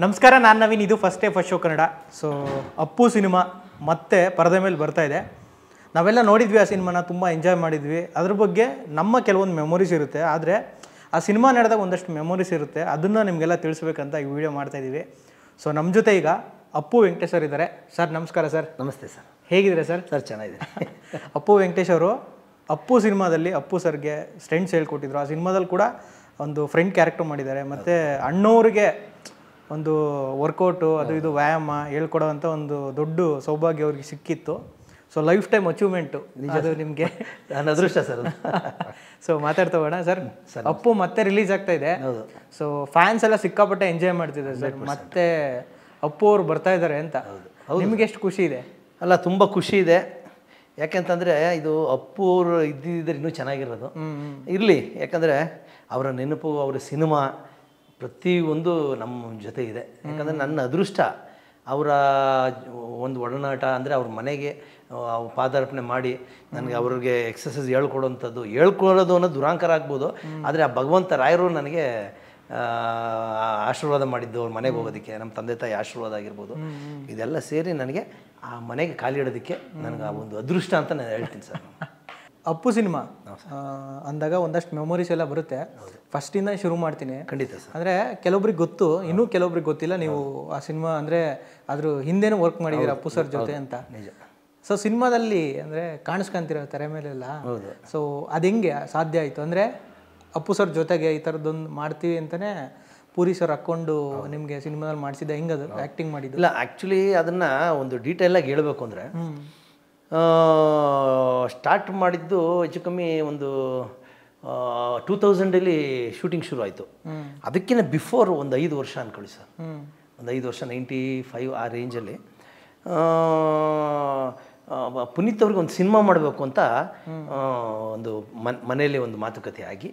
ನಮಸ್ಕಾರ, ನಾನು ನವೀನ್. ಇದು first day first show Kannada. So Appu cinema ಮತ್ತೆ ಪರದೆ ಮೇಲೆ ಬರ್ತಾ ಇದೆ. ನಾವೆಲ್ಲ ನೋಡಿದ್ವಿ ಆ ಸಿನಿಮಾನ, ತುಂಬ ಎಂಜಾಯ್ ಮಾಡಿದ್ವಿ. ಅದ್ರ ಬಗ್ಗೆ ನಮ್ಮ ಕೆಲವೊಂದು ಮೆಮೊರೀಸ್ ಇರುತ್ತೆ. ಆದರೆ ಆ ಸಿನಿಮಾ ನಡೆದಾಗ ಒಂದಷ್ಟು ಮೆಮೊರೀಸ್ ಇರುತ್ತೆ, ಅದನ್ನು ನಿಮಗೆಲ್ಲ ತಿಳಿಸ್ಬೇಕಂತ ಈ ವಿಡಿಯೋ ಮಾಡ್ತಾಯಿದ್ದೀವಿ. ಸೊ ನಮ್ಮ ಜೊತೆ ಈಗ ಅಪ್ಪು ವೆಂಕಟೇಶ್ ಸರ್ ಇದ್ದಾರೆ. ಸರ್ ನಮಸ್ಕಾರ. ಸರ್ ನಮಸ್ತೆ ಸರ್. ಹೇಗಿದ್ದೀರಾ ಸರ್? ಸರ್ ಚೆನ್ನಾಗಿದೆ. ಅಪ್ಪು ವೆಂಕಟೇಶ್ ಅವರು ಅಪ್ಪು ಸಿನಿಮಾದಲ್ಲಿ ಅಪ್ಪು ಸರ್ಗೆ ಸ್ಟೆಂಟ್ಸ್ ಹೇಳ್ಕೊಟ್ಟಿದ್ರು. ಆ ಸಿನಿಮಾದಲ್ಲಿ ಕೂಡ ಒಂದು ಫ್ರೆಂಡ್ ಕ್ಯಾರೆಕ್ಟರ್ ಮಾಡಿದ್ದಾರೆ. ಮತ್ತು ಅಣ್ಣವ್ರಿಗೆ ಒಂದು ವರ್ಕೌಟು ಅದು ಇದು ವ್ಯಾಯಾಮ ಹೇಳ್ಕೊಡೋವಂಥ ಒಂದು ದೊಡ್ಡ ಸೌಭಾಗ್ಯ ಅವ್ರಿಗೆ ಸಿಕ್ಕಿತ್ತು. ಸೊ ಲೈಫ್ ಟೈಮ್ ಅಚೀವ್ಮೆಂಟು ಅದು ನಿಮಗೆ. ನನ್ನ ಅದೃಷ್ಟ ಸರ್. ಸೊ ಮಾತಾಡ್ತಾ ಹೋಗೋಣ ಸರ್. ಅಪ್ಪು ಮತ್ತೆ ರಿಲೀಸ್ ಆಗ್ತಾ ಇದೆ. ಸೊ ಫ್ಯಾನ್ಸ್ ಎಲ್ಲ ಸಿಕ್ಕಾಪಟ್ಟೆ ಎಂಜಾಯ್ ಮಾಡ್ತಿದ್ದಾರೆ ಸರ್. ಮತ್ತೆ ಅಪ್ಪು ಅವ್ರು ಬರ್ತಾ ಇದ್ದಾರೆ ಅಂತ ನಿಮಗೆ ಎಷ್ಟು ಖುಷಿ ಇದೆ? ಅಲ್ಲ, ತುಂಬ ಖುಷಿ ಇದೆ. ಯಾಕೆಂತಂದರೆ ಇದು ಅಪ್ಪು ಅವರು ಇದ್ದಿದ್ದರೆ ಇನ್ನೂ ಚೆನ್ನಾಗಿರೋದು. ಇರಲಿ, ಯಾಕಂದರೆ ಅವರ ನೆನಪು, ಅವರ ಸಿನಿಮಾ ಪ್ರತಿಯೊಂದು ನಮ್ಮ ಜೊತೆ ಇದೆ. ಯಾಕಂದರೆ ನನ್ನ ಅದೃಷ್ಟ ಅವರ ಒಂದು ಒಡನಾಟ. ಅಂದರೆ ಅವ್ರ ಮನೆಗೆ ಪಾದಾರ್ಪಣೆ ಮಾಡಿ ನನಗೆ ಅವ್ರಿಗೆ ಎಕ್ಸಸೈಸ್ ಹೇಳ್ಕೊಡೋದು ಅನ್ನೋದು ದುರಾಂಕಾರ ಆಗ್ಬೋದು. ಆದರೆ ಆ ಭಗವಂತ ರಾಯರು ನನಗೆ ಆಶೀರ್ವಾದ ಮಾಡಿದ್ದು ಅವ್ರ ಮನೆಗೆ ಹೋಗೋದಕ್ಕೆ. ನಮ್ಮ ತಂದೆ ತಾಯಿ ಆಶೀರ್ವಾದ ಆಗಿರ್ಬೋದು, ಇದೆಲ್ಲ ಸೇರಿ ನನಗೆ ಆ ಮನೆಗೆ ಕಾಲಿ ಇಡೋದಕ್ಕೆ ನನಗೆ ಆ ಒಂದು ಅದೃಷ್ಟ ಅಂತ ನಾನು ಹೇಳ್ತೀನಿ ಸರ್. ಅಪ್ಪು ಸಿನಿಮಾ ಅಂದಾಗ ಒಂದಷ್ಟು ಮೆಮೊರೀಸ್ ಎಲ್ಲ ಬರುತ್ತೆ. ಫಸ್ಟಿಂದ ಶುರು ಮಾಡ್ತೀನಿ. ಖಂಡಿತ ಸರ್. ಅಂದರೆ ಕೆಲವೊಬ್ರಿಗೆ ಗೊತ್ತು, ಇನ್ನೂ ಕೆಲವೊಬ್ರಿಗೆ ಗೊತ್ತಿಲ್ಲ. ನೀವು ಆ ಸಿನಿಮಾ ಅಂದರೆ ಅದ್ರ ಹಿಂದೆನೂ ವರ್ಕ್ ಮಾಡಿದ್ದೀರ ಅಪ್ಪು ಸರ್ ಜೊತೆ ಅಂತ. ನಿಜ. ಸೊ ಸಿನಿಮಾದಲ್ಲಿ ಅಂದರೆ ಕಾಣಿಸ್ಕೊಂತಿರೋ ತೆರೆ ಮೇಲೆಲ್ಲ. ಸೊ ಅದು ಹೆಂಗೆ ಸಾಧ್ಯ ಆಯಿತು? ಅಂದರೆ ಅಪ್ಪು ಸರ್ ಜೊತೆಗೆ ಈ ಥರದ್ದೊಂದು ಮಾಡ್ತೀವಿ ಅಂತಲೇ ಪೂರಿ ಸರ್ ಹಾಕ್ಕೊಂಡು ನಿಮಗೆ ಸಿನಿಮಾದಲ್ಲಿ ಮಾಡಿಸಿದ್ದ, ಹೆಂಗದು ಆ್ಯಕ್ಟಿಂಗ್ ಮಾಡಿದ್ದು? ಇಲ್ಲ, ಆ್ಯಕ್ಚುಲಿ ಅದನ್ನು ಒಂದು ಡೀಟೇಲಾಗಿ ಹೇಳಬೇಕು ಅಂದರೆ, ಸ್ಟಾರ್ಟ್ ಮಾಡಿದ್ದು ಹೆಚ್ಚು ಕಮ್ಮಿ ಒಂದು 2000 ಶೂಟಿಂಗ್ ಶುರು ಆಯಿತು. ಅದಕ್ಕಿಂತ ಬಿಫೋರ್ ಒಂದು 5 ವರ್ಷ ಅಂದ್ಕೊಳ್ಳಿ ಸರ್. ಒಂದು 5 ವರ್ಷ 95 ಆ ರೇಂಜಲ್ಲಿ ಪುನೀತ್ ಅವ್ರಿಗೆ ಒಂದು ಸಿನಿಮಾ ಮಾಡಬೇಕು ಅಂತ ಒಂದು ಮನೆಯಲ್ಲಿ ಒಂದು ಮಾತುಕತೆ ಆಗಿ,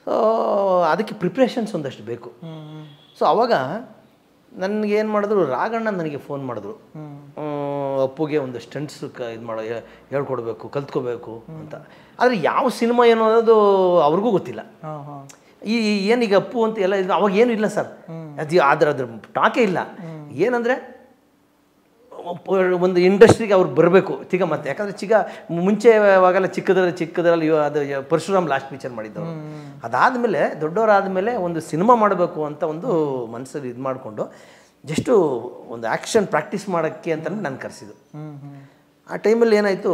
ಸೊ ಅದಕ್ಕೆ ಪ್ರಿಪ್ರೇಷನ್ಸ್ ಒಂದಷ್ಟು ಬೇಕು. ಸೊ ಆವಾಗ ನನಗೇನು ಮಾಡಿದ್ರು, ರಾಘಣ್ಣ ನನಗೆ ಫೋನ್ ಮಾಡಿದ್ರು, ಅಪ್ಪುಗೆ ಒಂದು ಸ್ಟಂಟ್ಸ್ ಹೇಳ್ಕೊಡ್ಬೇಕು, ಕಲ್ತ್ಕೋಬೇಕು ಅಂತ. ಆದರೆ ಯಾವ ಸಿನಿಮಾ ಏನು ಅನ್ನೋದು ಅವ್ರಿಗೂ ಗೊತ್ತಿಲ್ಲ. ಏನೀಗ ಅಪ್ಪು ಅಂತ ಎಲ್ಲ ಇದು ಅವಾಗ ಏನೂ ಇಲ್ಲ ಸರ್. ಅದ್ರ ಟಾಕೇ ಇಲ್ಲ. ಏನಂದರೆ ಒಂದು ಇಂಡಸ್ಟ್ರಿಗೆ ಅವ್ರು ಬರಬೇಕು ತಿಗ ಮತ್ತೆ. ಯಾಕಂದರೆ ಮುಂಚೆ ಅವಾಗೆಲ್ಲ ಚಿಕ್ಕದ್ರಲ್ಲಿ ಅದು ಪರಶುರಾಮ್ ಲಾಸ್ಟ್ ಪಿಕ್ಚರ್ ಮಾಡಿದ್ದವರು. ಅದಾದಮೇಲೆ ದೊಡ್ಡವರಾದಮೇಲೆ ಒಂದು ಸಿನಿಮಾ ಮಾಡಬೇಕು ಅಂತ ಒಂದು ಮನಸ್ಸಲ್ಲಿ ಇದು ಮಾಡಿಕೊಂಡು ಜಸ್ಟು ಒಂದು ಆ್ಯಕ್ಷನ್ ಪ್ರಾಕ್ಟೀಸ್ ಮಾಡೋಕ್ಕೆ ಅಂತಲೇ ನಾನು ಕರೆಸಿದ್ದು. ಆ ಟೈಮಲ್ಲಿ ಏನಾಯಿತು,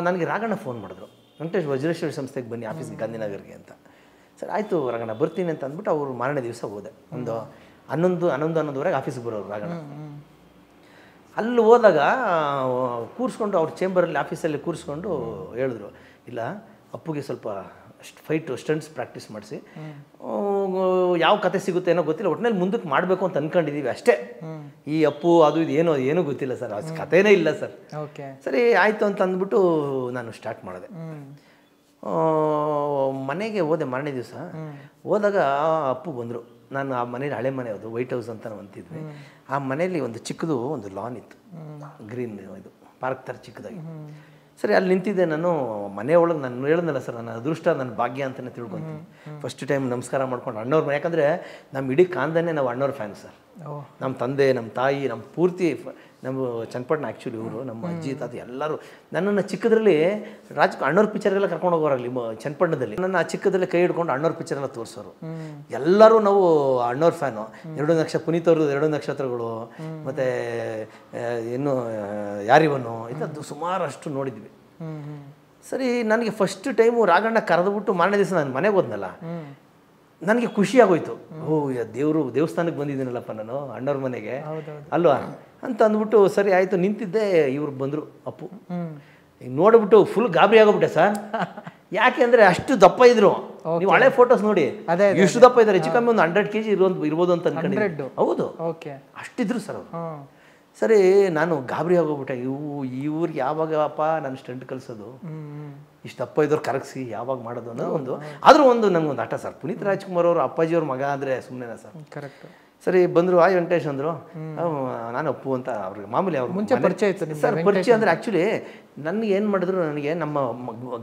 ನನಗೆ ರಾಘಣ್ಣ ಫೋನ್ ಮಾಡಿದ್ರು, ವೆಂಕಟೇಶ್ ವಜ್ರೇಶ್ವರಿ ಸಂಸ್ಥೆಗೆ ಬನ್ನಿ ಆಫೀಸ್ಗೆ ಗಾಂಧಿನಗರ್ಗೆ ಅಂತ. ಸರ್ ಆಯಿತು ರಾಘಣ್ಣ ಬರ್ತೀನಿ ಅಂತ ಅಂದ್ಬಿಟ್ಟು ಅವರು ಮಾರನೇ ದಿವಸ ಹೋದೆ. ಒಂದು 11-11:30 ಆಫೀಸ್ಗೆ ಬರೋರು ರಾಘಣ್ಣ. ಅಲ್ಲಿ ಹೋದಾಗ ಕೂರಿಸ್ಕೊಂಡು ಅವ್ರ ಚೇಂಬರಲ್ಲಿ ಆಫೀಸಲ್ಲಿ ಕೂರಿಸ್ಕೊಂಡು ಹೇಳಿದ್ರು, ಇಲ್ಲ ಅಪ್ಪುಗೆ ಸ್ವಲ್ಪ ಸ್ಟಂಟ್ಸ್ ಪ್ರಾಕ್ಟೀಸ್ ಮಾಡಿಸಿ, ಯಾವ ಕತೆ ಸಿಗುತ್ತೆ ಏನೋ ಗೊತ್ತಿಲ್ಲ, ಒಟ್ಟಿನಲ್ಲಿ ಮುಂದಕ್ಕೆ ಮಾಡಬೇಕು ಅಂತ ಅಂದ್ಕೊಂಡಿದ್ದೀವಿ ಅಷ್ಟೇ. ಈ ಅಪ್ಪು ಅದು ಇದು ಏನೂ ಗೊತ್ತಿಲ್ಲ ಸರ್, ಅದು ಕಥೆನೇ ಇಲ್ಲ ಸರ್. ಸರಿ ಆಯಿತು ಅಂತ ಅಂದ್ಬಿಟ್ಟು ನಾನು ಸ್ಟಾರ್ಟ್ ಮಾಡಿದೆ. ಮನೆಗೆ ಹೋದೆ ಮಾರನೇ ದಿವಸ. ಹೋದಾಗ ಅಪ್ಪು ಬಂದರು. ನಾನು ಆ ಮನೇಲಿ ಹಳೆ ಮನೆ, ಅದು ವೈಟ್ ಹೌಸ್ ಅಂತ ನಾವು ಅಂತಿದ್ವಿ. ಆ ಮನೇಲಿ ಒಂದು ಚಿಕ್ಕದು ಒಂದು ಲಾನ್ ಇತ್ತು, ಗ್ರೀನ್, ಇದು ಪಾರ್ಕ್ ಥರ ಚಿಕ್ಕದಾಗಿ. ಸರಿ ಅಲ್ಲಿ ನಿಂತಿದ್ದೆ ನಾನು. ಮನೆ ಒಳಗೆ ನಾನು ಹೇಳಿದ್ನಲ್ಲ ಸರ್, ನನ್ನ ಅದೃಷ್ಟ ನನ್ನ ಭಾಗ್ಯ ಅಂತಲೇ ತಿಳ್ಕೊತೀನಿ. ಫಸ್ಟ್ ಟೈಮ್ ನಮಸ್ಕಾರ ಮಾಡ್ಕೊಂಡು ಅಣ್ಣವ್ರ ಮನೆ. ಯಾಕಂದರೆ ನಮ್ಮ ಇಡೀ ಕಾಂದನೇ ನಾವು ಅಣ್ಣವ್ರ ಫ್ಯಾನ್ ಸರ್. ನಮ್ಮ ತಂದೆ, ನಮ್ಮ ತಾಯಿ, ನಮ್ಮ ಪೂರ್ತಿ ನಮ್ಮ ಚನ್ನಪಟ್ಟಣ ಆ್ಯಕ್ಚುಲಿ ಇವರು, ನಮ್ಮ ಅಜ್ಜಿ ತಾತ ಎಲ್ಲರೂ ನನ್ನನ್ನು ಚಿಕ್ಕದ್ರಲ್ಲಿ ಅಣ್ಣವ್ರ ಪಿಕ್ಚರ್ಗೆಲ್ಲ ಕರ್ಕೊಂಡು ಹೋಗೋರಲ್ಲಿ ಚನ್ನಪಟ್ಟಣದಲ್ಲಿ. ನನ್ನ ಚಿಕ್ಕದ್ರಲ್ಲಿ ಕೈ ಹಿಡ್ಕೊಂಡು ಅಣ್ಣವ್ರ ಪಿಕ್ಚರೆಲ್ಲ ತೋರಿಸೋರು. ಎಲ್ಲರೂ ನಾವು ಅಣ್ಣವ್ರ ಫ್ಯಾನು. 2 ಪುನೀತ್ ಅವ್ರದ್ದು 2 ನಕ್ಷತ್ರಗಳು, ಮತ್ತು ಇನ್ನು ಯಾರಿವನು, ಇಂಥದ್ದು ಸುಮಾರಷ್ಟು ನೋಡಿದ್ವಿ. ಸರಿ ನನಗೆ ಫಸ್ಟ್ ಟೈಮು ರಾಘಣ್ಣ ಕರೆದುಬಿಟ್ಟು ಮಾರನೇ ದಿವಸ ನಾನು ಮನೆಗೆ ಹೋದ್ನಲ್ಲ, ನನಗೆ ಖುಷಿ ಆಗೋಯ್ತು. ದೇವಸ್ಥಾನಕ್ಕೆ ಬಂದಿದ್ದೀನಲ್ಲಪ್ಪ ನಾನು ಅಣ್ಣವ್ರ ಮನೆಗೆ ಅಲ್ವಾ ಅಂತ ಅಂದ್ಬಿಟ್ಟು, ಸರಿ ಆಯಿತು ನಿಂತಿದ್ದೆ. ಇವ್ರು ಬಂದರು ಅಪ್ಪು. ನೋಡ್ಬಿಟ್ಟು ಫುಲ್ ಗಾಬರಿ ಆಗೋಗ್ಬಿಟ್ಟೆ ಸರ್. ಯಾಕೆ ಅಂದರೆ ಅಷ್ಟು ದಪ್ಪ ಇದ್ರು. ನೀವು ಹಳೆ ಫೋಟೋಸ್ ನೋಡಿ, ಎಷ್ಟು ದಪ್ಪ ಇದ್ದಾರೆ. ಹೆಚ್ಚು ಕಮ್ಮಿ ಒಂದು 100 kg ಇರ್ಬೋದು ಅಂತ ಅನ್ಕೊಂಡಿದ್ದೆ. ಹೌದು, ಅಷ್ಟಿದ್ರು ಸರ್ ಅವರು. ಸರಿ ನಾನು ಗಾಬರಿ ಆಗೋಗ್ಬಿಟ್ಟೆ. ಇವ್ರಿಗೆ ಯಾವಾಗಪ್ಪ ನಾನು ಸ್ಟಂಟ್ ಕಲಿಸೋದು, ಇಷ್ಟು ದಪ್ಪ ಇದ್ದವ್ರು ಕರಗಿಸಿ ಯಾವಾಗ ಮಾಡೋದು ಅನ್ನೋದು ಒಂದು. ಆದರೂ ಒಂದು ನಮಗೊಂದು ಆಟ ಸರ್. ಪುನೀತ್ ರಾಜ್ಕುಮಾರ್ ಅವರು ಅಪ್ಪಾಜಿಯವ್ರ ಮಗ ಅಂದರೆ ಸುಮ್ಮನೆನಾ ಸರ್? ಕರೆಕ್ಟ್. ಸರಿ ಬಂದರು, ಆಯ್ ವೆಂಕಟೇಶ್ ಅಂದರು. ನಾನು ಅಪ್ಪು ಅಂತ ಅವ್ರಿಗೆ ಮಾಮೂಲಿ ಅವ್ರು ಮುಂಚೆ ಪರಿಚಯ ಇತ್ತು ಸರ್. ಪರಿಚಯ ಅಂದರೆ ಆ್ಯಕ್ಚುಲಿ ನನಗೆ ಏನು ಮಾಡಿದ್ರು, ನನಗೆ ನಮ್ಮ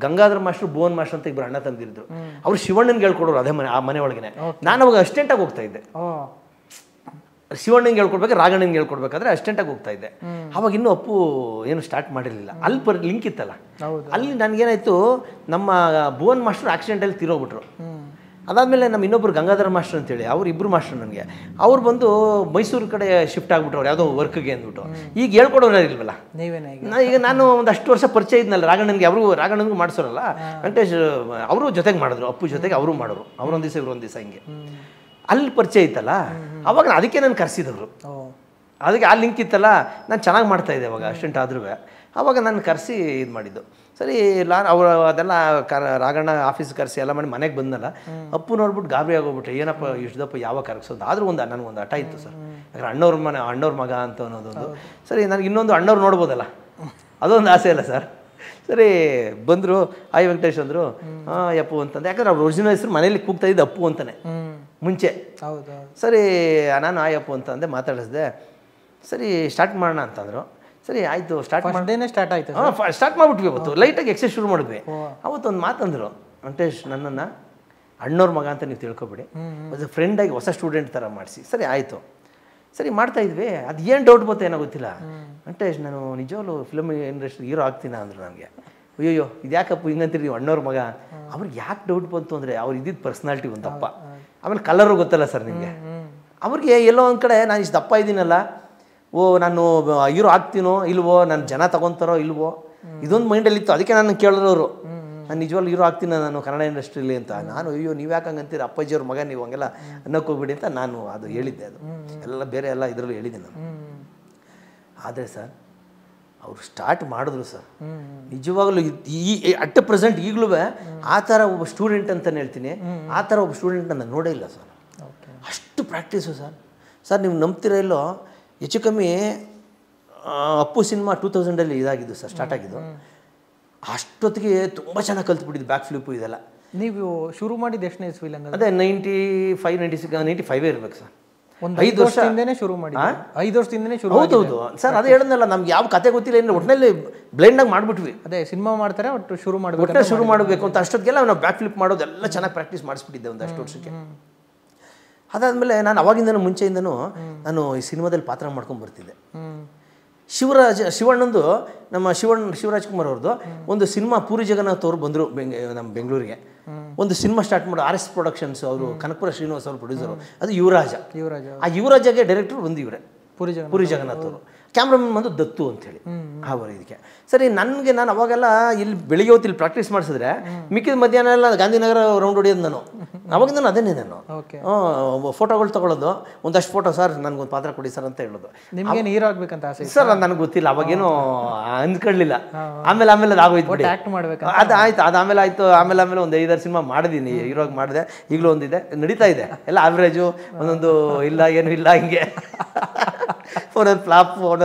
ಗಂಗಾಧರ ಮಾಸ್ಟ್ರು, ಭುವನ್ ಮಾಸ್ಟ್ರು ಅಂತ ಇಬ್ಬರು ಅಣ್ಣ ತಂದಿದ್ರು. ಅವ್ರು ಶಿವಣ್ಣನಿಗೆ ಹೇಳ್ಕೊಡೋರು ಅದೇ ಮನೆ, ಆ ಮನೆ ಒಳಗೇನೆ. ನಾನು ಅವಾಗ ಅಸ್ಟೆಂಟಾಗಿ ಹೋಗ್ತಾ ಇದ್ದೆ. ಶಿವಣ್ಣಂಗೆ ಹೇಳ್ಕೊಡ್ಬೇಕು, ರಾಘಣ್ಣಂಗೆ ಹೇಳ್ಕೊಡ್ಬೇಕಾದ್ರೆ ಅಸ್ಟೆಂಟಾಗಿ ಹೋಗ್ತಾ ಇದ್ದೆ. ಅವಾಗ ಇನ್ನೂ ಅಪ್ಪು ಏನು ಸ್ಟಾರ್ಟ್ ಮಾಡಿರಲಿಲ್ಲ. ಅಲ್ಲಿ ಲಿಂಕ್ ಇತ್ತಲ್ಲ, ಅಲ್ಲಿ ನನಗೇನಾಯಿತು, ನಮ್ಮ ಭುವನ್ ಮಾಸ್ಟರ್ ಆಕ್ಸಿಡೆಂಟಲ್ಲಿ ತೀರೋಗ್ಬಿಟ್ರು. ಅದಾದಮೇಲೆ ನಮ್ಮ ಇನ್ನೊಬ್ಬರು ಗಂಗಾಧರ ಮಾಸ್ಟರ್ ಅಂತೇಳಿ ಅವ್ರು ಇಬ್ಬರು ಮಾಸ್ಟರ್ ನನಗೆ, ಅವ್ರು ಬಂದು ಮೈಸೂರು ಕಡೆ ಶಿಫ್ಟ್ ಆಗ್ಬಿಟ್ರು, ಅವ್ರು ಯಾವುದೋ ವರ್ಕ್ಗೆ ಅಂದ್ಬಿಟ್ಟು. ಈಗ ಹೇಳ್ಕೊಡೋರು ಇಲ್ವಲ್ಲ, ಈಗ ನಾನು ಒಂದಷ್ಟು ವರ್ಷ ಪರಿಚಯ ಇದ್ನಲ್ಲ ರಾಘಣ್ಣನಿಗೆ, ರಾಘಣ್ಣನಿಗೂ ಮಾಡಿಸೋರಲ್ಲ, ವೆಂಕಟೇಶ್ ಅವರು ಜೊತೆಗೆ ಮಾಡಿದ್ರು, ಅಪ್ಪು ಜೊತೆಗೆ ಅವರು ಮಾಡೋರು, ಅವರೊಂದು ದಿವಸ ಇವರೊಂದು ದಿವಸ ಹಿಂಗೆ ಅಲ್ಲಿ ಪರಿಚಯ ಇತ್ತಲ್ಲ. ಅವಾಗ ಅದಕ್ಕೆ ನಾನು ಕರೆಸಿದವರು, ಅದಕ್ಕೆ ಆ ಲಿಂಕ್ ಇತ್ತಲ್ಲ, ನಾನು ಚೆನ್ನಾಗಿ ಮಾಡ್ತಾಯಿದ್ದೆ ಅವಾಗ ಅಸ್ಟೆಂಟ್ ಆದ್ರೂ. ಆವಾಗ ನಾನು ಕರೆಸಿ ಇದು ಮಾಡಿದ್ದು. ಸರಿ ಅವರು ಅದೆಲ್ಲ ರಾಘಣ್ಣ ಆಫೀಸ್ ಕರೆಸಿ ಎಲ್ಲ ಮಾಡಿ ಮನೆಗೆ ಬಂದಲ್ಲ, ಅಪ್ಪು ನೋಡ್ಬಿಟ್ಟು ಗಾಬರಿ ಆಗೋಗ್ಬಿಟ್ಟೆ, ಏನಪ್ಪ ಇಷ್ಟದಪ್ಪ ಯಾವಾಗ ಕರೆಸೋದು. ಆದರೂ ನನಗೊಂದು ಹಠ ಇತ್ತು ಸರ್, ಯಾಕಂದ್ರೆ ಅಣ್ಣವ್ರ ಮಗ ಅಂತ ಅನ್ನೋದೊಂದು. ಸರಿ ನನಗೆ ಇನ್ನೊಂದು ಅಣ್ಣವ್ರು ನೋಡ್ಬೋದಲ್ಲ, ಅದೊಂದು ಆಸೆ ಅಲ್ಲ ಸರ್. ಸರಿ ಬಂದರು, ಆಯ್ ವೆಂಕಟೇಶ್ ಅಂದರು, ಅಪ್ಪು ಅಂತಂದೆ. ಯಾಕಂದ್ರೆ ಅವ್ರ ಒರಿಜಿನಲ್ ಹೆಸರು ಮನೇಲಿ ಕೂಗ್ತಾ ಇದ್ದೆ ಅಪ್ಪು ಅಂತಾನೆ ಮುಂಚೆ. ಸರಿ ನಾನು ಆಯಪ್ಪು ಅಂತ ಅಂದೆ, ಮಾತಾಡಿಸ್ದೆ. ಸರಿ ಸ್ಟಾರ್ಟ್ ಮಾಡೋಣ ಅಂತಂದರು. ಸರಿ ಆಯಿತು, ಸ್ಟಾರ್ಟ್ ಆಯಿತು. ಸ್ಟಾರ್ಟ್ ಮಾಡಿಬಿಟ್ವಿ. ಅವತ್ತು ಲೈಟಾಗಿ ಎಕ್ಸೈಸ್ ಶುರು ಮಾಡಿದ್ವಿ. ಅವತ್ತೊಂದು ಮಾತಂದರು, ವೆಂಕಟೇಶ್ ನನ್ನನ್ನು ಅಣ್ಣವ್ರ ಮಗ ಅಂತ ನೀವು ತಿಳ್ಕೊಬೇಡಿ, ಒಂದು ಫ್ರೆಂಡಾಗಿ ಹೊಸ ಸ್ಟೂಡೆಂಟ್ ಥರ ಮಾಡಿಸಿ. ಸರಿ ಆಯಿತು. ಸರಿ ಮಾಡ್ತಾಯಿದ್ವಿ. ಅದು ಏನು ಡೌಟ್ ಬರುತ್ತೆ ಏನೋ ಗೊತ್ತಿಲ್ಲ, ವೆಂಕಟೇಶ್ ನಾನು ನಿಜವಾಗ್ಲೂ ಫಿಲ್ಮ್ ಇಂಡಸ್ಟ್ರಿ ಹೀರೋ ಆಗ್ತೀನ ಅಂದರು ನನಗೆ. ಅಯ್ಯೋ ಇದು ಯಾಕಪ್ಪ ಹಿಂಗಂತೀರಿ ನೀವು ಅಣ್ಣವ್ರ ಮಗ. ಅವ್ರಿಗೆ ಯಾಕೆ ಡೌಟ್ ಬಂತು ಅಂದರೆ ಅವ್ರು ಇದ್ದಿದ್ದು ಪರ್ಸ್ನಾಲಿಟಿ ಒಂದು ದಪ್ಪ, ಆಮೇಲೆ ಕಲರು ಗೊತ್ತಲ್ಲ ಸರ್ ನಿಮಗೆ. ಅವ್ರಿಗೆ ಎಲ್ಲೋ ಒಂದು ಕಡೆ ನಾನು ಇಷ್ಟು ದಪ್ಪ ಇದ್ದೀನಲ್ಲ, ನಾನು ಹೀರೋ ಆಗ್ತೀನೋ ಇಲ್ವೋ, ನನ್ನ ಜನ ತಗೊತಾರೋ ಇಲ್ವೋ, ಇದೊಂದು ಮೈಂಡಲ್ಲಿತ್ತು. ಅದಕ್ಕೆ ನಾನು ಕೇಳಿದ್ರು, ನಾನು ನಿಜವಾಗ್ಲೂ ಹೀರೋ ಆಗ್ತೀನಿ ನಾನು ಕನ್ನಡ ಇಂಡಸ್ಟ್ರಿಲಿ ಅಂತ. ನಾನು ಅಯ್ಯೋ ನೀವು ಯಾಕೆ ಹಂಗಂತೀರ, ಅಪ್ಪಾಜಿಯವ್ರ ಮಗ ನೀವು ಹಂಗೆಲ್ಲ ಅನ್ನೋಕೆ ಹೋಗ್ಬಿಡಿ ಅಂತ ನಾನು ಅದು ಹೇಳಿದ್ದೆ. ಅದು ಎಲ್ಲ ಬೇರೆ ಎಲ್ಲ ಇದರಲ್ಲೂ ಹೇಳಿದ್ದೆ ನಾನು. ಆದರೆ ಸರ್ ಅವರು ಸ್ಟಾರ್ಟ್ ಮಾಡಿದ್ರು ಸರ್, ನಿಜವಾಗ್ಲೂ ಈ ಅಟ್ ಪ್ರೆಸೆಂಟ್ ಈಗಲೂ ಆ ಥರ ಒಬ್ಬ ಸ್ಟೂಡೆಂಟ್ ಅಂತಲೇ ಹೇಳ್ತೀನಿ, ಆ ಥರ ಒಬ್ಬ ಸ್ಟೂಡೆಂಟ್ ನಾನು ನೋಡೇ ಇಲ್ಲ ಸರ್. ಅಷ್ಟು ಪ್ರಾಕ್ಟೀಸು ಸರ್ ನೀವು ನಂಬ್ತಿರೋ ಇಲ್ಲೋ, ಹೆಚ್ಚು ಕಮ್ಮಿ ಅಪ್ಪು ಸಿನಿಮಾ 2000 ಇದಾಗಿದ್ದು ಸರ್, ಸ್ಟಾರ್ಟ್ ಆಗಿದ್ದು. ಅಷ್ಟೊತ್ತಿಗೆ ತುಂಬ ಚೆನ್ನಾಗಿ ಕಲ್ತ್ಬಿಟ್ಟಿದ್ದು, ಬ್ಯಾಕ್ ಫ್ಲಿಪ್ಪು ಇದೆಲ್ಲ. ನೀವು ಶುರು ಮಾಡಿದ್ದು ಎಷ್ಟನೇ ಇಸ್ವಿ? ಅದೇ 95, 96, 95 ಇರ್ಬೇಕು ಸರ್. 5 ವರ್ಷದಿಂದನೇ ಶುರು ಮಾಡಿ, 5 ವರ್ಷದಿಂದನೇ ಶುರು. ಹೌದೌದು ಸರ್, ಅದೇ ಹೇಳಿದ್ನಲ್ಲ, ನಮ್ಗೆ ಯಾವ ಕತೆ ಗೊತ್ತಿಲ್ಲ, ಏನು ಒಟ್ಟಿನಲ್ಲಿ ಬ್ಲೈಂಡಾಗಿ ಮಾಡಿಬಿಟ್ವಿ. ಅದೇ ಸಿನಿಮಾ ಮಾಡ್ತಾರೆ, ಒಟ್ಟು ಶುರು ಮಾಡಬೇಕು ಅಂತ ಅಷ್ಟೊತ್ತಿಗೆಲ್ಲ ನಾವು ಬ್ಯಾಕ್ ಫ್ಲಿಪ್ ಮಾಡೋದೆಲ್ಲ ಚೆನ್ನಾಗಿ ಪ್ರಾಕ್ಟೀಸ್ ಮಾಡಿಸ್ಬಿಟ್ಟಿದ್ದೆ ಒಂದಷ್ಟು ವರ್ಷಕ್ಕೆ. ಅದಾದಮೇಲೆ ನಾನು ಅವಾಗಿಂದನೂ ಮುಂಚೆಯಿಂದನೂ ನಾನು ಈ ಸಿನಿಮಾದಲ್ಲಿ ಪಾತ್ರ ಮಾಡ್ಕೊಂಡು ಬರ್ತಿದ್ದೆ. ಶಿವಣ್ಣಂದು ನಮ್ಮ ಶಿವರಾಜ್ ಕುಮಾರ್ ಅವ್ರದ್ದು ಒಂದು ಸಿನಿಮಾ, ಪೂರಿ ಜಗನ್ನಾಥ್ ಅವರು ಬಂದರು ನಮ್ಮ ಬೆಂಗಳೂರಿಗೆ. ಒಂದು ಸಿನಿಮಾ ಸ್ಟಾರ್ಟ್ ಮಾಡೋ RS ಪ್ರೊಡಕ್ಷನ್ಸ್, ಅವರು ಕನಕಪುರ ಶ್ರೀನಿವಾಸ್ ಅವರು ಪ್ರೊಡ್ಯೂಸರು, ಅದು ಯುವರಾಜ. ಆ ಯುವರಾಜಗೆ ಡೈರೆಕ್ಟರ್ ಒಂದು ಇವರೇ, ಪೂರಿ ಜಗನ್ನಾಥ್ ಅವರು. ಕ್ಯಾಮ್ರಾಮನ್ ಬಂದು ದತ್ತು ಅಂತೇಳಿ ಅವರು. ಇದಕ್ಕೆ ಸರಿ ನಾನು ಅವಾಗೆಲ್ಲ ಇಲ್ಲಿ ಬೆಳಿಗ್ಗೆ ಹೊತ್ತು ಇಲ್ಲಿ ಪ್ರಾಕ್ಟೀಸ್ ಮಾಡಿಸಿದ್ರೆ ಮಿಕ್ಕಿದ ಮಧ್ಯಾಹ್ನ ಎಲ್ಲ ಗಾಂಧಿನಗರ ರೌಂಡ್ ಹೊಡಿಯೋದು ನಾನು. ಅವಾಗಿಂದ ಅದೇನೇ ನಾನು ಫೋಟೋಗಳು ತೊಗೊಳ್ಳೋದು, ಒಂದಷ್ಟು ಫೋಟೋ, ಸರ್ ನನಗೊಂದು ಪಾತ್ರ ಕೊಡಿ ಸರ್ ಅಂತ ಹೇಳೋದು. ನಿಮ್ಗೇನು ಹೀರೋ ಆಗ್ಬೇಕಂತ ಆಸೆ ಸರ್? ನನಗೆ ಗೊತ್ತಿಲ್ಲ, ಅವಾಗೇನು ಅಂದ್ಕೊಳ್ಳಿಲ್ಲ. ಆಮೇಲೆ ಅದು ಆಗೋಯ್ತು, ಅದು ಆಯ್ತು. ಅದು ಆಮೇಲೆ ಆಯಿತು. ಆಮೇಲೆ ಒಂದು 5-6 ಸಿನಿಮಾ ಮಾಡಿದ್ದೀನಿ, ಹೀರೋಗಿ ಮಾಡಿದೆ. ಈಗಲೂ ಒಂದಿದೆ, ನಡೀತಾ ಇದೆ, ಎಲ್ಲ ಆವ್ರೇಜು, ಒಂದೊಂದು ಇಲ್ಲ ಏನೂ ಇಲ್ಲ, ಹಿಂಗೆ ಒಂದೊಂದು ಫ್ಲಾಪ್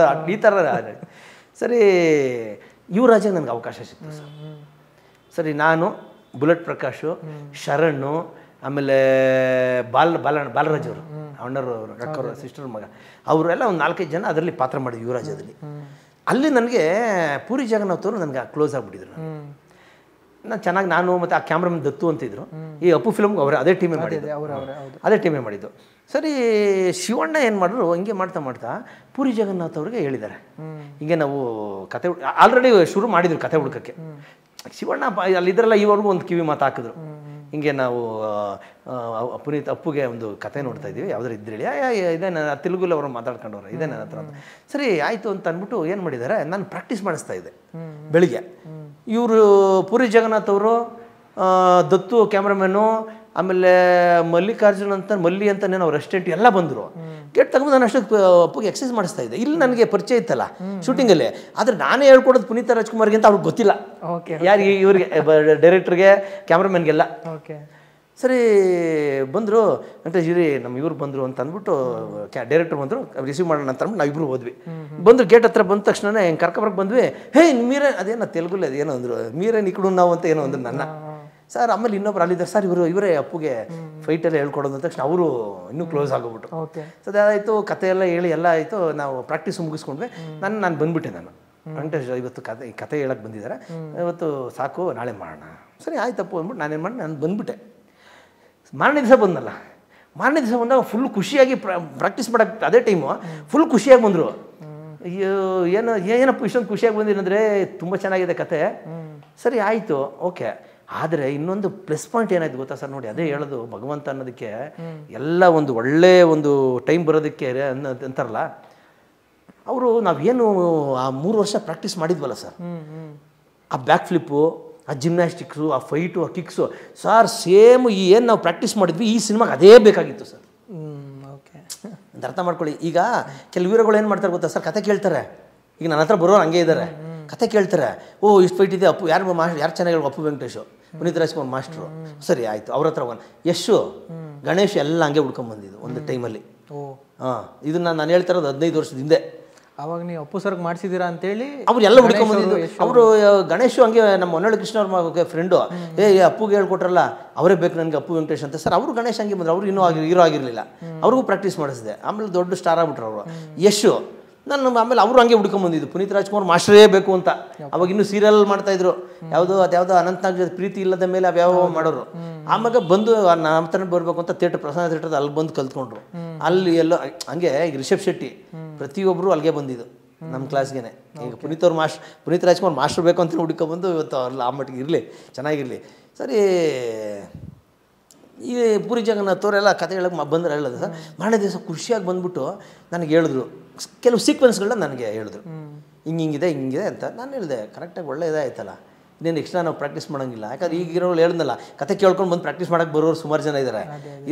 ಈ ಥರ. ಸರಿ ಯುವರಾಜಗೆ ನನಗೆ ಅವಕಾಶ ಸಿಕ್ತು ಸರ್. ಸರಿ ನಾನು, ಬುಲೆಟ್ ಪ್ರಕಾಶು, ಶರಣು, ಆಮೇಲೆ ಬಾಲರಾಜ್ ಅವರು, ಅಣ್ಣವರು ಅಕ್ಕವರು ಸಿಸ್ಟರ್ ಮಗ, ಅವರೆಲ್ಲ ಒಂದು 4-5 ಜನ ಅದರಲ್ಲಿ ಪಾತ್ರ ಮಾಡಿದ್ವಿ ಯುವರಾಜದಲ್ಲಿ. ಅಲ್ಲಿ ನನಗೆ ಪೂರಿ ಜಗನ್ನಾಥ್ ಅವರು ನನಗೆ ಕ್ಲೋಸ್ ಆಗಿಬಿಟ್ಟಿದ್ರು. ನಾನು ಚೆನ್ನಾಗಿ, ನಾನು ಮತ್ತು ಆ ಕ್ಯಾಮ್ರಾಮನ್ ದತ್ತು ಅಂತಿದ್ರು, ಈ ಅಪ್ಪು ಫಿಲ್ಮ್ಗೆ ಅವರೇ ಅದೇ ಟೀಮೇ ಮಾಡಿದ್ದು. ಸರಿ ಶಿವಣ್ಣ ಏನು ಮಾಡಿದ್ರು, ಹಿಂಗೆ ಮಾಡ್ತಾ ಪೂರಿ ಜಗನ್ನಾಥ್ ಅವ್ರಿಗೆ ಹೇಳಿದ್ದಾರೆ, ಹಿಂಗೆ ನಾವು ಕತೆ ಆಲ್ರೆಡಿ ಶುರು ಮಾಡಿದ್ರು ಕತೆ ಹುಡುಕಕ್ಕೆ. ಶಿವಣ್ಣ ಅಲ್ಲಿದ್ರಲ್ಲ, ಇವರೆಗೂ ಒಂದು ಕಿವಿ ಮಾತು ಹಾಕಿದ್ರು, ಹಿಂಗೆ ನಾವು ಪುನೀತ್ ಅಪ್ಪುಗೆ ಒಂದು ಕತೆ ನೋಡ್ತಾ ಇದ್ದೀವಿ, ಯಾವ್ದಾರು ಇದ್ರೇಳಿ, ಇದೇನ ತೆಲುಗುಲ್ಲಿ ಅವರು ಮಾತಾಡ್ಕೊಂಡವ್ರೆ, ಇದೇ ನನ್ನ ಹತ್ರ ಅಂತ. ಸರಿ ಆಯಿತು ಅಂತ ಅಂದ್ಬಿಟ್ಟು ಏನು ಮಾಡಿದ್ದಾರೆ, ನಾನು ಪ್ರಾಕ್ಟೀಸ್ ಮಾಡಿಸ್ತಾ ಇದ್ದೆ ಬೆಳಿಗ್ಗೆ. ಇವರು ಪೂರಿ ಜಗನ್ನಾಥ್ ಅವರು, ದತ್ತು ಕ್ಯಾಮ್ರಾಮನ್ನು, ಆಮೇಲೆ ಮಲ್ಲಿಕಾರ್ಜುನ್ ಅಂತ ಮಲ್ಲಿ ಅಂತನೇನು ಅವ್ರ ಅಸಿಸ್ಟೆಂಟ್ ಎಲ್ಲ ಬಂದರು. ಗೇಟ್ ತಗೊಂಡು ನಾನು ಅಷ್ಟೊತ್ತು ಅಪ್ಪಗೆ ಎಕ್ಸಸೈಸ್ ಮಾಡಿಸ್ತಾ ಇದ್ದೆ. ಇಲ್ಲಿ ನನಗೆ ಪರಿಚಯ ಇತ್ತಲ್ಲ ಶೂಟಿಂಗಲ್ಲಿ, ಆದರೆ ನಾನೇ ಹೇಳ್ಕೊಡೋದು ಪುನೀತ್ ರಾಜ್ಕುಮಾರ್ಗೆ ಅಂತ ಅವ್ರಿಗೆ ಗೊತ್ತಿಲ್ಲ, ಯಾರಿಗೆ, ಇವ್ರಿಗೆ, ಡೈರೆಕ್ಟ್ರಿಗೆ, ಕ್ಯಾಮ್ರಾಮನ್ಗೆಲ್ಲ. ಸರಿ ಬಂದರು, ಅಂತ ಇರಿ ನಮ್ಮ ಇವ್ರು ಬಂದರು ಅಂತ ಅಂದ್ಬಿಟ್ಟು ಡೈರೆಕ್ಟರ್ ಬಂದರು, ರಿಸೀವ್ ಮಾಡೋಣ ಅಂತ ಅಂದ್ಬಿಟ್ಟು ನಾವಿಬ್ಬರು ಹೋದ್ವಿ. ಬಂದರು, ಗೇಟ್ ಹತ್ರ ಬಂದ ತಕ್ಷಣ ಹೆಂಗೆ ಕರ್ಕೊಬರಕ್ಕೆ ಬಂದ್ವಿ. ಹೇ ಮೀರೇ, ಅದೇನೋ ತೆಲುಗುಲ್ಲಿ ಅದೇನೋ ಅಂದರು, ಮೀರೇ ನಿಕ್ಡು ನಾವು ಅಂತ ಏನೋ ಅಂದರು ನನ್ನ. ಸರ್ ಆಮೇಲೆ ಇನ್ನೊಬ್ರು ಅಲ್ಲಿದ್ದಾರೆ, ಸರ್ ಇವರೇ ಅಪ್ಪುಗೆ ಫೈಟೆಲ್ಲ ಹೇಳ್ಕೊಡೋದು ಅಂತ ತಕ್ಷಣ ಅವರು ಇನ್ನೂ ಕ್ಲೋಸ್ ಆಗೋಗ್ಬಿಟ್ಟು. ಸೊ ಅದಾಯಿತು, ಕತೆ ಎಲ್ಲ ಹೇಳಿ ಎಲ್ಲ ಆಯಿತು, ನಾವು ಪ್ರಾಕ್ಟೀಸ್ ಮುಗಿಸ್ಕೊಂಡ್ವಿ. ನಾನು ಬಂದುಬಿಟ್ಟೆ. ನಾನು ವೆಂಕಟೇಶ್ ಇವತ್ತು ಕತೆ ಹೇಳಕ್ಕೆ ಬಂದಿದ್ದಾರೆ, ಇವತ್ತು ಸಾಕು, ನಾಳೆ ಮಾಡೋಣ. ಸರಿ ಆಯ್ತಪ್ಪ ಅಂದ್ಬಿಟ್ಟು ನಾನೇನು ಮಾಡಿ ನಾನು ಬಂದುಬಿಟ್ಟೆ. ಮಾರನೇ ದಿವಸ ಬಂದಲ್ಲ, ಮಾರನೇ ದಿವಸ ಬಂದಾಗ ಫುಲ್ ಖುಷಿಯಾಗಿ ಪ್ರಾಕ್ಟೀಸ್ ಮಾಡೋಕ್ಕೆ ಅದೇ ಟೈಮು ಫುಲ್ ಖುಷಿಯಾಗಿ ಬಂದರು. ಅಯ್ಯೋ ಏನಪ್ಪ ಇಷ್ಟೊಂದು ಖುಷಿಯಾಗಿ ಬಂದಿರಂದರೆ ತುಂಬ ಚೆನ್ನಾಗಿದೆ ಕತೆ. ಸರಿ ಆಯಿತು, ಓಕೆ. ಆದರೆ ಇನ್ನೊಂದು ಪ್ಲಸ್ ಪಾಯಿಂಟ್ ಏನಾಯ್ತು ಗೊತ್ತಾ ಸರ್, ನೋಡಿ ಅದೇ ಹೇಳೋದು ಭಗವಂತ ಅನ್ನೋದಕ್ಕೆ ಎಲ್ಲ ಒಂದು ಒಳ್ಳೆಯ ಒಂದು ಟೈಮ್ ಬರೋದಕ್ಕೆ ಅಂತಾರಲ್ಲ, ಅವರು ನಾವೇನು ಆ 3 ವರ್ಷ ಪ್ರಾಕ್ಟೀಸ್ ಮಾಡಿದ್ವಲ್ಲ ಸರ್, ಆ ಬ್ಯಾಕ್ ಫ್ಲಿಪ್ಪು, ಆ ಜಿಮ್ನಾಸ್ಟಿಕ್ಸು, ಆ ಫೈಟು, ಆ ಕಿಕ್ಸು ಸರ್, ಸೇಮ್ ಏನು ನಾವು ಪ್ರಾಕ್ಟೀಸ್ ಮಾಡಿದ್ವಿ ಈ ಸಿನಿಮಾಗೆ ಅದೇ ಬೇಕಾಗಿತ್ತು ಸರ್. ಓಕೆ, ಅಂತ ಅರ್ಥ ಮಾಡ್ಕೊಳ್ಳಿ. ಈಗ ಕೆಲವು ವೀರಗಳು ಏನು ಮಾಡ್ತಾರೆ ಗೊತ್ತಾ ಸರ್, ಕತೆ ಕೇಳ್ತಾರೆ. ಈಗ ನನ್ನ ಹತ್ರ ಬರೋರು ಹಂಗೆ ಇದ್ದಾರೆ, ಕತೆ ಕೇಳ್ತಾರೆ. ಓ ಇಷ್ಟು ಫೈಟ್ ಇದೆ, ಅಪ್ಪು ಯಾರು ಚೆನ್ನಾಗಿ ಹೇಳಿ, ಅಪ್ಪು ವೆಂಕಟೇಶು, ಪುನೀತ್ ರಾಜ್ಕುಮಾರ್ ಮಾಸ್ಟ್ರು. ಸರಿ ಆಯಿತು, ಅವ್ರ ಹತ್ರ ಹೋಗೋಣ. ಯಶು, ಗಣೇಶ್ ಎಲ್ಲ ಹಂಗೆ ಹುಡ್ಕೊಂಬಂದಿದ್ದು ಒಂದು ಟೈಮಲ್ಲಿ. ಇದನ್ನು ನಾನು ಹೇಳ್ತಾ ಇರೋದು 15 ವರ್ಷದ ಹಿಂದೆ. ಅವಾಗ ನೀವು ಅಪ್ಪು ಸರ್ಗೆ ಮಾಡಿಸಿದ್ದೀರಾ ಅಂತೇಳಿ ಅವ್ರು ಎಲ್ಲ ಹುಡ್ಕೊಂಬಂದಿದ್ದು. ಅವರು ಗಣೇಶು ಹಂಗೆ ನಮ್ಮ ಹೊನ್ನಳ್ಳಿ ಕೃಷ್ಣ ಅವ್ರ ಫ್ರೆಂಡು, ಅಪ್ಪುಗೆ ಹೇಳ್ಕೊಟ್ರಲ್ಲ ಅವರೇ ಬೇಕು ನನಗೆ ಅಪ್ಪು ವೆಂಕಟೇಶ್ ಅಂತ. ಸರ್ ಅವರು ಗಣೇಶ್ ಹಂಗೆ ಬಂದರು, ಅವ್ರು ಇನ್ನೂ ಹೀರೋ ಆಗಿರಲಿಲ್ಲ, ಅವ್ರಿಗೂ ಪ್ರಾಕ್ಟೀಸ್ ಮಾಡಿಸಿದೆ. ಆಮೇಲೆ ದೊಡ್ಡ ಸ್ಟಾರ್ ಆಗ್ಬಿಟ್ರು ಅವರು. ಯಶು ನಾನು ಆಮೇಲೆ ಅವರು ಹಂಗೆ ಹುಡ್ಕೊಂಬಂದಿದ್ದು, ಪುನೀತ್ ರಾಜ್ಕುಮಾರ್ ಮಾಸ್ಟರೇ ಬೇಕು ಅಂತ. ಅವಾಗ ಇನ್ನೂ ಸೀರಿಯಲ್ ಮಾಡ್ತಾಯಿದ್ರು, ಯಾವುದೋ ಅನಂತನಾಗ್ ಜೊತೆ ಪ್ರೀತಿ ಇಲ್ಲದ ಮೇಲೆ ಅವ್ಯಾವ ಮಾಡೋರು. ಆವಾಗ ಬಂದು ನಮ್ಮ ಹತ್ರ ಬರಬೇಕು ಅಂತ ಪ್ರಸನ್ನ ಥಿಯೇಟರ್ ಅಲ್ಲಿ ಬಂದು ಕಲ್ತ್ಕೊಂಡ್ರು. ಅಲ್ಲಿ ಎಲ್ಲೋ ಹಂಗೆ ರಿಷಬ್ ಶೆಟ್ಟಿ ಪ್ರತಿಯೊಬ್ಬರು ಅಲ್ಲಿಗೆ ಬಂದಿದ್ದು ನಮ್ಮ ಕ್ಲಾಸ್ಗೆ. ಈಗ ಪುನೀತ್ ರಾಜ್ಕುಮಾರ್ ಮಾಸ್ಟರ್ ಬೇಕು ಅಂತ ಹುಡ್ಕೊಂಬಂದು ಇವತ್ತು ಅವ್ರಲ್ಲ ಆ ಮಟ್ಟಿಗೆ ಇರಲಿ, ಚೆನ್ನಾಗಿರಲಿ. ಸರಿ, ಈ ಪುರಿ ಜಗನ್ನಾಥ್ ಅವರೆಲ್ಲ ಕತೆ ಹೇಳಕ್ಕೆ ಬಂದ್ರೆ ಹೇಳೋದು ಸರ್. ಮಾರನೇ ದಿವಸ ಖುಷಿಯಾಗಿ ಬಂದುಬಿಟ್ಟು ನನಗೆ ಹೇಳಿದ್ರು, ಕೆಲವು ಸೀಕ್ವೆನ್ಸ್ಗಳನ್ನ ನನಗೆ ಹೇಳಿದ್ರು, ಹಿಂಗಿದೆ ಅಂತ. ನಾನು ಹೇಳಿದೆ, ಕರೆಕ್ಟಾಗಿ ಒಳ್ಳೆ ಇದಾಯ್ತಲ್ಲ, ಇನ್ನೇನು ಎಕ್ಸ್ಟ್ರಾ ನಾವು ಪ್ರಾಕ್ಟೀಸ್ ಮಾಡೋಂಗಿಲ್ಲ. ಯಾಕಂದ್ರೆ ಈಗಿರೋರು ಹೇಳಿದ್ನಲ್ಲ, ಕತೆ ಕೇಳ್ಕೊಂಡು ಬಂದು ಪ್ರಾಕ್ಟೀಸ್ ಮಾಡೋಕ್ಕೆ ಬರೋರು ಸುಮಾರು ಜನ ಇದ್ದಾರೆ.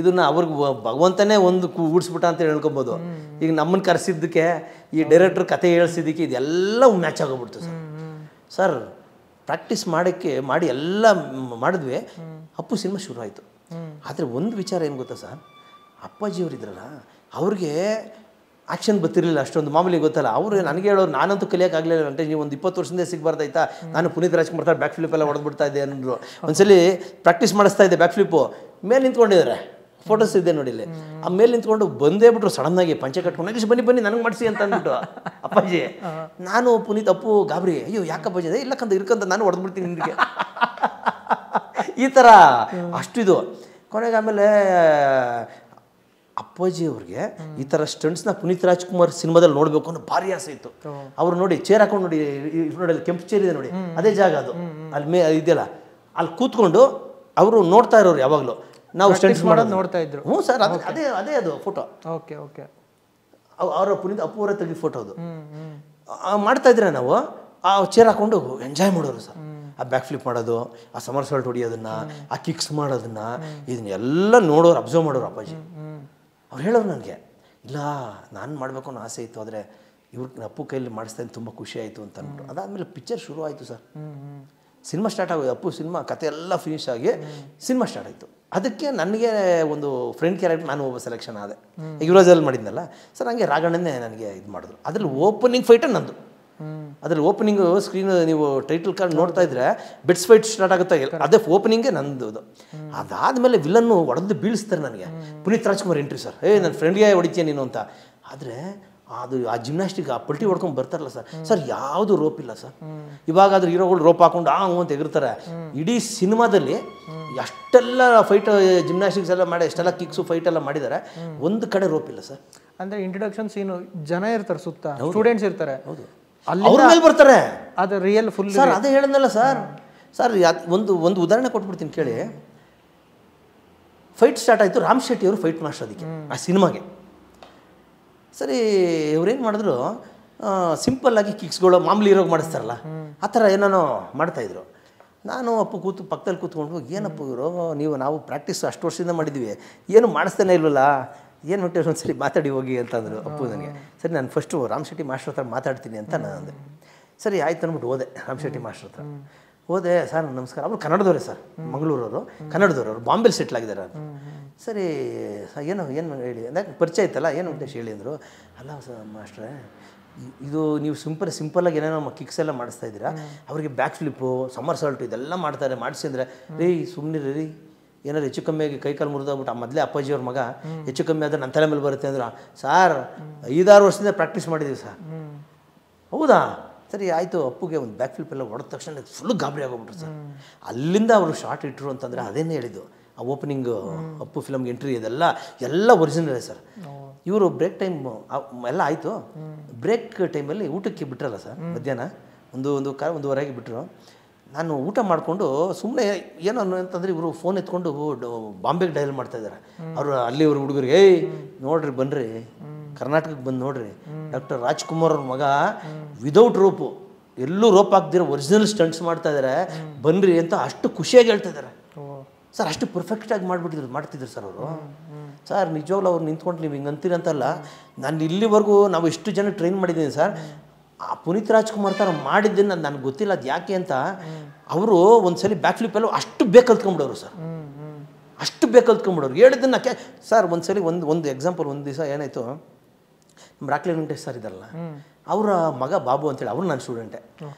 ಇದನ್ನು ಅವ್ರಿಗೆ ಭಗವಂತನೇ ಒಂದು ಕೂಡಿಸ್ಬಿಟ್ಟ ಅಂತ ಹೇಳ್ಕೊಬೋದು. ಈಗ ನಮ್ಮನ್ನು ಕರೆಸಿದ್ದಕ್ಕೆ, ಈ ಡೈರೆಕ್ಟ್ರ್ ಕತೆ ಹೇಳ್ಸಿದ್ದಕ್ಕೆ ಇದೆಲ್ಲ ಮ್ಯಾಚ್ ಆಗೋಗ್ಬಿಡ್ತು ಸರ್. ಸರ್ ಪ್ರಾಕ್ಟೀಸ್ ಮಾಡಿ ಎಲ್ಲ ಮಾಡಿದ್ವಿ, ಅಪ್ಪು ಸಿನಿಮಾ ಶುರು ಆಯಿತು. ಆದರೆ ಒಂದು ವಿಚಾರ ಏನು ಗೊತ್ತಾ ಸರ್, ಅಪ್ಪಾಜಿಯವರು ಇದ್ರಲ್ಲ, ಅವ್ರಿಗೆ ಆ್ಯಕ್ಷನ್ ಗೊತ್ತಿರಲಿಲ್ಲ ಅಷ್ಟೊಂದು. ಮಾಮೂಲಿ ಗೊತ್ತಲ್ಲ, ಅವರು ನನಗೆ ಹೇಳೋರು, ನಾನಂತೂ ಕಲಿಯೋಕ್ಕಾಗಲಿಲ್ಲ ಅಂತ. ನೀವು ಒಂದು 20 ವರ್ಷದಿಂದ ಸಿಗಬಾರ್ದಾಯ್ತಾ, ನಾನು ಪುನೀತ್ ರಾಜ್ಕುಮಾರ್ ಬ್ಯಾಕ್ ಫ್ಲಿಪ್ ಎಲ್ಲ ಹೊಡೆದ್ಬಿಡ್ತಾ ಇದ್ದೆ ಅಂದರು. ಒಂದ್ಸಲಿ ಪ್ರಾಕ್ಟೀಸ್ ಮಾಡಿಸ್ತಾ ಇದ್ದೆ, ಬ್ಯಾಕ್ ಫ್ಲಿಪ್ಪು ಮೇಲೆ ನಿಂತ್ಕೊಂಡಿದ್ದಾರೆ, ಫೋಟೋಸ್ ಇದೆ ನೋಡಿ ಇಲ್ಲಿ. ಆ ಮೇಲೆ ನಿಂತ್ಕೊಂಡು ಬಂದೇ ಬಿಟ್ರು ಸಡನ್ನಾಗಿ, ಪಂಚೆ ಕಟ್ಕೊಂಡು ಬನ್ನಿ ನನಗೆ ಮಾಡಿಸಿ ಅಂತ ಅಂದ್ಬಿಟ್ಟು ಅಪ್ಪಾಜಿ. ನಾನು ಅಪ್ಪು ಗಾಬರಿ, ಅಯ್ಯೋ ಯಾಕಪ್ಪಾಜಿ ಅದೇ ಇರ್ಕಂತ ನಾನು ಹೊಡೆದ್ಬಿಡ್ತೀನಿ ನಿಮಗೆ ಈ ಥರ ಅಷ್ಟಿದು. ಕೊನೆಗೆ ಆಮೇಲೆ ಅಪ್ಪಾಜಿ ಅವ್ರಿಗೆ ಈ ಥರ ಸ್ಟಂಟ್ಸ್ನ ಪುನೀತ್ ರಾಜ್ಕುಮಾರ್ ಸಿನಿಮಾದಲ್ಲಿ ನೋಡಬೇಕು ಅನ್ನೋ ಭಾರಿ ಆಸೆ ಇತ್ತು. ಅವ್ರು ನೋಡಿ ಚೇರ್ ಹಾಕೊಂಡು ನೋಡಿ ಅಲ್ಲಿ ಕೆಂಪು ಚೇರ್ ಇದೆ ನೋಡಿ, ಅದೇ ಜಾಗ ಅದು, ಅಲ್ಲಿ ಇದೆಯಲ್ಲ, ಅಲ್ಲಿ ಕೂತ್ಕೊಂಡು ಅವರು ನೋಡ್ತಾ ಇರೋರು ಯಾವಾಗಲೂ. ನಾವು ಸ್ಟಂಟ್ಸ್ ಮಾಡೋದು ನೋಡ್ತಾ ಇದ್ರು. ಹ್ಞೂ ಸರ್, ಅದೇ ಅದು ಫೋಟೋ. ಓಕೆ ಓಕೆ, ಅವರ ಪುನೀತ್ ಅಪ್ಪು ಅವರೇ ತೆಗೆದು ಫೋಟೋ ಅದು. ಮಾಡ್ತಾ ಇದ್ರೆ ನಾವು ಆ ಚೇರ್ ಹಾಕೊಂಡು ಎಂಜಾಯ್ ಮಾಡೋರು ಸರ್. ಆ ಬ್ಯಾಕ್ ಫ್ಲಿಪ್ ಮಾಡೋದು, ಆ ಸಮರ್ ಸಾಲ್ಟ್ ಹೊಡಿಯೋದನ್ನು, ಆ ಕಿಕ್ಸ್ ಮಾಡೋದನ್ನು, ಇದನ್ನೆಲ್ಲ ನೋಡೋರು, ಅಬ್ಸರ್ವ್ ಮಾಡೋರು ಅಪ್ಪಾಜಿ. ಅವ್ರು ಹೇಳೋರು ನನಗೆ, ಇಲ್ಲ ನಾನು ಮಾಡಬೇಕು ಅನ್ನೋ ಆಸೆ ಇತ್ತು, ಆದರೆ ಇವ್ರಿಗೆ ಅಪ್ಪು ಕೈಯಲ್ಲಿ ಮಾಡಿಸ್ತಾ ತುಂಬ ಖುಷಿ ಆಯಿತು ಅಂತ ಅಂದ್ಬಿಟ್ಟು. ಅದಾದಮೇಲೆ ಪಿಕ್ಚರ್ ಶುರು ಆಯಿತು ಸರ್. ಸಿನಿಮಾ ಸ್ಟಾರ್ಟ್ ಆಗೋದು, ಅಪ್ಪು ಸಿನಿಮಾ ಕತೆ ಎಲ್ಲ ಫಿನಿಶ್ ಆಗಿ ಸಿನಿಮಾ ಸ್ಟಾರ್ಟ್ ಆಯಿತು. ಅದಕ್ಕೆ ನನಗೆ ಒಂದು ಫ್ರೆಂಡ್ ಕ್ಯಾರೆಕ್ಟರ್ ನಾನು ಒಬ್ಬ ಸೆಲೆಕ್ಷನ್ ಆದೆ. ಯುವರಾಜಲ್ಲಿ ಮಾಡಿದ್ನಲ್ಲ ಸರ್, ಹಂಗೆ ರಾಘಣ್ಣನೇ ನನಗೆ ಇದು ಮಾಡಿದ್ರು. ಅದ್ರಲ್ಲಿ ಓಪನಿಂಗ್ ಫೈಟೇ ನಂದು. ಅದ್ರಲ್ಲಿ ಓಪನಿಂಗು ಸ್ಕ್ರೀನ್ ನೀವು ಟೈಟಲ್ ಕಾರ್ಡ್ ನೋಡ್ತಾ ಇದ್ರೆ ಬೆಟ್ಸ್ ಫೈಟ್ ಸ್ಟಾರ್ಟ್ ಆಗುತ್ತೆ, ಅದೇ ಓಪನಿಂಗೇ ನಂದು. ಅದಾದಮೇಲೆ ವಿಲನ್ನು ಹೊಡೆದು ಬೀಳಿಸ್ತಾರೆ ನನಗೆ. ಪುನೀತ್ ರಾಜ್ಕುಮಾರ್ ಎಂಟ್ರಿ ಸರ್, ನನ್ನ ಫ್ರೆಂಡ್ಗೆ ಹೊಡಿತೀಯ ನೀನು ಅಂತ. ಆದರೆ ಅದು ಆ ಜಿಮ್ನಾಸ್ಟಿಕ್ ಆ ಪಲ್ಟಿ ಹೊಡ್ಕೊಂಡು ಬರ್ತಾರಲ್ಲ ಸರ್, ಯಾವುದು ರೋಪ್ ಇಲ್ಲ ಸರ್. ಇವಾಗಾದ್ರೂ ಹೀರೋಗಳು ರೋಪ್ ಹಾಕೊಂಡು ಅಂತ ಎಗಿರ್ತಾರೆ. ಇಡೀ ಸಿನಿಮಾದಲ್ಲಿ ಅಷ್ಟೆಲ್ಲ ಫೈಟ್ ಜಿಮ್ನಾಸ್ಟಿಕ್ಸ್ ಎಲ್ಲ ಮಾಡಿ, ಅಷ್ಟೆಲ್ಲ ಕಿಕ್ಸು ಫೈಟ್ ಎಲ್ಲ ಮಾಡಿದ್ದಾರೆ, ಒಂದು ಕಡೆ ರೋಪ್ ಇಲ್ಲ ಸರ್. ಅಂದರೆ ಇಂಟ್ರೊಡಕ್ಷನ್ ಸೀನು ಜನ ಇರ್ತಾರೆ, ಸುತ್ತ ಸ್ಟೂಡೆಂಟ್ಸ್ ಇರ್ತಾರೆ, ಹೌದು, ಅವ್ರ ಮೇಲೆ ಬರ್ತಾರೆ. ಅದು ರಿಯಲ್ ಫುಲ್ ಸರ್ ಅದೇ ಹೇಳಿದ್ನಲ್ಲ ಸರ್. ಒಂದು ಉದಾಹರಣೆ ಕೊಟ್ಬಿಡ್ತೀನಿ ಕೇಳಿ. ಫೈಟ್ ಸ್ಟಾರ್ಟ್ ಆಯಿತು, ರಾಮ್ ಶೆಟ್ಟಿ ಅವರು ಫೈಟ್ ಮಾಸ್ಟರ್ ಅದಕ್ಕೆ ಆ ಸಿನಿಮಾಗೆ. ಸರಿ, ಇವ್ರೇನು ಮಾಡಿದ್ರು, ಸಿಂಪಲ್ಲಾಗಿ ಕಿಕ್ಸ್ಗಳು ಮಾಮೂಲಿ ಇರೋಗಿ ಮಾಡಿಸ್ತಾರಲ್ಲ, ಆ ಥರ ಏನೇನೋ ಮಾಡ್ತಾಯಿದ್ರು. ನಾನು ಅಪ್ಪು ಪಕ್ಕದಲ್ಲಿ ಕೂತ್ಕೊಂಡು, ಏನಪ್ಪ ಇವರು ನಾವು ಪ್ರಾಕ್ಟೀಸ್ ಅಷ್ಟು ವರ್ಷದಿಂದ ಮಾಡಿದ್ವಿ, ಏನು ಮಾಡಿಸ್ತಾನೆ ಇಲ್ವಲ್ಲ, ಏನು ಹೊಟ್ಟೆ ಒಂದ್ಸರಿ ಮಾತಾಡಿ ಹೋಗಿ ಅಂತಂದರು ಅಪ್ಪು ನನಗೆ. ಸರಿ, ನಾನು ಫಸ್ಟು ರಾಮ್ ಶೆಟ್ಟಿ ಮಾಸ್ಟರ್ ಹತ್ರ ಮಾತಾಡ್ತೀನಿ ಅಂತ ನಾನು ಅಂದೆ. ಸರಿ ಆಯ್ತು ಅಂದ್ಬಿಟ್ಟು ಹೋದೆ ರಾಮ್ ಶೆಟ್ಟಿ ಮಾಸ್ಟರ್ ಹತ್ರ. ಹೋದೆ, ಸರ್ ನಮಸ್ಕಾರ. ಅವರು ಕನ್ನಡದವರೇ ಸರ್, ಮಂಗಳೂರವರು, ಕನ್ನಡದವರು, ಬಾಂಬೆಲಿ ಸೆಟ್ಲ್ ಆಗಿದ್ದಾರೆ. ಸರಿ ಏನು ಹೇಳಿ ಅಂದಾಗ ಪರಿಚಯ ಇತ್ತಲ್ಲ, ಏನು ಉದ್ದೇಶ ಹೇಳಿ ಅಂದರು. ಅಲ್ಲ ಸರ್ ಮಾಸ್ಟ್ರೇ, ಇದು ನೀವು ಸಿಂಪಲ್ಲಾಗಿ ಏನೇನೋ ಕಿಕ್ಸ್ ಎಲ್ಲ ಮಾಡಿಸ್ತಾ ಇದ್ದೀರಾ, ಅವರಿಗೆ ಬ್ಯಾಕ್ ಫ್ಲಿಪ್ಪು, ಸಮರ್ ಸಾಲ್ಟು ಇದೆಲ್ಲ ಮಾಡ್ತಾರೆ, ಮಾಡಿಸಿ ಅಂದರೆ ರೀ ಸುಮ್ಮನೆ ರೀ, ಏನಾದ್ರು ಹೆಚ್ಚು ಕಮ್ಮಿ ಆಗಿ ಕೈ ಕಾಲು ಮುರಿದೋಗ್ಬಿಟ್ಟು ಆ ಮೊದಲೇ ಅಪ್ಪಾಜಿಯವ್ರ ಮಗ ಹೆಚ್ಚು ಕಮ್ಮಿ ಆದರೆ ನನ್ನ ತಲೆ ಮೇಲೆ ಬರುತ್ತೆ ಅಂದ್ರೆ, ಸಾರ್ 5-6 ವರ್ಷದಿಂದ ಪ್ರಾಕ್ಟೀಸ್ ಮಾಡಿದ್ದೀವಿ ಸರ್. ಹೌದಾ, ಸರಿ ಆಯಿತು. ಅಪ್ಪುಗೆ ಒಂದು ಬ್ಯಾಕ್ ಫ್ಲಿಪ್ ಎಲ್ಲ ಹೊಡೆದ ತಕ್ಷಣ ಫುಲ್ ಗಾಬರಿ ಆಗೋಗ್ಬಿಟ್ರು ಸರ್. ಅಲ್ಲಿಂದ ಅವರು ಶಾರ್ಟ್ ಇಟ್ಟರು ಅಂತಂದರೆ ಅದೇನೇ ಹೇಳಿದ್ದು, ಆ ಓಪನಿಂಗ್ ಅಪ್ಪು ಫಿಲಮ್ಗೆ ಎಂಟ್ರಿ ಇದೆಲ್ಲ ಎಲ್ಲ ಒರಿಜಿನಲೇ ಸರ್. ಇವರು ಬ್ರೇಕ್ ಟೈಮ್ ಎಲ್ಲ ಆಯಿತು. ಬ್ರೇಕ್ ಟೈಮಲ್ಲಿ ಊಟಕ್ಕೆ ಬಿಟ್ರಲ್ಲ ಸರ್, ಮಧ್ಯಾಹ್ನ ಒಂದೂವರೆಗೆ ಬಿಟ್ಟರು. ನಾನು ಊಟ ಮಾಡಿಕೊಂಡು ಸುಮ್ಮನೆ ಏನೋ ಅಂತಂದರೆ ಇವರು ಫೋನ್ ಎತ್ಕೊಂಡು ಬಾಂಬೆಗೆ ಡಯಲ್ ಮಾಡ್ತಾಯಿದ್ದಾರೆ. ಅವರು ಅಲ್ಲಿ ಇವರು ಹುಡುಗರಿಗೆ, ಏಯ್ ನೋಡ್ರಿ ಬನ್ನಿರಿ, ಕರ್ನಾಟಕಕ್ಕೆ ಬಂದು ನೋಡ್ರಿ, ಡಾಕ್ಟರ್ ರಾಜ್ಕುಮಾರ್ ಅವ್ರ ಮಗ ವಿದೌಟ್ ರೋಪು, ಎಲ್ಲೂ ರೋಪ್ ಹಾಕ್ದಿರೋ ಒರಿಜಿನಲ್ ಸ್ಟಂಟ್ಸ್ ಮಾಡ್ತಾಯಿದ್ದಾರೆ, ಬನ್ನಿರಿ ಅಂತ ಅಷ್ಟು ಖುಷಿಯಾಗಿ ಹೇಳ್ತಾಯಿದ್ದಾರೆ ಸರ್. ಅಷ್ಟು ಪರ್ಫೆಕ್ಟಾಗಿ ಮಾಡ್ತಿದ್ರು ಸರ್ ಅವರು. ಸರ್ ನಿಜವಾಗ್ಲೂ ಅವ್ರು ನಿಂತ್ಕೊಂಡು ನೀವು ಹಿಂಗೆ ಅಂತೀರಂತಲ್ಲ, ನಾನು ಇಲ್ಲಿವರೆಗೂ ನಾವು ಎಷ್ಟು ಜನ ಟ್ರೈನ್ ಮಾಡಿದ್ದೀನಿ ಸರ್. ಆ ಪುನೀತ್ ರಾಜ್ಕುಮಾರ್ ಥರ ಮಾಡಿದ್ದನ್ನು ನನಗೆ ಗೊತ್ತಿಲ್ಲ ಅದು ಯಾಕೆ ಅಂತ. ಅವರು ಒಂದು ಸಲ ಬ್ಯಾಕ್ ಫ್ಲಿಪ್ಪಲ್ಲೂ ಅಷ್ಟು ಬೇಕು ಕಲ್ತ್ಕೊಂಬಿಡೋರು ಸರ್, ಅಷ್ಟು ಬೇಕು ಕಲ್ತ್ಕೊಂಬಿಡೋರು ಹೇಳಿದ್ದನ್ನು ಸರ್. ಒಂದು ಸಲ ಒಂದು ಎಕ್ಸಾಂಪಲ್, ಒಂದು ದಿವಸ ಏನಾಯಿತು, ನಮ್ಮ ರಾಕ್ಲಿ ವೆಂಕಟೇಶ್ ಸರ್ ಇದ್ದಾರಲ್ಲ, ಅವರ ಮಗ ಬಾಬು ಅಂತೇಳಿ, ಅವರು ನನ್ನ ಸ್ಟೂಡೆಂಟೇ.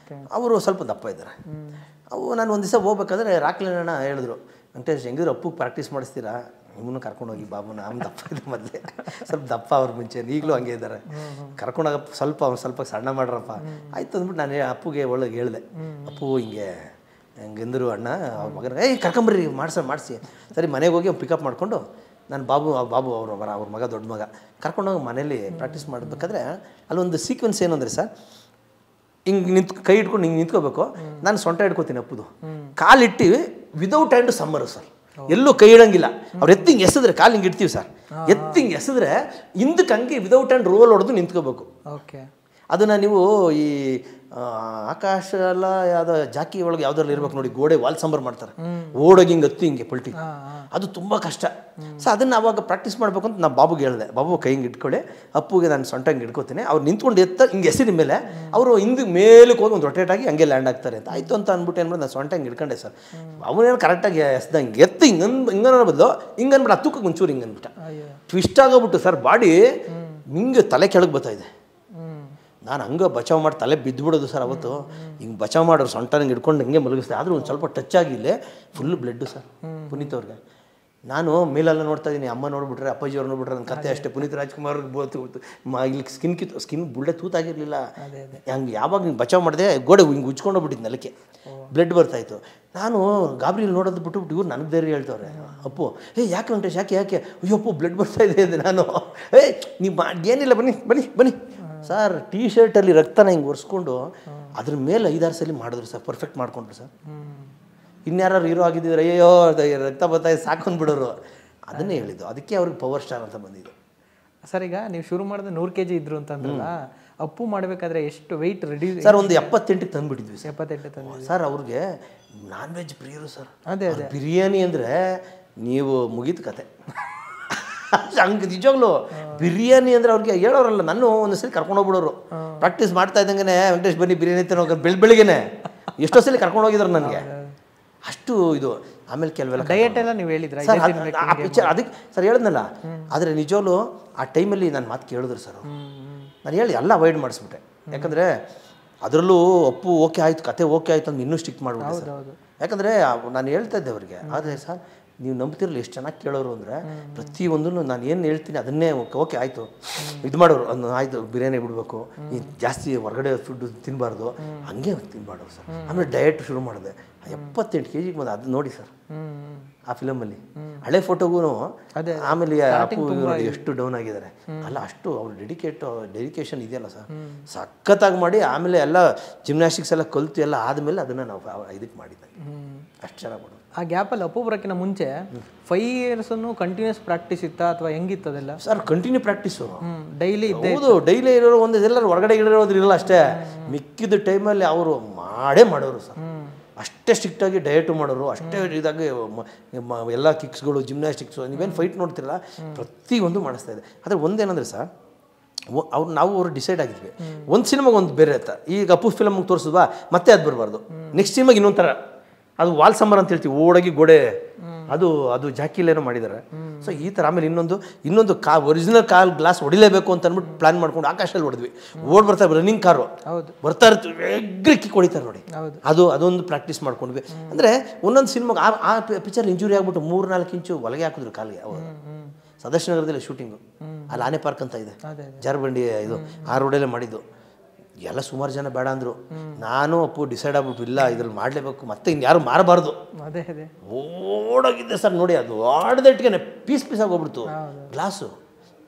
ಅವರು ಸ್ವಲ್ಪ ದಪ್ಪ ಇದ್ದಾರೆ. ನಾನು ಒಂದು ದಿವಸ ಹೋಗ್ಬೇಕಾದ್ರೆ ರಾಕ್ಲಿ ಅಣ್ಣ ಹೇಳಿದ್ರು, ವೆಂಕಟೇಶ್ ಹೆಂಗಿದ್ರು ಅಪ್ಪಗೆ ಪ್ರಾಕ್ಟೀಸ್ ಮಾಡಿಸ್ತೀರಾ, ನಿಮ್ಮನ್ನು ಕರ್ಕೊಂಡೋಗಿ ಬಾಬುನ, ಅವ್ನು ದಪ್ಪ ಇದೆ ಮೊದಲೇ, ಸ್ವಲ್ಪ ದಪ್ಪ ಅವ್ರ ಮುಂಚೆ, ಈಗಲೂ ಹಂಗೆ ಇದ್ದಾರೆ, ಕರ್ಕೊಂಡೋಗಪ್ಪ, ಸ್ವಲ್ಪ ಸಣ್ಣ ಮಾಡ್ರಪ್ಪ. ಆಯ್ತು ಅಂದ್ಬಿಟ್ಟು ನಾನು ಅಪ್ಪುಗೆ ಒಳಗೆ ಹೇಳಿದೆ, ಅಪ್ಪು ಹಿಂಗೆಂದರು ಅಣ್ಣ ಅವ್ರ ಮಗನ, ಏಯ್ ಕರ್ಕೊಂಬರ್ರಿ ಮಾಡಿಸಿ. ಸರಿ ಮನೆಗೆ ಹೋಗಿ ಪಿಕಪ್ ಮಾಡಿಕೊಂಡು ನಾನು ಬಾಬು ಅವ್ರ ಮಗ, ದೊಡ್ಡ ಮಗ ಕರ್ಕೊಂಡೋಗಿ ಮನೇಲಿ ಪ್ರಾಕ್ಟೀಸ್ ಮಾಡಬೇಕಾದ್ರೆ ಅಲ್ಲೊಂದು ಸೀಕ್ವೆನ್ಸ್ ಏನು ಅಂದರೆ ಸರ್, ಹಿಂಗೆ ಕೈ ಇಟ್ಕೊಂಡು ಹಿಂಗೆ ನಿಂತ್ಕೋಬೇಕು, ನಾನು ಸೊಂಟ ಹಿಡ್ಕೋತೀನಿ ಅಪ್ಪುದು, ಕಾಲಿಟ್ಟು ವಿದೌಟ್ ಹ್ಯಾಂಡ್ ಸಮ್ಮರು ಸರ್, ಎಲ್ಲೂ ಕೈ ಇಡಂಗಿಲ್ಲ. ಅವ್ರು ಎತ್ತಿಂಗ್ ಎಸಿದ್ರೆ ಕಾಲು ಹಿಂಗೆ ಇಡ್ತೀವಿ ಸರ್, ಎತ್ತಿಂಗ್ ಎಸಿದ್ರೆ ಹಿಂದಕ್ಕೆ ಹಂಗೆ ವಿದೌಟ್ ಹ್ಯಾಂಡ್ ರೋಲ್ ಹೊಡೆದು ನಿಂತ್ಕೋಬೇಕು. ಓಕೆ, ಅದನ್ನು ನೀವು ಈ ಆಕಾಶ ಎಲ್ಲ ಯಾವುದೋ ಜಾಕಿ ಒಳಗೆ ಯಾವುದ್ರಲ್ಲಿ ಇರ್ಬೇಕು ನೋಡಿ, ಗೋಡೆ ವಾಲ್ ಸಂಬರ್ ಮಾಡ್ತಾರೆ, ಓಡೋಗಿ ಹಿಂಗೆ ಹತ್ತಿ ಹಿಂಗೆ ಪಲ್ಟಿ, ಅದು ತುಂಬ ಕಷ್ಟ. ಸೊ ಅದನ್ನು ಅವಾಗ ಪ್ರಾಕ್ಟೀಸ್ ಮಾಡಬೇಕು ಅಂತ ನಾನು ಬಾಬುಗೆ ಹೇಳಿದೆ, ಬಾಬು ಕೈ ಹಿಂಗೆ ಇಟ್ಕೊಳ್ಳಿ, ಅಪ್ಪುಗೆ ನಾನು ಸೊಂಟ ಹಿಂಗೆ ಇಟ್ಕೋತೀನಿ, ಅವ್ರು ನಿಂತ್ಕೊಂಡು ಹಿಂಗೆ ಎಸಿದ ಮೇಲೆ ಅವರು ಹಿಂದೆ ಮೇಲಕ್ಕೆ ಹೋಗಿ ಒಂದು ರೊಟೇಟಾಗಿ ಹಂಗೆ ಲ್ಯಾಂಡ್ ಆಗ್ತಾರೆ ಅಂತ ಆಯಿತು ಅಂತ ಅಂದ್ಬಿಟ್ಟು ಏನು ಮಾಡಿ ನಾನು ಸೊಂಟ ಹಿಂಗೆ ಇಟ್ಕೊಂಡೆ ಸರ್. ಅವನೇನು ಕರೆಕ್ಟಾಗಿ ಎಸ್ದ ಹಿಂಗೆ ಎತ್ತಿ ಹಿಂಗನ್ನೋ ಬದಲು ಹಿಂಗೆ ಅಂದ್ಬಿಟ್ಟು ಹತ್ತಕ್ಕೆ ಒಂಚೂರು ಹಿಂಗೆ ಅಂದ್ಬಿಟ್ಟ, ಟ್ವಿಸ್ಟ್ ಆಗೋಗ್ಬಿಟ್ಟು ಸರ್, ಬಾಡಿ ಹಿಂಗೆ ತಲೆ ಕೆಳಗೆ ಬರ್ತಾಯಿದೆ. ನಾನು ಹಂಗೆ ಬಚಾವ್ ಮಾಡಿ ತಲೆ ಬಿದ್ದುಬಿಡೋದು ಸರ್. ಅವತ್ತು ಹಿಂಗೆ ಬಚಾವ್ ಮಾಡೋರು ಸೊಂಟ ಹಿಂಗೆ ಹಿಡ್ಕೊಂಡು ಹಿಂಗೆ ಮಲಗಿಸ್ದೆ, ಆದರೂ ಒಂದು ಸ್ವಲ್ಪ ಟಚ್ ಆಗಿಲ್ಲ, ಫುಲ್ ಬ್ಲಡ್ಡು ಸರ್ ಪುನೀತ್ ಅವ್ರಿಗೆ. ನಾನು ಮೇಲೆಲ್ಲ ನೋಡ್ತಾ ಇದ್ದೀನಿ, ಅಮ್ಮ ನೋಡ್ಬಿಟ್ರೆ, ಅಪ್ಪಾಜಿ ಅವ್ರು ನೋಡ್ಬಿಟ್ರೆ, ನನ್ನ ಕತೆ ಅಷ್ಟೇ. ಪುನೀತ್ ರಾಜ್ಕುಮಾರ್ ಇಲ್ಲಿ ಸ್ಕಿನ್ ಬುಳ್ಳೆ ತೂತಾಗಿರಲಿಲ್ಲ, ಹಂಗೆ ಯಾವಾಗ ಹಿಂಗೆ ಬಚಾವ್ ಮಾಡಿದೆ, ಗೋಡೆ ಹಿಂಗೆ ಉಜ್ಕೊಂಡು ಹೋಗ್ಬಿಟ್ಟಿದ್ದು, ನೆಲಕ್ಕೆ ಬ್ಲಡ್ ಬರ್ತಾಯಿತ್ತು. ನಾನು ಗಾಬರಿಯಲ್ಲಿ ನೋಡೋದು ಬಿಟ್ಟು ಇವ್ರು ನನಗೆ ಧೈರ್ಯ ಹೇಳ್ತವ್ರೆ, ಅಪ್ಪು ಯಾಕೆ ವೆಂಕಟೇಶ್ ಯಾಕೆ ಅಯ್ಯಪ್ಪು ಬ್ಲಡ್ ಬರ್ತಾಯಿದೆ ಅಂದೆ. ನಾನು ನೀವು ಏನಿಲ್ಲ ಬನ್ನಿ ಸರ್, ಟೀ ಶರ್ಟಲ್ಲಿ ರಕ್ತನ ಹಿಂಗೆ ಒರೆಸ್ಕೊಂಡು ಅದ್ರ ಮೇಲೆ 5-6 ಸಲ ಮಾಡಿದ್ರು ಸರ್, ಪರ್ಫೆಕ್ಟ್ ಮಾಡ್ಕೊಂಡ್ರು ಸರ್. ಇನ್ಯಾರು ಹೀರೋ ಆಗಿದ್ದಿದ್ರೆ ಅಯ್ಯೋ ರಕ್ತ ಬರ್ತಾಯಿದೆ ಸಾಕೊಂಡ್ಬಿಡೋರು, ಅದನ್ನೇ ಹೇಳಿದ್ದು. ಅದಕ್ಕೆ ಅವ್ರಿಗೆ ಪವರ್ ಸ್ಟಾರ್ ಅಂತ ಬಂದಿದ್ದು ಸರ್. ಈಗ ನೀವು ಶುರು ಮಾಡಿದ್ರೆ 100 kg ಇದ್ರು ಅಂತಂದ್ರಲ್ಲ, ಅಪ್ಪು ಮಾಡಬೇಕಾದ್ರೆ ಎಷ್ಟು ವೆಯ್ಟ್ ರೆಡ್ಯೂಸ್ ಸರ್? ಒಂದು 78ಕ್ಕೆ ತಂದುಬಿಟ್ಟಿದ್ವಿ ಸರ್. 78 ತಂದು ಸರ್. ಅವ್ರಿಗೆ ನಾನ್ ವೆಜ್ ಪ್ರಿಯರು ಸರ್. ಅದೇ ಬಿರಿಯಾನಿ ಅಂದರೆ ನೀವು ಮುಗೀತು ಕತೆ. ಹಂಗೆ ನಿಜವಾಗ್ಲು ಬಿರಿಯಾನಿ ಅಂದರೆ ಅವ್ರಿಗೆ ಹೇಳೋರಲ್ಲ. ನಾನು ಒಂದು ಸಲ ಕರ್ಕೊಂಡೋಗ್ಬಿಡೋರು, ಪ್ರಾಕ್ಟೀಸ್ ಮಾಡ್ತಾ ಇದ್ದಂಗೆ ವೆಂಕಟೇಶ್ ಬನ್ನಿ ಬಿರಿಯಾನಿ ಅಂತ ಬೆಳಿಗ್ಗೆನೆ ಎಷ್ಟೋ ಸಲ ಕರ್ಕೊಂಡು ಹೋಗಿದ್ರು ನನಗೆ, ಅಷ್ಟು ಇದು. ಆಮೇಲೆ ಕೆಲವೆಲ್ಲ ಡಯಟ್ ಎಲ್ಲ ನೀವು ಹೇಳಿದ್ರೆ ಆ ಪಿಕ್ಚರ್ ಅದಕ್ಕೆ ಸರ್ ಹೇಳಿದ್ನಲ್ಲ. ಆದರೆ ನಿಜವಾಗ್ಲು ಆ ಟೈಮಲ್ಲಿ ನನ್ನ ಮಾತು ಕೇಳಿದ್ರು ಸರ್. ನಾನು ಹೇಳಿ ಎಲ್ಲ ಅವಾಯ್ಡ್ ಮಾಡಿಸ್ಬಿಟ್ಟೆ, ಯಾಕಂದರೆ ಅದರಲ್ಲೂ ಅಪ್ಪು ಓಕೆ ಆಯಿತು, ಕತೆ ಓಕೆ ಆಯಿತು ಅಂತ ಇನ್ನೂ ಸ್ಟಿಕ್ ಮಾಡಿಬಿಟ್ಟೆ ಸರ್. ಯಾಕಂದರೆ ನಾನು ಹೇಳ್ತಾ ಇದ್ದೆ ಅವ್ರಿಗೆ, ಆದರೆ ಸರ್ ನೀವು ನಂಬ್ತಿರಲಿ ಎಷ್ಟು ಚೆನ್ನಾಗಿ ಕೇಳೋರು ಅಂದರೆ, ಪ್ರತಿಯೊಂದನ್ನು ನಾನು ಏನು ಹೇಳ್ತೀನಿ ಅದನ್ನೇ ಓಕೆ ಆಯಿತು ಇದು ಮಾಡೋರು. ಆಯಿತು ಬಿರಿಯಾನಿ ಬಿಡಬೇಕು, ಈ ಜಾಸ್ತಿ ಹೊರಗಡೆ ಫುಡ್ಡು ತಿನ್ನಬಾರ್ದು, ಹಂಗೆ ತಿನ್ನಬಾರ್ದು ಸರ್. ಆಮೇಲೆ ಡಯಟ್ ಶುರು ಮಾಡಿದೆ. 78 kg ಬಂದು ಅದು ನೋಡಿ ಸರ್ ಆ ಫಿಲಮಲ್ಲಿ, ಹಳೆ ಫೋಟೋಗೂ. ಆಮೇಲೆ ಅಪ್ಪು ಎಷ್ಟು ಡೌನ್ ಆಗಿದ್ದಾರೆ ಅಲ್ಲ, ಅಷ್ಟು ಅವ್ರು ಡೆಡಿಕೇಶನ್ ಇದೆಯಲ್ಲ ಸರ್, ಸಖತ್ತಾಗಿ ಮಾಡಿ. ಆಮೇಲೆ ಎಲ್ಲ ಜಿಮ್ನಾಸ್ಟಿಕ್ಸ್ ಎಲ್ಲ ಕಲಿತು ಎಲ್ಲ ಆದಮೇಲೆ ಅದನ್ನು ನಾವು ಇದಕ್ಕೆ ಮಾಡಿದ್ದೆ, ಅಷ್ಟು ಚೆನ್ನಾಗಿ ಮಾಡೋದು. ಆ ಗ್ಯಾಪಲ್ಲಿ ಅಪ್ಪು ಬರೋಕ್ಕಿಂತ ಮುಂಚೆ 5 years ಕಂಟಿನ್ಯೂಸ್ ಪ್ರಾಕ್ಟೀಸ್ ಇತ್ತಾ ಅಥವಾ ಹೆಂಗಿತ್ತು ಅದೆಲ್ಲ ಸರ್? ಕಂಟಿನ್ಯೂ ಪ್ರಾಕ್ಟೀಸು ಡೈಲಿ ಇದ್ದೆ. ಹೌದು, ಡೈಲಿ ಇರೋರು ಒಂದು ಎಲ್ಲರೂ ಹೊರಗಡೆ ಇರೋದ್ರಿಲ್ಲ ಅಷ್ಟೇ. ಮಿಕ್ಕಿದ ಟೈಮಲ್ಲಿ ಅವರು ಮಾಡೋರು ಸರ್. ಅಷ್ಟೇ ಸ್ಟ್ರಿಕ್ಟಾಗಿ ಡಯಟು ಮಾಡೋರು, ಅಷ್ಟೇ ಇದಾಗಿ ಎಲ್ಲ ಕಿಕ್ಸ್ಗಳು, ಜಿಮ್ನಾಸ್ಟಿಕ್ಸು, ನೀವೇನು ಫೈಟ್ ನೋಡ್ತಿರಲ್ಲ ಪ್ರತಿಯೊಂದು ಮಾಡಿಸ್ತಾ ಇದೆ. ಆದರೆ ಒಂದೇನಂದರೆ ಸರ್, ನಾವು ಡಿಸೈಡ್ ಆಗಿದ್ವಿ, ಒಂದು ಸಿನಿಮಾಗೆ ಒಂದು ಬೇರೆ ಆಯ್ತಾ. ಈಗ ಅಪ್ಪು ಫಿಲಮ್ಗೆ ತೋರಿಸಿದ್ವಾ, ಮತ್ತೆ ಅದು ಬರಬಾರ್ದು. ನೆಕ್ಸ್ಟ್ ಸಿನಿಮಾಗೆ ಇನ್ನೊಂದು ಥರ, ಅದು ವಾಲ್ ಸಂಬರ್ ಅಂತ ಹೇಳ್ತೀವಿ, ಓಡೋಗಿ ಗೋಡೆ, ಅದು ಜಾಕಿಲೇನೋ ಮಾಡಿದ್ದಾರೆ. ಸೊ ಈ ಥರ. ಆಮೇಲೆ ಇನ್ನೊಂದು ಒರಿಜಿನಲ್ ಕಾಲ್ ಗ್ಲಾಸ್ ಹೊಡಿಲೇಬೇಕು ಅಂತ ಅಂದ್ಬಿಟ್ಟು ಪ್ಲಾನ್ ಮಾಡ್ಕೊಂಡು ಆಕಾಶದಲ್ಲಿ ಹೊಡೆದ್ವಿ. ಬರ್ತಾರೆ ರನ್ನಿಂಗ್ ಕಾರು ಬರ್ತಾ ಇರ್ತೀವಿ, ಎಗ್ರಿ ಕಿಕ್ ಹೊಡಿತಾರೆ ನೋಡಿ, ಅದೊಂದು ಪ್ರಾಕ್ಟೀಸ್ ಮಾಡ್ಕೊಂಡ್ವಿ. ಅಂದರೆ ಒಂದೊಂದು ಸಿನಿಮಾಗೆ ಆ ಪಿಕ್ಚರ್ ಇಂಜುರಿ ಆಗ್ಬಿಟ್ಟು 3-4 ಇಂಚು ಒಳಗೆ ಹಾಕಿದ್ರು ಕಾಲಿಗೆ. ಅವರು ಸದಾಶಿವನಗರದಲ್ಲಿ ಶೂಟಿಂಗು, ಅಲ್ಲಿ ಆನೆ ಪಾರ್ಕ್ ಅಂತ ಇದೆ, ಜಾರಬಂಡಿ ಇದು, ಆ ರೋಡಲ್ಲೇ ಮಾಡಿದ್ದು. ಎಲ್ಲ ಸುಮಾರು ಜನ ಬೇಡ ಅಂದರು. ನಾನು ಅಪ್ಪು ಡಿಸೈಡ್ ಆಗ್ಬಿಟ್ಟು ಇಲ್ಲ ಇದ್ರಲ್ಲಿ ಮಾಡಲೇಬೇಕು, ಮತ್ತೆ ಇನ್ಯಾರು ಮಾರಬಾರ್ದು. ಅದೇ ಅದೇ ಓಡೋಗಿದ್ದೆ ಸರ್. ನೋಡಿ ಅದು ಆಡ್ದಟ್ಟಿಗೆ ಪೀಸ್ ಪೀಸಾಗಿ ಹೋಗ್ಬಿಡ್ತು ಗ್ಲಾಸು,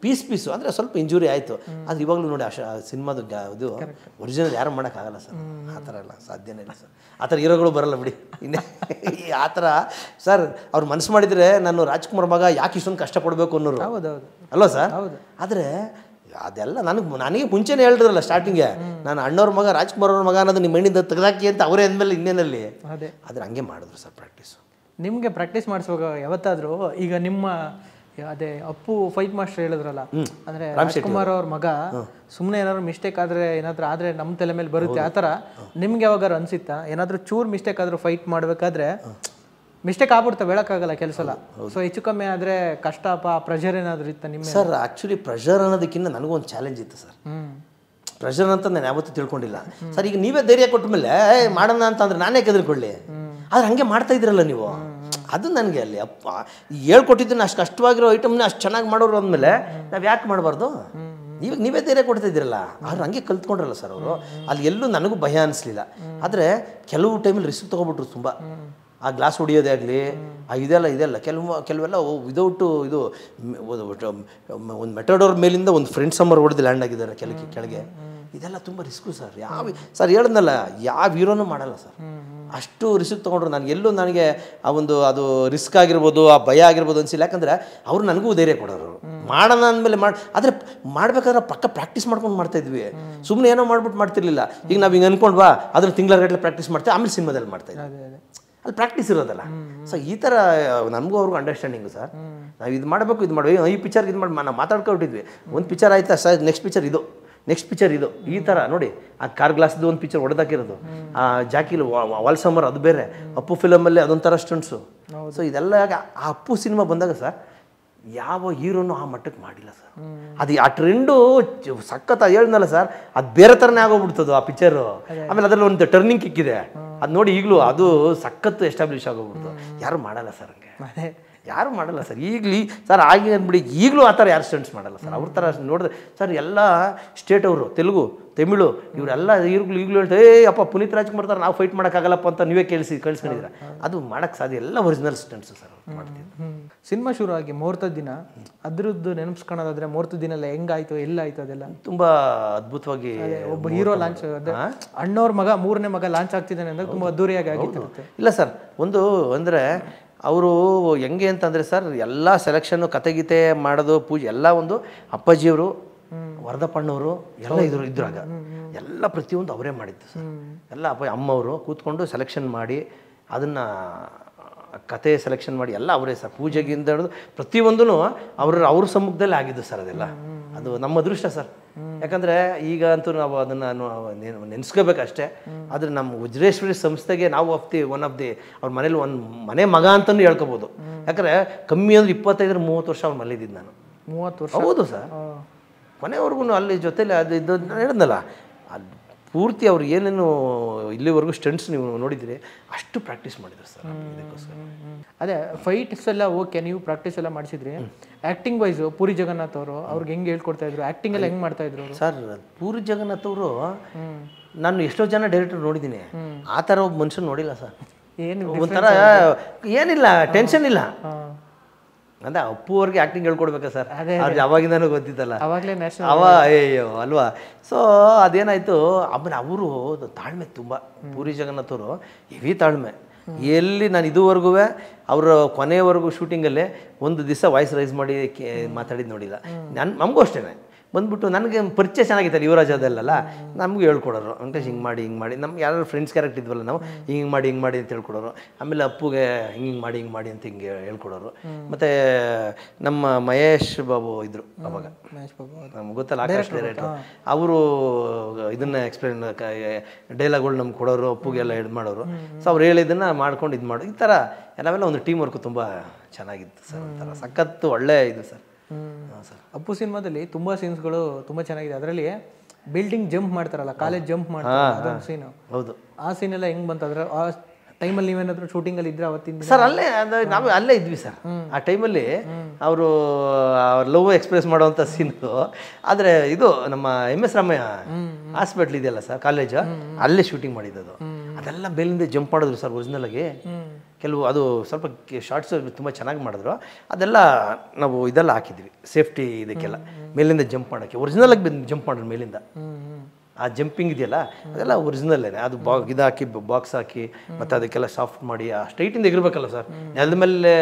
ಪೀಸು. ಅಂದರೆ ಸ್ವಲ್ಪ ಇಂಜುರಿ ಆಯಿತು. ಆದರೆ ಇವಾಗಲೂ ನೋಡಿ ಸಿನಿಮಾದು ಇದು ಒರಿಜಿನಲ್ ಯಾರು ಮಾಡೋಕ್ಕಾಗಲ್ಲ ಸರ್. ಆ ಥರ ಎಲ್ಲ ಸಾಧ್ಯನೇ ಇಲ್ಲ ಸರ್. ಆ ಥರ ಹೀರೋಗಳು ಬರಲ್ಲ ಬಿಡಿ. ಇನ್ನೇ ಆ ಥರ ಸರ್ ಅವ್ರು ಮನಸ್ಸು ಮಾಡಿದರೆ ನಾನು ರಾಜ್ಕುಮಾರ್ ಮಗ ಯಾಕೆ ಇಷ್ಟೊಂದು ಕಷ್ಟಪಡಬೇಕು ಅನ್ನೋರು ಅಲ್ವಾ ಸರ್. ಆದರೆ ಅದೆಲ್ಲ ನನಗೆ ಮುಂಚೆನೇ ಹೇಳಿದ್ರಲ್ಲ ಸ್ಟಾರ್ಟಿಂಗೆ, ನಾನು ಅಣ್ಣವ್ರ ಮಗ ರಾಜ್ಕುಮಾರ್ ಅವ್ರ ಮಗ ಅನ್ನೋದು ನಿಮ್ಮ ಮಣ್ಣಿಂದ ತೆಗೆದಾಕಿ ಅಂತ ಅವರೇ ಅಂದಮೇಲೆ ಇನ್ನೇನಲ್ಲಿ. ಆದರೆ ಹಂಗೆ ಮಾಡಿದ್ರು ಸರ್ ಪ್ರಾಕ್ಟೀಸು. ನಿಮಗೆ ಪ್ರಾಕ್ಟೀಸ್ ಮಾಡಿಸುವಾಗ ಯಾವತ್ತಾದರೂ ಈಗ ನಿಮ್ಮ ಅದೇ ಅಪ್ಪು ಫೈಟ್ ಮಾಸ್ಟರ್ ಹೇಳಿದ್ರಲ್ಲ, ಅಂದರೆ ರಾಜ್ಕುಮಾರ್ ಅವ್ರ ಮಗ ಸುಮ್ಮನೆ ಏನಾದ್ರು ಮಿಸ್ಟೇಕ್ ಆದರೆ ನಮ್ಮ ತಲೆ ಮೇಲೆ ಬರುತ್ತೆ, ಆ ಥರ ನಿಮ್ಗೆ ಯಾವಾಗಾರು ಅನಿಸುತ್ತಾ? ಏನಾದರೂ ಚೂರು ಮಿಸ್ಟೇಕ್ ಆದರೂ ಫೈಟ್ ಮಾಡಬೇಕಾದ್ರೆ ಮಿಸ್ಟೇಕ್ ಆಗ್ಬಿಡ್ತಾವೆ, ಹೇಳೋಕ್ಕಾಗಲ್ಲ ಕೆಲಸ ಎಲ್ಲ. ಸೊ ಹೆಚ್ಚು ಕಮ್ಮಿ ಆದರೆ ಕಷ್ಟಪ್ಪ, ಪ್ರೆಷರ್ ಏನಾದರೂ ಇತ್ತ ನಿಮ್ಮ? ಸರ್ ಆ್ಯಕ್ಚುಲಿ ಪ್ರೆಷರ್ ಅನ್ನೋದಕ್ಕಿಂತ ನನಗೊಂದು ಚಾಲೆಂಜ್ ಇತ್ತು ಸರ್. ಪ್ರೆಷರ್ ಅಂತ ನಾನು ಯಾವತ್ತೂ ತಿಳ್ಕೊಂಡಿಲ್ಲ ಸರ್. ಈಗ ನೀವೇ ಧೈರ್ಯ ಕೊಟ್ಟ ಮೇಲೆ ಮಾಡೋಣ ಅಂತಂದ್ರೆ ನಾನೇ ಕೆದರ್ಕೊಳ್ಳಿ, ಆದರೆ ಹಂಗೆ ಮಾಡ್ತಾ ಇದ್ದೀರಲ್ಲ ನೀವು, ಅದು ನನಗೆ ಅಲ್ಲಿ ಅಪ್ಪ ಹೇಳ್ಕೊಟ್ಟಿದ್ದನ್ನು ಅಷ್ಟು ಕಷ್ಟವಾಗಿರೋ ಐಟಮ್ನ ಅಷ್ಟು ಚೆನ್ನಾಗಿ ಮಾಡೋರು ಅಂದಮೇಲೆ ನಾವು ಯಾಕೆ ಮಾಡಬಾರ್ದು? ನೀವೇ ಧೈರ್ಯ ಕೊಡ್ತಾ ಇದ್ದೀರಲ್ಲ, ಅವ್ರು ಹಂಗೆ ಕಲ್ತ್ಕೊಂಡ್ರಲ್ಲ ಸರ್ ಅವರು. ಅಲ್ಲಿ ಎಲ್ಲೂ ನನಗೂ ಭಯ ಅನಿಸ್ಲಿಲ್ಲ. ಆದರೆ ಕೆಲವು ಟೈಮಲ್ಲಿ ರಿಸ್ಕ್ ತೊಗೊಬಿಟ್ರು ತುಂಬ. ಆ ಗ್ಲಾಸ್ ಹೊಡಿಯೋದೇ ಆಗಲಿ, ಇದೆಲ್ಲ ಕೆಲವೆಲ್ಲ ವಿದೌಟು ಇದು ಒಂದು ಮೆಟಡೋರ್ ಮೇಲಿಂದ ಒಂದು ಫ್ರೆಂಡ್ ಸಮ್ಮರ್ ಹೊಡೆದು ಲ್ಯಾಂಡ್ ಆಗಿದ್ದಾರೆ ಕೆಳಗೆ. ಇದೆಲ್ಲ ತುಂಬ ರಿಸ್ಕು ಸರ್. ಸರ್ ಹೇಳಿದ್ನಲ್ಲ, ಯಾವ ಹೀರೋನೂ ಮಾಡಲ್ಲ ಸರ್. ಅಷ್ಟು ರಿಸ್ಕ್ ತೊಗೊಂಡ್ರು. ನನಗೆ ಅದು ರಿಸ್ಕ್ ಆಗಿರ್ಬೋದು, ಆ ಭಯ ಆಗಿರ್ಬೋದು ಅನಿಸಿಲ್ಲ. ಯಾಕಂದರೆ ಅವರು ನನಗೂ ಧೈರ್ಯ ಕೊಡೋರು. ಮಾಡೋಣ ಅಂದಮೇಲೆ ಆದರೆ ಮಾಡಬೇಕಾದ್ರೆ ಪಕ್ಕ ಪ್ರಾಕ್ಟೀಸ್ ಮಾಡ್ಕೊಂಡು ಮಾಡ್ತಾಯಿದ್ವಿ. ಸುಮ್ಮನೆ ಏನೋ ಮಾಡ್ಬಿಟ್ಟು ಮಾಡ್ತಿರ್ಲಿಲ್ಲ. ಈಗ ನಾವು ಹಿಂಗೆ ಅಂದ್ಕೊಂಡ್ವಾ ಅದ್ರ ತಿಂಗಳಗಟ್ಟಲೆ ಪ್ರಾಕ್ಟೀಸ್ ಮಾಡ್ತೀವಿ, ಆಮೇಲೆ ಸಿನಿಮಾದಲ್ಲಿ ಮಾಡ್ತಾಯಿದ್ವಿ. ಅಲ್ಲಿ ಪ್ರಾಕ್ಟೀಸ್ ಇರೋದಲ್ಲ. ಸೊ ಈ ಥರ ನಮಗೂ ಅವ್ರಿಗೂ ಅಂಡರ್ಸ್ಟ್ಯಾಂಡಿಂಗು ಸರ್. ನಾವು ಇದು ಮಾಡಬೇಕು, ಇದು ಮಾಡಬೇಕು, ಈ ಪಿಕ್ಚರ್ಗೆ ಇದು ಮಾಡಿ ನಾವು ಮಾತಾಡ್ಕೊಬಿಟ್ಟಿದ್ವಿ. ಒಂದು ಪಿಕ್ಚರ್ ಆಯ್ತಾ ಸರ್, ನೆಕ್ಸ್ಟ್ ಪಿಕ್ಚರ್ ಇದು ಈ ಥರ ನೋಡಿ. ಆ ಕಾರ್ ಗ್ಲಾಸ್ದು ಒಂದು ಪಿಕ್ಚರ್ ಹೊಡೆದಾಕಿರೋದು, ಆ ಜಾಕಿಲು ವಾಲ್ ಸಮ್ಮರ್ ಅದು ಬೇರೆ, ಅಪ್ಪು ಫಿಲಮಲ್ಲಿ ಅದೊಂಥರ ಸ್ಟಂಟ್ಸು. ಸೊ ಇದೆಲ್ಲ ಆ ಅಪ್ಪು ಸಿನಿಮಾ ಬಂದಾಗ ಸರ್ ಯಾವ ಹೀರೋನು ಆ ಮಟ್ಟಕ್ಕೆ ಮಾಡಿಲ್ಲ ಸರ್. ಅದು ಆ ಟ್ರೆಂಡು ಸಖತ್ ಹೇಳಿದ್ನಲ್ಲ ಸರ್, ಅದು ಬೇರೆ ಥರನೇ ಆಗೋಗ್ಬಿಡ್ತದು ಆ ಪಿಕ್ಚರು. ಆಮೇಲೆ ಅದರಲ್ಲಿ ಒಂದು ಟರ್ನಿಂಗ್ ಕಿಕ್ಕಿದೆ, ಅದು ನೋಡಿ ಈಗಲೂ ಅದು ಸಖತ್ತು ಎಸ್ಟಾಬ್ಲಿಷ್ ಆಗೋಗ್ಬಿಡ್ತು. ಯಾರು ಮಾಡಲ್ಲ ಸರ್ ಹಂಗೆ, ಯಾರು ಮಾಡಲ್ಲ ಸರ್. ಸರ್ ಆಗಿ ಅಂದ್ಬಿಡಿ ಈಗಲೂ ಆ ಥರ ಯಾರು ಸ್ಟಂಟ್ಸ್ ಮಾಡಲ್ಲ ಸರ್. ಅವ್ರ ಥರ ನೋಡಿದ್ರೆ ಸರ್ ಎಲ್ಲ ಸ್ಟೇಟ್ ಅವರು, ತೆಲುಗು, ತಮಿಳು ಇವರೆಲ್ಲ ಈಗಲೂ ಹೇಳ್ತಾರೆ, ಅಪ್ಪ ಪುನೀತ್ ರಾಜ್ಕುಮಾರ್ ಥರ ನಾವು ಫೈಟ್ ಮಾಡೋಕ್ಕಾಗಲ್ಲಪ್ಪ ಅಂತ ನೀವೇ ಕಳಿಸ್ಕೊಂಡಿದ್ದೀರ. ಅದು ಮಾಡೋಕ್ಕೆ ಸಾಧ್ಯ, ಎಲ್ಲ ಒರಿಜಿನಲ್ ಸ್ಟಂಟ್ಸು ಸರ್ ಮಾಡ್ತೀವಿ. ಸಿನಿಮಾ ಶುರು ಆಗಿ ಮುಹೂರ್ತದ ದಿನ ಅದ್ರದ್ದು ನೆನಪಿಸ್ಕೊಳ್ಳೋದಾದ್ರೆ ಮುಹೂರ್ತದ ದಿನ ಎಲ್ಲ ಹೆಂಗಾಯ್ತು, ಎಲ್ಲಾಯ್ತು ಅದೆಲ್ಲ? ತುಂಬ ಅದ್ಭುತವಾಗಿ ಒಬ್ಬ ಹೀರೋ ಲಾಂಚ್, ಅಣ್ಣವ್ರ ಮಗ 3ನೇ ಮಗ ಲಾಂಚ್ ಆಗ್ತಿದ್ದಾನೆ ಅಂದರೆ ತುಂಬ ಅದ್ದೂರಿಯಾಗಿ ಆಗಿರುತ್ತೆ. ಇಲ್ಲ ಸರ್, ಒಂದು ಅಂದರೆ ಅವರು ಹೆಂಗೆ ಅಂತಂದರೆ ಸರ್ ಎಲ್ಲ ಸೆಲೆಕ್ಷನ್ನು, ಕತೆಗೀತೆ ಮಾಡೋದು, ಪೂಜೆ ಎಲ್ಲ ಒಂದು ಅಪ್ಪಾಜಿಯವರು, ವರದಪ್ಪಣ್ಣವರು ಎಲ್ಲ ಇದ್ರಾಗ ಎಲ್ಲ ಪ್ರತಿಯೊಂದು ಅವರೇ ಮಾಡಿದ್ದು ಸರ್. ಎಲ್ಲ ಅಮ್ಮವರು ಕೂತ್ಕೊಂಡು ಸೆಲೆಕ್ಷನ್ ಮಾಡಿ ಅದನ್ನು ಕತೆ ಸೆಲೆಕ್ಷನ್ ಮಾಡಿ ಎಲ್ಲ ಅವರೇ ಸರ್. ಪೂಜೆಗಿಂದ ಹಿಡಿದು ಪ್ರತಿಯೊಂದೂ ಅವ್ರ ಸಮ್ಮುಖದಲ್ಲಿ ಆಗಿದ್ದು ಸರ್. ಅದೆಲ್ಲ ಅದು ನಮ್ಮ ಅದೃಷ್ಟ ಸರ್. ಯಾಕಂದರೆ ಈಗ ಅಂತೂ ನಾವು ಅದನ್ನು ನೆನೆಸ್ಕೋಬೇಕಷ್ಟೇ. ಆದರೆ ನಮ್ಮ ವಜ್ರೇಶ್ವರಿ ಸಂಸ್ಥೆಗೆ ನಾವು ಒನ್ ಆಫ್ ದಿ ಅವ್ರ ಮನೇಲಿ ಒಂದು ಮನೆ ಮಗ ಅಂತಲೂ ಹೇಳ್ಕೊಬೋದು. ಯಾಕಂದರೆ ಕಮ್ಮಿ ಅಂದರೆ 25-30 ವರ್ಷ ಅವ್ರ ಮನೇಲಿದ್ದು ನಾನು. 30 ವರ್ಷ? ಹೌದು ಸರ್, ಕೊನೆವರೆಗೂ ಅಲ್ಲಿ ಜೊತೆಲಿ ಅದು ಇದು ಹೇಳಿದ್ನಲ್ಲ, ಅಲ್ಲಿ ಪೂರ್ತಿ ಅವ್ರು ಏನೇನು ಇಲ್ಲಿವರೆಗೂ ಸ್ಟಂಟ್ಸ್ ನೀವು ನೋಡಿದ್ದೀರಿ ಅಷ್ಟು ಪ್ರಾಕ್ಟೀಸ್ ಮಾಡಿದ್ರು ಸರ್ ಇದಕ್ಕೋಸ್ಕರ. ಅದೇ ಫೈಟ್ಸ್ ಎಲ್ಲ ಓಕೆ, ನೀವು ಪ್ರಾಕ್ಟೀಸ್ ಎಲ್ಲ ಮಾಡಿಸಿದ್ರಿ. ಆ್ಯಕ್ಟಿಂಗ್ ವೈಸು ಪೂರಿ ಜಗನ್ನಾಥ್ ಅವರು ಅವ್ರಿಗೆ ಹೆಂಗೆ ಹೇಳ್ಕೊಡ್ತಾ ಇದ್ರು, ಆ್ಯಕ್ಟಿಂಗ್ ಎಲ್ಲ ಹೆಂಗೆ ಮಾಡ್ತಾ ಇದ್ರು ಸರ್? ಪೂರಿ ಜಗನ್ನಾಥ್ ಅವರು ನಾನು ಎಷ್ಟೋ ಜನ ಡೈರೆಕ್ಟರ್ ನೋಡಿದ್ದೀನಿ, ಆ ಥರ ಒಬ್ಬ ಮನುಷ್ಯನ ನೋಡಿಲ್ಲ ಸರ್. ಏನು ಒಂಥರ ಏನಿಲ್ಲ, ಟೆನ್ಷನ್ ಇಲ್ಲ. ಅಂದರೆ ಅಪ್ಪು ಅವ್ರಿಗೆ ಆ್ಯಕ್ಟಿಂಗ್ ಹೇಳ್ಕೊಡ್ಬೇಕಾ ಸರ್? ಅವ್ರಿಗೆ ಅವಾಗಿಂದನೂ ಗೊತ್ತಿತ್ತಲ್ಲ, ಅಯ್ಯೋ ಅಲ್ವಾ. ಸೊ ಅದೇನಾಯಿತು, ಆಮೇಲೆ ಅವರು ತಾಳ್ಮೆ ತುಂಬ. ಪೂರಿ ಜಗನ್ನಾಥ್ ಅವರು ಹೆವಿ ತಾಳ್ಮೆ. ಎಲ್ಲಿ ನಾನು ಇದುವರೆಗೂ ಅವರ ಕೊನೆಯವರೆಗೂ ಶೂಟಿಂಗಲ್ಲೇ ಒಂದು ದಿವಸ ವಾಯ್ಸ್ ರೈಸ್ ಮಾಡಿ ಮಾತಾಡಿದ್ದು ನೋಡಿಲ್ಲ. ನಮಗೂ ಅಷ್ಟೇ ಬಂದ್ಬಿಟ್ಟು ನನಗೆ ಪರಿಚಯ ಚೆನ್ನಾಗಿತ್ತು ಯುವರಾಜ್ ಅದೆಲ್ಲ, ನಮಗೂ ಹೇಳ್ಕೊಡೋರು. ವೆಂಕಟೇಶ್ ಹಿಂಗೆ ಮಾಡಿ ನಮ್ಗೆ ಯಾರು ಫ್ರೆಂಡ್ಸ್ ಕ್ಯಾರೆಕ್ಟರ್ ಇದ್ವಲ್ಲ ನಾವು, ಹಿಂಗೆ ಮಾಡಿ ಅಂತ ಹೇಳ್ಕೊಡೋರು. ಆಮೇಲೆ ಅಪ್ಪುಗೆ ಹಿಂಗೆ ಮಾಡಿ ಅಂತ ಹಿಂಗೆ ಹೇಳ್ಕೊಡೋರು. ಮತ್ತು ನಮ್ಮ ಮಹೇಶ್ ಬಾಬು ಇದ್ದರು ಅವಾಗ, ನಮ್ಗೆ ಗೊತ್ತಲ್ಲ ಆಕಾಶ್ ಡೈರೆಕ್ಟ್ರು, ಅವರು ಇದನ್ನು ಎಕ್ಸ್ಪ್ಲೇನ್ ಡೈಲಾಗ್ಗಳು ನಮ್ಗೆ ಕೊಡೋರು, ಅಪ್ಪುಗೆಲ್ಲ ಇದು ಮಾಡೋರು. ಸೊ ಅವ್ರು ಹೇಳಿದ್ದನ್ನು ಮಾಡ್ಕೊಂಡು ಇದು ಮಾಡೋದು. ಈ ಥರ ಎಲ್ಲವೆಲ್ಲ ಒಂದು ಟೀಮ್ ವರ್ಕು ತುಂಬ ಚೆನ್ನಾಗಿತ್ತು ಸರ್. ಒಂಥರ ಸಖತ್ತು ಒಳ್ಳೆ ಇದು ಸರ್. ಸರ್ ಅಪ್ಪು ಸಿನಿಮಾದಲ್ಲಿ ತುಂಬ ಸೀನ್ಸ್ಗಳು ತುಂಬ ಚೆನ್ನಾಗಿದೆ. ಅದರಲ್ಲಿ ಬಿಲ್ಡಿಂಗ್ ಜಂಪ್ ಮಾಡ್ತಾರಲ್ಲ, ಕಾಲೇಜ್ ಜಂಪ್ ಮಾಡ್ತಾರೆ ಅದೊಂದು ಸೀನು. ಹೌದು, ಆ ಸೀನ್ ಎಲ್ಲ ಹೆಂಗೆ ಬಂತಂದ್ರೆ ಟೈಮಲ್ಲಿ ನೀವೇನಾದರೂ ಶೂಟಿಂಗಲ್ಲಿ ಇದ್ರೆ ಅವತ್ತಿನ ದಿನ? ಸರ್ ಅಲ್ಲೇ ನಾವು ಅಲ್ಲೇ ಇದ್ವಿ ಸರ್. ಆ ಟೈಮಲ್ಲಿ ಅವರು ಲವ್ ಎಕ್ಸ್ಪ್ರೆಸ್ ಮಾಡೋವಂಥ ಸೀನು. ಆದರೆ ಇದು ನಮ್ಮ MS ರಾಮಯ್ಯ ಹಾಸ್ಪಿಟ್ಲ್ ಇದೆಯಲ್ಲ ಸರ್, ಕಾಲೇಜು, ಅಲ್ಲೇ ಶೂಟಿಂಗ್ ಮಾಡಿದ್ದು. ಅದೆಲ್ಲ ಮೇಲಿಂದ ಜಂಪ್ ಮಾಡಿದ್ರು ಸರ್ ಒರಿಜಿನಲಾಗಿ. ಕೆಲವು ಅದು ಸ್ವಲ್ಪ ಶಾರ್ಟ್ಸ್ ತುಂಬ ಚೆನ್ನಾಗಿ ಮಾಡಿದ್ರು. ಅದೆಲ್ಲ ನಾವು ಇದೆಲ್ಲ ಹಾಕಿದ್ವಿ ಸೇಫ್ಟಿ ಇದಕ್ಕೆಲ್ಲ, ಮೇಲಿಂದ ಜಂಪ್ ಮಾಡೋಕ್ಕೆ. ಒರಿಜಿನಲಾಗಿ ಜಂಪ್ ಮಾಡಿದ್ರು ಮೇಲಿಂದ. ಆ ಜಂಪಿಂಗ್ ಇದೆಯಲ್ಲ ಅದೆಲ್ಲ ಒರಿಜಿನಲ್ಲೇ. ಅದು ಇದಾಕಿ ಬಾಕ್ಸ್ ಹಾಕಿ ಮತ್ತು ಅದಕ್ಕೆಲ್ಲ ಸಾಫ್ಟ್ ಮಾಡಿ ಆ ಸ್ಟ್ರೈಟಿಂದ ಎಗಿರ್ಬೇಕಲ್ಲ ಸರ್, ನೆಲದ ಮೇಲೆ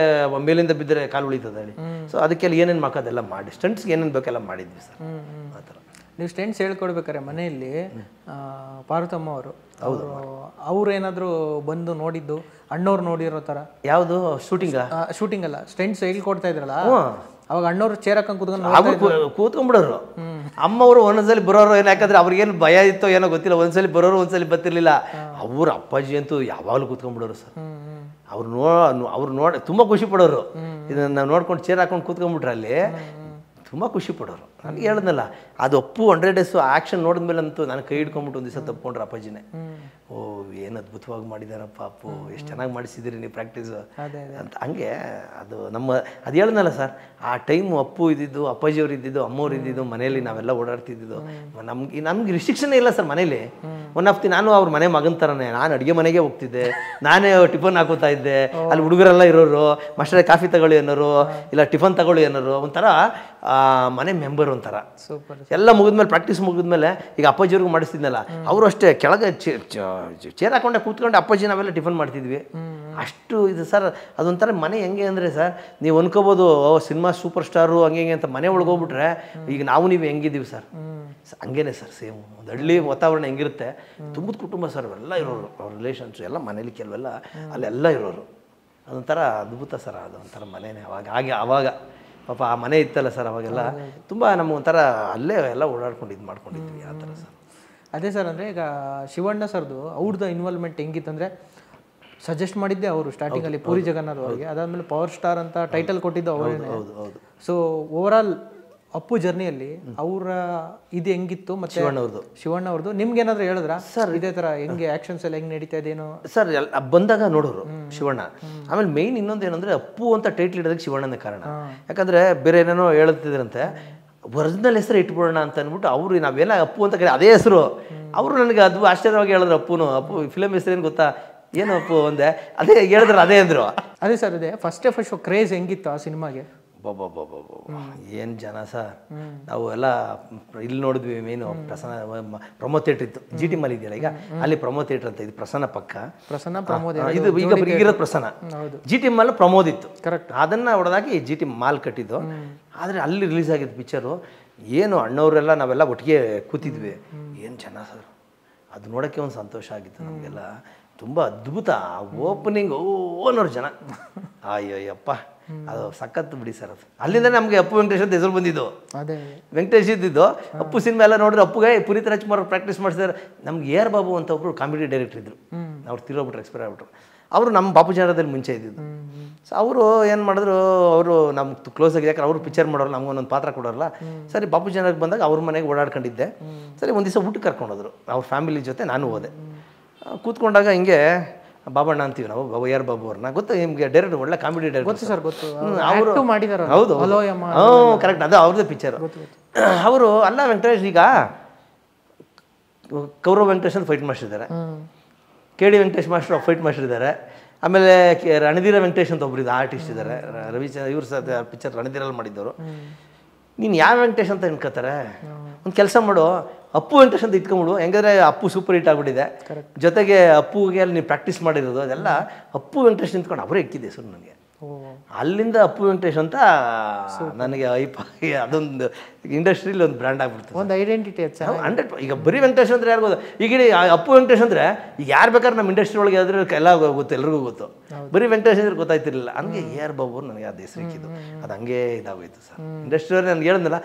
ಮೇಲಿಂದ ಬಿದ್ದರೆ ಕಾಲು ಉಳಿತದೆ ಹೇಳಿ. ಸೊ ಅದಕ್ಕೆಲ್ಲ ಏನೇನು ಮಾಡೋದೆಲ್ಲ ಮಾಡಿ, ಸ್ಟಂಟ್ಸ್ಗೆ ಏನೇನು ಬೇಕೆಲ್ಲ ಮಾಡಿದ್ವಿ ಸರ್. ಆ ಥರ ನೀವು ಸ್ಟೆಂಟ್ಸ್ ಹೇಳ್ಕೊಡ್ಬೇಕಾರೆ ಮನೆಯಲ್ಲಿ ಪಾರ್ವತಮ್ಮ ಅವ್ರು ಏನಾದರೂ ಬಂದು ನೋಡಿದ್ದು, ಅಣ್ಣವ್ರು ನೋಡಿರೋ ಥರ? ಯಾವುದು ಶೂಟಿಂಗ್ ಅಲ್ಲ, ಸ್ಟೆಂಟ್ಸ್ ಹೇಳ್ಕೊಡ್ತಾ ಇದ್ರಲ್ಲ, ಅವಾಗ ಅಣ್ಣವ್ರು ಚೇರ್ ಹಾಕೊಂಡು ಕೂತ್ಕೊಂಡ್ಬಿಡೋರು. ಅಮ್ಮವರು ಒಂದೊಂದ್ಸಲಿ ಬರೋರು. ಏನು ಯಾಕಂದ್ರೆ ಅವ್ರಿಗೇನು ಭಯ ಇತ್ತೋ ಏನೋ ಗೊತ್ತಿಲ್ಲ, ಒಂದ್ಸಲಿ ಬರೋರು ಒಂದ್ಸಲಿ ಬರ್ತಿರ್ಲಿಲ್ಲ. ಅವ್ರ ಅಪ್ಪಾಜಿ ಅಂತೂ ಯಾವಾಗಲೂ ಕೂತ್ಕೊಂಡ್ಬಿಡೋರು ಸರ್. ಅವ್ರು ನೋಡಿ ತುಂಬ ಖುಷಿ ಪಡೋರು. ಇದನ್ನ ನಾವು ನೋಡ್ಕೊಂಡು ಚೇರ್ ಹಾಕೊಂಡು ಕೂತ್ಕೊಂಡ್ಬಿಟ್ರೆ ಅಲ್ಲಿ ತುಂಬ ಖುಷಿ ಪಡೋರು. ನನಗೆ ಹೇಳಿದ್ನಲ್ಲ, ಅದು ಅಪ್ಪು 100 ಡೇಸ್ ಆ್ಯಕ್ಷನ್ ನೋಡಿದ್ಮೇಲೆ ಅಂತೂ ನಾನು ಕೈ ಹಿಡ್ಕೊಂಡ್ಬಿಟ್ಟು ಒಂದು ದಿವಸ ತಪ್ಕೊಂಡ್ರೆ ಅಪ್ಪಾಜಿನೇ. ಓ ಏನು ಅದ್ಭುತವಾಗಿ ಮಾಡಿದಾರಪ್ಪ ಅಪ್ಪು, ಎಷ್ಟು ಚೆನ್ನಾಗಿ ಮಾಡಿಸಿದ್ದೀರಿ ನೀವು ಪ್ರಾಕ್ಟೀಸು ಅಂತ. ಹಂಗೆ ಅದು ಅದು ಹೇಳಿದ್ನಲ್ಲ ಸರ್, ಆ ಟೈಮು ಅಪ್ಪು ಇದ್ದಿದ್ದು, ಅಪ್ಪಾಜಿಯವ್ರು ಇದ್ದಿದ್ದು, ಅಮ್ಮವ್ರು ಇದ್ದಿದ್ದು, ಮನೇಲಿ ನಾವೆಲ್ಲ ಓಡಾಡ್ತಿದ್ದು. ನಮ್ಗೆ ರಿಸ್ಟ್ರಿಕ್ಷನ್ ಇಲ್ಲ ಸರ್ ಮನೇಲಿ. ನಾನು ಅವ್ರ ಮನೆ ಮಗನ ಥರನೇ, ನಾನು ಅಡುಗೆ ಮನೆಗೆ ಹೋಗ್ತಿದ್ದೆ, ನಾನೇ ಟಿಫನ್ ಹಾಕೋತಾ ಇದ್ದೆ. ಅಲ್ಲಿ ಹುಡುಗರೆಲ್ಲ ಇರೋರು, ಮಾಸ್ಟರ್ ಕಾಫಿ ತಗೊಳ್ಳಿ ಅನ್ನೋರು, ಇಲ್ಲ ಟಿಫನ್ ತಗೊಳ್ಳಿ ಅನ್ನೋರು. ಒಂಥರ ಮನೆ ಮೆಂಬರ್ ಒಂಥರ. ಎಲ್ಲ ಮುಗಿದ್ಮೇಲೆ, ಪ್ರಾಕ್ಟೀಸ್ ಮುಗಿದ್ಮೇಲೆ, ಈಗ ಅಪ್ಪಾಜಿಯವ್ರಿಗೂ ಮಾಡಿಸ್ತಿದ್ನಲ್ಲ, ಅವರು ಅಷ್ಟೇ ಕೆಳಗೆ ಚೇರ್ ಹಾಕೊಂಡೆ ಕೂತ್ಕೊಂಡು ಅಪ್ಪಾಜಿ ನಾವೆಲ್ಲ ಟಿಫನ್ ಮಾಡ್ತಿದ್ವಿ. ಅಷ್ಟು ಇದು ಸರ್. ಅದೊಂಥರ ಮನೆ ಹೆಂಗೆ ಅಂದರೆ ಸರ್, ನೀವು ಅನ್ಕೋಬೋದು ಸಿನಿಮಾ ಸೂಪರ್ ಸ್ಟಾರು ಹಂಗೆ ಹಿಂಗೆ ಅಂತ. ಮನೆ ಒಳಗೆ ಹೋಗ್ಬಿಟ್ರೆ ಈಗ ನೀವು ಹೆಂಗಿದ್ದೀವಿ ಸರ್, ಹಂಗೇನೆ ಸರ್, ಸೇಮ್. ಒಂದು ಹಳ್ಳಿ ವಾತಾವರಣ ಹೆಂಗಿರುತ್ತೆ, ತುಂಬದ ಕುಟುಂಬ ಸರ್, ಅವೆಲ್ಲ ಇರೋರು, ಅವ್ರ ರಿಲೇಷನ್ಸು ಎಲ್ಲ ಮನೇಲಿ ಕೆಲವೆಲ್ಲ ಅಲ್ಲೆಲ್ಲ ಇರೋರು. ಅದೊಂಥರ ಅದ್ಭುತ ಸರ್. ಅದೊಂಥರ ಮನೆಯೇ ಆವಾಗ ಪಾಪ ಆ ಮನೆ ಇತ್ತಲ್ಲ ಸರ್, ಅವಾಗೆಲ್ಲ ತುಂಬ ನಮಗೊಂಥರ ಅಲ್ಲೇ ಎಲ್ಲ ಓಡಾಡ್ಕೊಂಡು ಇದು ಮಾಡ್ಕೊಂಡಿದ್ವಿ ಆ ಥರ ಸರ್. ಅದೇ ಸರ್, ಅಂದರೆ ಈಗ ಶಿವಣ್ಣ ಸರ್ದು ಅವ್ರದ್ದು ಇನ್ವಾಲ್ವ್ಮೆಂಟ್ ಹೆಂಗಿತ್ತಂದರೆ, ಸಜೆಸ್ಟ್ ಮಾಡಿದ್ದೆ ಅವರು ಸ್ಟಾರ್ಟಿಂಗಲ್ಲಿ ಪೂರಿ ಜಗನ್ನಾಥ್ ಅವ್ರಿಗೆ. ಅದಾದಮೇಲೆ ಪವರ್ ಸ್ಟಾರ್ ಅಂತ ಟೈಟಲ್ ಕೊಟ್ಟಿದ್ದು ಅವರೇನೆ. ಸೊ ಓವರಾಲ್ ಅಪ್ಪು ಜರ್ನಿಯಲ್ಲಿ ಅವರ ಇದು ಹೆಂಗಿತ್ತು, ಮತ್ತು ಶಿವಣ್ಣ ಅವ್ರದ್ದು ನಿಮ್ಗೆ ಏನಾದರೂ ಹೇಳಿದ್ರಾ ಸರ್ ಇದೇ ಥರ ಹೆಂಗೆ ಆ್ಯಕ್ಷನ್ಸ್ ಎಲ್ಲ ಹೆಂಗೆ ನಡೀತಾ ಇದೇನೋ? ಸರ್ ಬಂದಾಗ ನೋಡೋರು ಶಿವಣ್ಣ. ಆಮೇಲೆ ಮೇಯ್ನ್ ಇನ್ನೊಂದು ಏನಂದರೆ, ಅಪ್ಪು ಅಂತ ಟೈಟ್ಲ್ ಇಡೋದಕ್ಕೆ ಶಿವಣ್ಣನೇ ಕಾರಣ. ಯಾಕಂದರೆ ಬೇರೆ ಏನೇನೋ ಹೇಳ್ತಿದ್ರಂತೆ, ಒರಿಜಿನಲ್ ಹೆಸರು ಇಟ್ಬಿಡೋಣ ಅಂತ ಅಂದ್ಬಿಟ್ಟು ಅವರು ನಾವೆಲ್ಲ ಅಪ್ಪು ಅಂತ ಕರೀ ಅದೇ ಹೆಸರು. ಅವರು ನನಗೆ ಅದು ಆಶ್ಚರ್ಯವಾಗಿ ಹೇಳಿದ್ರು, ಅಪ್ಪು ಫಿಲಮ್ ಹೆಸರು ಏನು ಗೊತ್ತಾ, ಏನು ಅಪ್ಪು ಒಂದೇ ಅದೇ ಹೇಳಿದ್ರು, ಅದೇ ಅಂದರು. ಅದೇ ಸರ್, ಅದೇ ಫಸ್ಟ್ ಶೋ ಕ್ರೇಜ್ ಹೆಂಗಿತ್ತು ಆ ಸಿನಿಮಾಗೆ? ಏನು ಜನ ಸರ್. ನಾವು ಎಲ್ಲ ಇಲ್ಲಿ ನೋಡಿದ್ವಿ, ಮೇನು ಪ್ರಸನ್ನ ಪ್ರಮೋ ಥಿಯೇಟ್ರ್ ಇತ್ತು, GT ಮಾಲ್ ಇದೆಯಲ್ಲ ಈಗ, ಅಲ್ಲಿ ಪ್ರಮೋ ಥಿಯೇಟ್ರ್ ಅಂತ. ಇದು ಪ್ರಸನ್ನ ಪಕ್ಕ, ಇದು ಈಗ ಈಗಿರೋದು ಪ್ರಸನ್ನ. GT ಮಾಲ್ ಪ್ರಮೋದ್ ಇತ್ತು, ಕರೆಕ್ಟ್. ಅದನ್ನು ಹೊಡೆದಾಗಿ GT ಮಾಲ್ ಕಟ್ಟಿದ್ದು. ಆದರೆ ಅಲ್ಲಿ ರಿಲೀಸ್ ಆಗಿದ್ದು ಪಿಕ್ಚರು. ಏನು ಅಣ್ಣವರೆಲ್ಲ ನಾವೆಲ್ಲ ಒಟ್ಟಿಗೆ ಕೂತಿದ್ವಿ. ಏನು ಜನ ಸರ್, ಅದು ನೋಡೋಕ್ಕೆ ಒಂದು ಸಂತೋಷ ಆಗಿತ್ತು ನಮಗೆಲ್ಲ. ತುಂಬ ಅದ್ಭುತ ಓಪನಿಂಗ್. ಓನೋರು ಜನ, ಅಯ್ಯಪ್ಪ, ಅದು ಸಖತ್ತು ಬಿಡಿ ಸರ್. ಅದು ಅಲ್ಲಿಂದ ನಮಗೆ ಅಪ್ಪು ವೆಂಕಟೇಶ್ ಅಂತ ಹೆಸರು ಬಂದಿದ್ದು. ಅದೇ ವೆಂಕಟೇಶ್ ಇದ್ದಿದ್ದು. ಅಪ್ಪು ಸಿನಿಮಾ ಎಲ್ಲ ನೋಡಿದ್ರೆ ಅಪ್ಪುಗೆ ಪುನೀತ್ ರಾಜ್ಕುಮಾರ್ ಪ್ರಾಕ್ಟೀಸ್ ಮಾಡಿಸಿದಾರೆ. ನಮ್ಗೆ AR ಬಾಬು ಅಂತ ಒಬ್ಬರು ಕಾಮಿಡಿ ಡೈರೆಕ್ಟರ್ ಇದ್ರು, ಅವ್ರು ತಿರೋಗ್ಬಿಟ್ರು, ಎಕ್ಸ್ಪೈರ್ ಆಗ್ಬಿಟ್ರು. ಅವರು ನಮ್ಮ ಬಾಪುಜಾರದಲ್ಲಿ ಮುಂಚೆ ಇದ್ದಿದ್ದು. ಸೊ ಅವರು ಏನು ಮಾಡಿದ್ರು, ಅವರು ನಮ್ಗೆ ಕ್ಲೋಸ್ ಆಗಿ, ಯಾಕಂದ್ರೆ ಅವರು ಪಿಕ್ಚರ್ ಮಾಡೋರು, ನಮ್ಗೊಂದೊಂದು ಪಾತ್ರ ಕೊಡೋರಲ್ಲ. ಸರಿ ಬಾಪುಜಾರಕ್ಕೆ ಬಂದಾಗ ಅವ್ರ ಮನೆಗೆ ಓಡಾಡ್ಕೊಂಡಿದ್ದೆ. ಸರಿ ಒಂದು ದಿವಸ ಊಟಕ್ಕೆ ಕರ್ಕೊಂಡೋದ್ರು ಅವ್ರ ಫ್ಯಾಮಿಲಿ ಜೊತೆ. ನಾನು ಹೋದೆ. ಕೂತ್ಕೊಂಡಾಗ ಹಿಂಗೆ ಬಾಬಣ್ಣ ಅಂತೀವಿ ನಾವು, AR ಬಾಬು ಅವ್ರನ್ನ. ಗೊತ್ತು ನಿಮಗೆ, ಡೈರೆಕ್ಟರ್, ಒಳ್ಳೆ ಕಾಮಿಡಿ ಡೈರೆಕ್ಟರ್ ಸರ್. ಗೊತ್ತು, ಅವರು ಮಾಡಿದ್ದಾರೆ. ಹೌದು, ಕರೆಕ್ಟ್, ಅದು ಅವ್ರದ್ದೇ ಪಿಕ್ಚರ್. ಅವರು ಅಲ್ಲ ವೆಂಕಟೇಶ್, ಈಗ ಕೌರವ್ ವೆಂಕಟೇಶ್ ಅಂತ ಫೈಟ್ ಮಾಡಿಸಿದ್ದಾರೆ, KD ವೆಂಕಟೇಶ್ ಮಾಸ್ಟರ್ ಫೈಟ್ ಮಾಡಿಸಿದ್ದಾರೆ. ಆಮೇಲೆ ರಣಧೀರ ವೆಂಕಟೇಶ್ ಅಂತ ಒಬ್ಬರು ಆರ್ಟಿಸ್ಟ್ ಇದ್ದಾರೆ, ರವಿಚಂದ್ರ, ಇವ್ರು ಸಹ ಪಿಕ್ಚರ್ ರಣಧೀರಲ್ಲಿ ಮಾಡಿದ್ದವರು. ನೀನು ಯಾವ ವೆಂಕಟೇಶ್ ಅಂತ ಅನ್ಕೋತಾರೆ. ಒಂದು ಕೆಲಸ ಮಾಡು, ಅಪ್ಪು ವೆಂಕಟೇಶ್ ಅಂತ ಇಟ್ಕೊಂಬಿಡು. ಹೆಂಗಂದ್ರೆ ಅಪ್ಪು ಸೂಪರ್ ಹಿಟ್ ಆಗ್ಬಿಟ್ಟಿದೆ, ಜೊತೆಗೆ ಅಪ್ಪುಗೆ ಅಲ್ಲಿ ನೀವು ಪ್ರಾಕ್ಟೀಸ್ ಮಾಡಿರೋದು ಅದೆಲ್ಲ ಅಪ್ಪು ವೆಂಕಟೇಶ್ ನಿಂತ್ಕೊಂಡು ಅವರೇ ಇಕ್ಕಿದೆ ಹೆಸರು ನನಗೆ. ಅಲ್ಲಿಂದ ಅಪ್ಪು ವೆಂಕಟೇಶ್ ಅಂತ ನನಗೆ ಅದೊಂದು ಇಂಡಸ್ಟ್ರಿಲಿ ಒಂದು ಬ್ರ್ಯಾಂಡ್ ಆಗ್ಬಿಡ್ತದೆ, ಒಂದು ಐಡೆಂಟಿಟಿ. 100. ಈಗ ಬರೀ ವೆಂಕಟೇಶ್ ಅಂದರೆ ಯಾರು ಗೊತ್ತು, ಈಗ ಅಪ್ಪು ವೆಂಕಟೇಶ್ ಅಂದರೆ ಈಗ ಯಾರು ಬೇಕಾದ್ರೆ ನಮ್ಮ ಇಂಡಸ್ಟ್ರಿ ಒಳಗೆ ಆದ್ರೆ ಎಲ್ಲ ಗೊತ್ತು, ಎಲ್ರಿಗೂ ಗೊತ್ತು. ಬರೀ ವೆಂಕಟೇಶ್ ಅಂದ್ರೆ ಗೊತ್ತಾಯ್ತಿರ್ಲಿಲ್ಲ. ಹಂಗೆ AR ಬಾಬು ನನಗೆ ಅದು ಹೆಸರು ಇಕ್ಕಿದ್ದು, ಅದು ಹಂಗೆ ಇದಾಗೋಯ್ತು ಸರ್. ಇಂಡಸ್ಟ್ರಿಯವ್ರೆ ನನಗೆ ಹೇಳಿದ್ನಲ್ಲ,